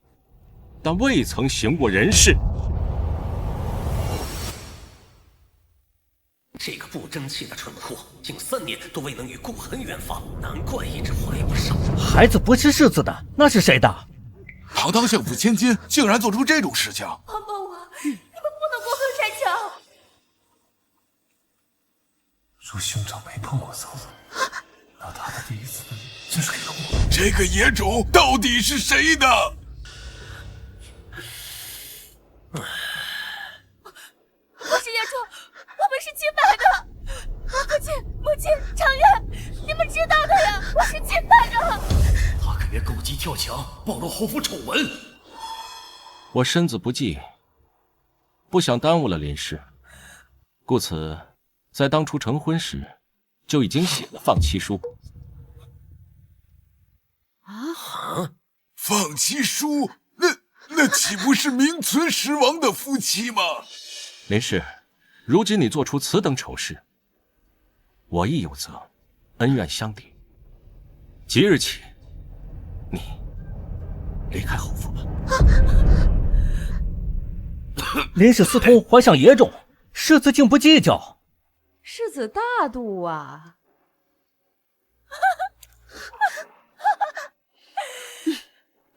但未曾行过人事。这个不争气的蠢货，近3年都未能与顾恒圆房，难怪一直怀不上。孩子不是世子的，那是谁的？堂堂相府千金，竟然做出这种事情！帮帮我！你们不能过河拆桥！若兄长没碰过嫂嫂，那他的第一次就是给了我。这个野种到底是谁的？我是野种，我们是清白的。父亲、母亲、常远，你们知道的呀，我是清白的。他可别狗急跳墙，暴露侯府丑闻。我身子不济，不想耽误了林氏，故此在当初成婚时就已经写了放弃书。放弃书？那岂不是名存实亡的夫妻吗？林氏，如今你做出此等丑事，我亦有责，恩怨相抵。即日起，你离开侯府吧。林氏私通，怀上野种，世子竟不计较。世子大度啊！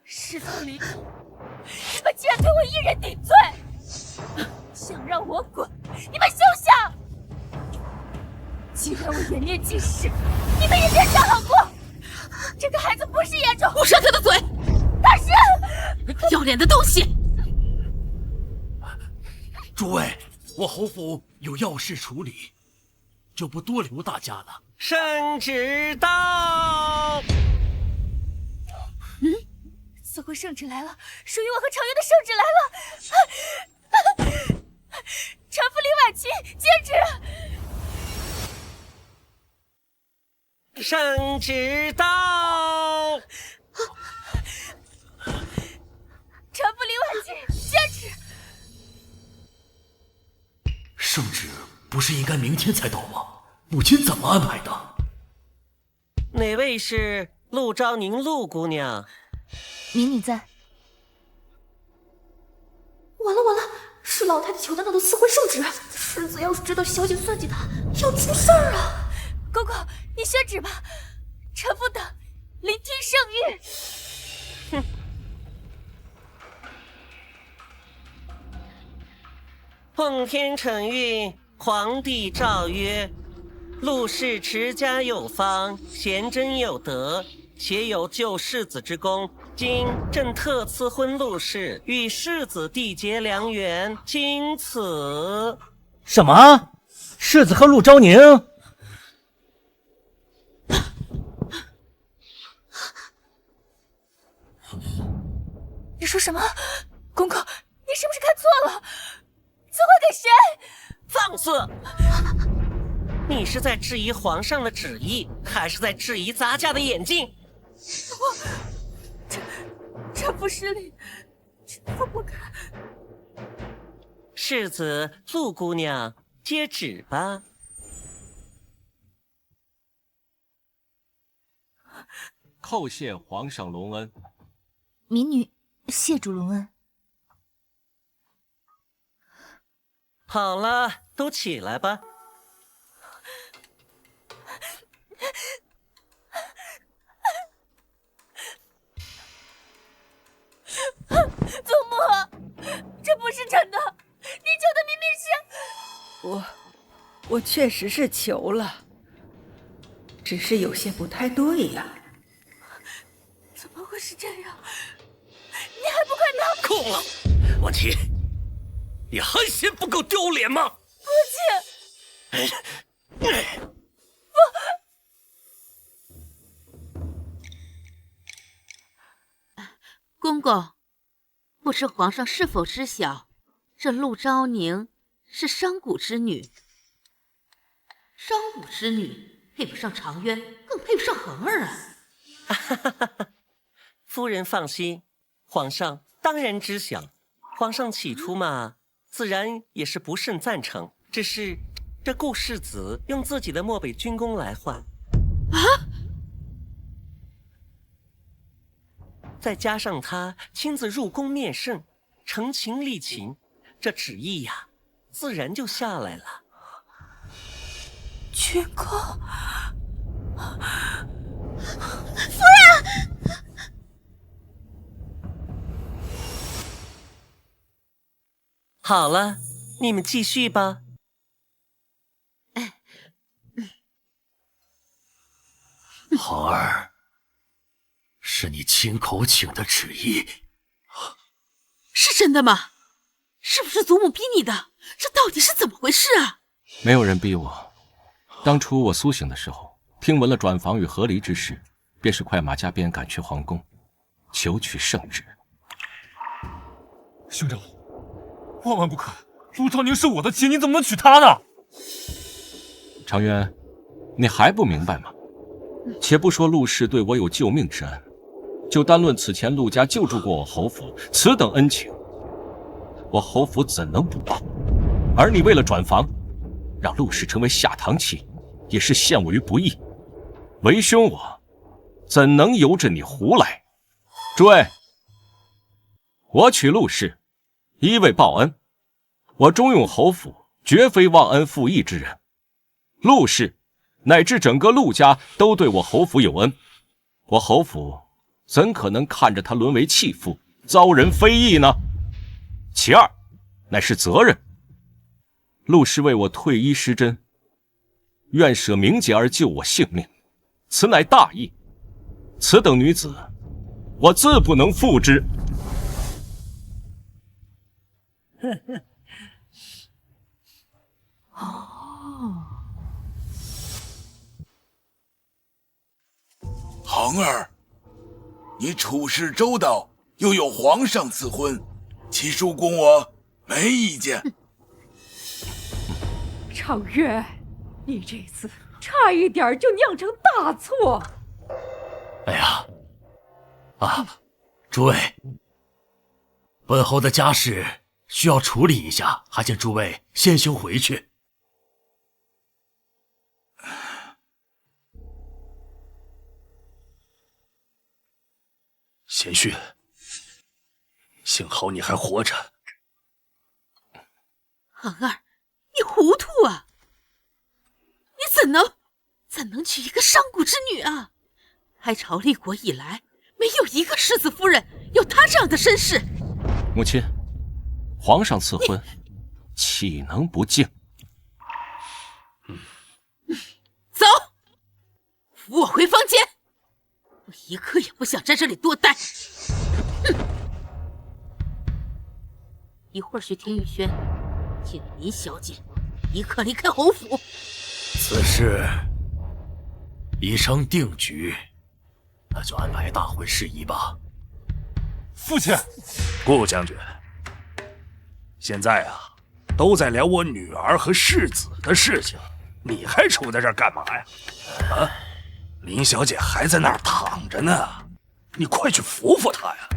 世子离谱，你们竟然对我一人顶罪，想让我滚，你们休想！既然我颜面尽失，你们也别想好过。这个孩子不是野种，捂上他的嘴！他是要脸的东西！诸位，我侯府有要事处理，就不多留大家了。圣旨到。似乎圣旨来了，属于我和常远的圣旨来了。臣妇李婉晴接旨。圣旨到。臣妇李婉晴接旨。圣旨不是应该明天才到吗？母亲怎么安排的？哪位是陆昭宁陆姑娘？民女在。完了完了，是老太太求的那个赐婚圣旨。世子要是知道小姐算计他，要出事儿啊！公公，你宣旨吧，臣妇等聆听圣谕。奉天承运，皇帝诏曰：陆氏持家有方，贤贞有德，且有救世子之功。今朕特赐婚陆氏，与世子缔结良缘，经此。什么？世子和陆昭宁？你说什么？公公，你是不是看错了？赐婚给谁？放肆！你是在质疑皇上的旨意，还是在质疑咱家的眼睛？臣服失礼，臣服不敢。世子、陆姑娘，接旨吧。叩谢皇上隆恩。民女谢主隆恩。好了，都起来吧。祖母，这不是真的，你求的明明是……我确实是求了，只是有些不太对呀。怎么会是这样？你还不快拿……够了，婉琪，你还嫌不够丢脸吗？父亲，公公，不知皇上是否知晓，这陆昭宁是商贾之女。商贾之女配不上长渊，更配不上恒儿啊！夫人放心，皇上当然知晓。皇上起初嘛，自然也是不甚赞成，只是这顾世子用自己的漠北军功来换啊，再加上他亲自入宫面圣，诚情力情，这旨意呀，自然就下来了。军功，夫人。好了，你们继续吧。恒儿，是你亲口请的旨意，是真的吗？是不是祖母逼你的？这到底是怎么回事啊？没有人逼我。当初我苏醒的时候，听闻了转房与和离之事，便是快马加鞭赶去皇宫，求取圣旨。兄长，万万不可！陆昭宁是我的妻，你怎么能娶她呢？长渊，你还不明白吗？且不说陆氏对我有救命之恩，就单论此前陆家救助过我侯府，此等恩情，我侯府怎能不报？而你为了转房，让陆氏成为下堂妻，也是陷我于不义。为兄我怎能由着你胡来？诸位，我娶陆氏，一为报恩。我忠勇侯府绝非忘恩负义之人，陆氏乃至整个陆家都对我侯府有恩，我侯府怎可能看着他沦为弃妇，遭人非议呢？其二，乃是责任。陆氏为我退医施针，愿舍名节而救我性命，此乃大义。此等女子，我自不能负之。恒儿，你处事周到，又有皇上赐婚，齐叔公我没意见。长渊，你这次差一点就酿成大错。哎呀，诸位，本侯的家事需要处理一下，还请诸位先行回去。贤婿，幸好你还活着。恒儿，你糊涂啊！你怎能娶一个商贾之女啊？开朝立国以来，没有一个世子夫人有她这样的身世。母亲，皇上赐婚，岂能不敬？走，扶我回房间。我一刻也不想在这里多待。一会儿去听雨轩，请林小姐立刻离开侯府。此事已成定局，那就安排大婚事宜吧。父亲，顾将军，现在啊，都在聊我女儿和世子的事情，你还杵在这儿干嘛呀？啊，林小姐还在那儿躺着呢，你快去扶扶她呀！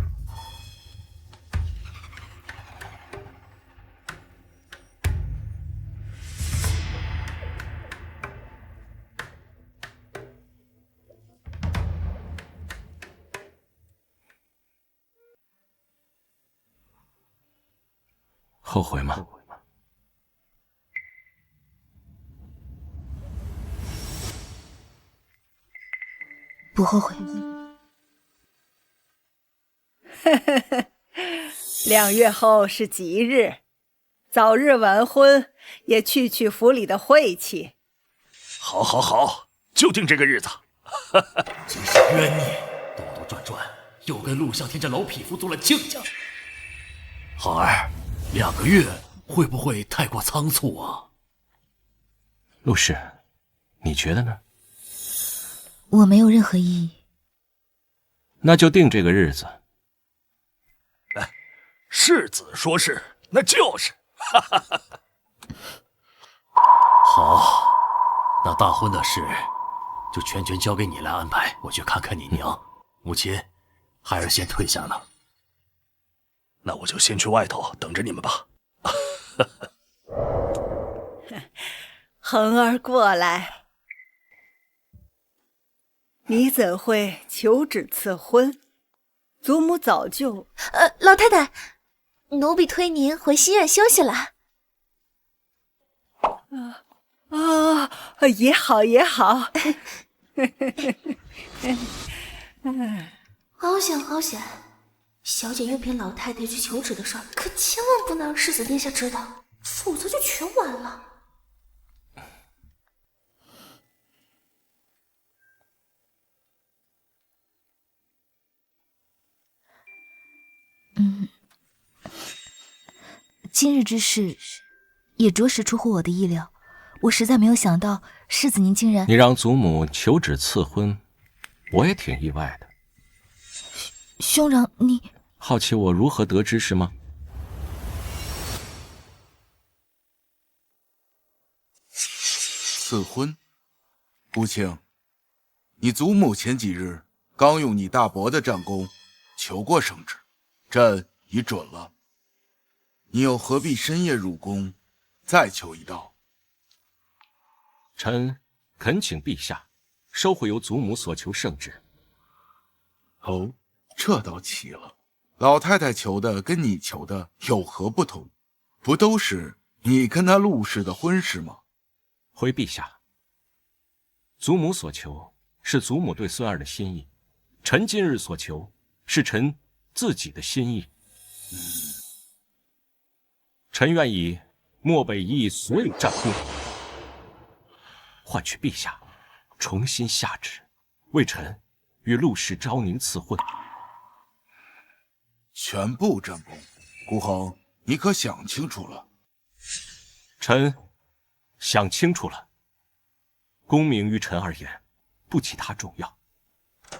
后悔吗？不后悔。2月后是吉日，早日完婚，也去去府里的晦气。好，好，好，就定这个日子。真是冤孽，兜兜转转，又跟陆啸天这老匹夫做了亲家。航儿，2个月会不会太过仓促啊？陆氏，你觉得呢？我没有任何异议。那就定这个日子。世子说是，那就是。好，那大婚的事就全交给你来安排。我去看看你娘，母亲，孩儿先退下了。那我就先去外头等着你们吧。恒儿过来，你怎会求旨赐婚？祖母早就……老太太，奴婢推您回西院休息了。也好也好。好险好险！小姐诱骗老太太去求旨的事儿，可千万不能让世子殿下知道，否则就全完了。今日之事也着实出乎我的意料，我实在没有想到世子您竟然……你让祖母求旨赐婚，我也挺意外的。兄长，你好奇我如何得知是吗？赐婚，姑卿，你祖母前几日刚用你大伯的战功求过圣旨，朕已准了。你又何必深夜入宫，再求一道？臣恳请陛下收回由祖母所求圣旨。哦，这倒奇了。老太太求的跟你求的有何不同？不都是你跟那陆氏的婚事吗？回陛下，祖母所求是祖母对孙儿的心意，臣今日所求是臣自己的心意。臣愿以漠北一役所有战功，换取陛下重新下旨，为臣与陆氏昭宁赐婚。全部战功，孤恒，你可想清楚了？臣想清楚了，功名于臣而言，不其他重要，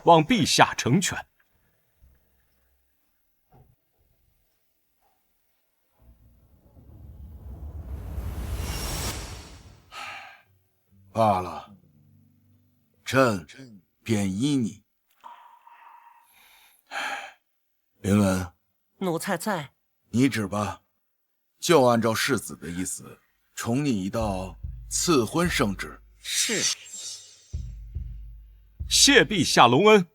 望陛下成全。罢了，朕便依你。林文，奴才在。你旨吧，就按照世子的意思，重拟一道赐婚圣旨。是。谢陛下隆恩。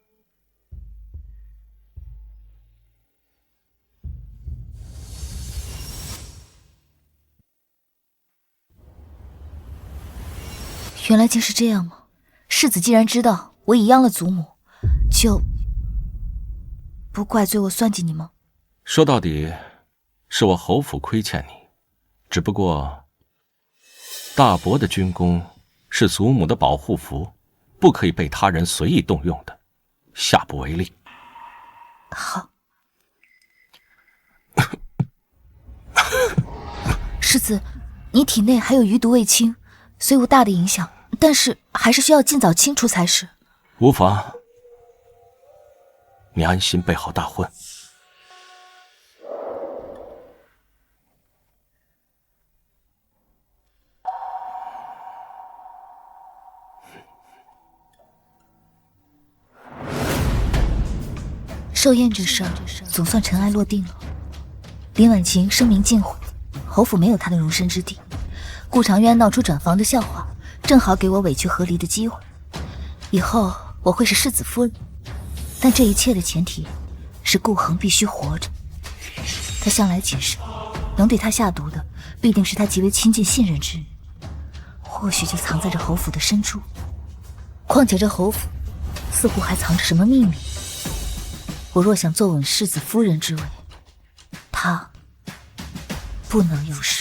原来竟是这样吗？世子既然知道我已央了祖母，就不怪罪我算计你吗？说到底，是我侯府亏欠你。只不过，大伯的军功是祖母的保护符，不可以被他人随意动用的，下不为例。好。世子，你体内还有余毒未清，虽无大的影响，但是还是需要尽早清除才是。无妨，你安心备好大婚。寿宴这事儿总算尘埃落定了。林婉晴声名尽毁，侯府没有她的容身之地。顾长渊闹出转房的笑话，正好给我委曲和离的机会。以后我会是世子夫人，但这一切的前提是顾恒必须活着。他向来谨慎，能对他下毒的，必定是他极为亲近信任之人，或许就藏在这侯府的深处。况且这侯府似乎还藏着什么秘密。我若想坐稳世子夫人之位，他不能有失。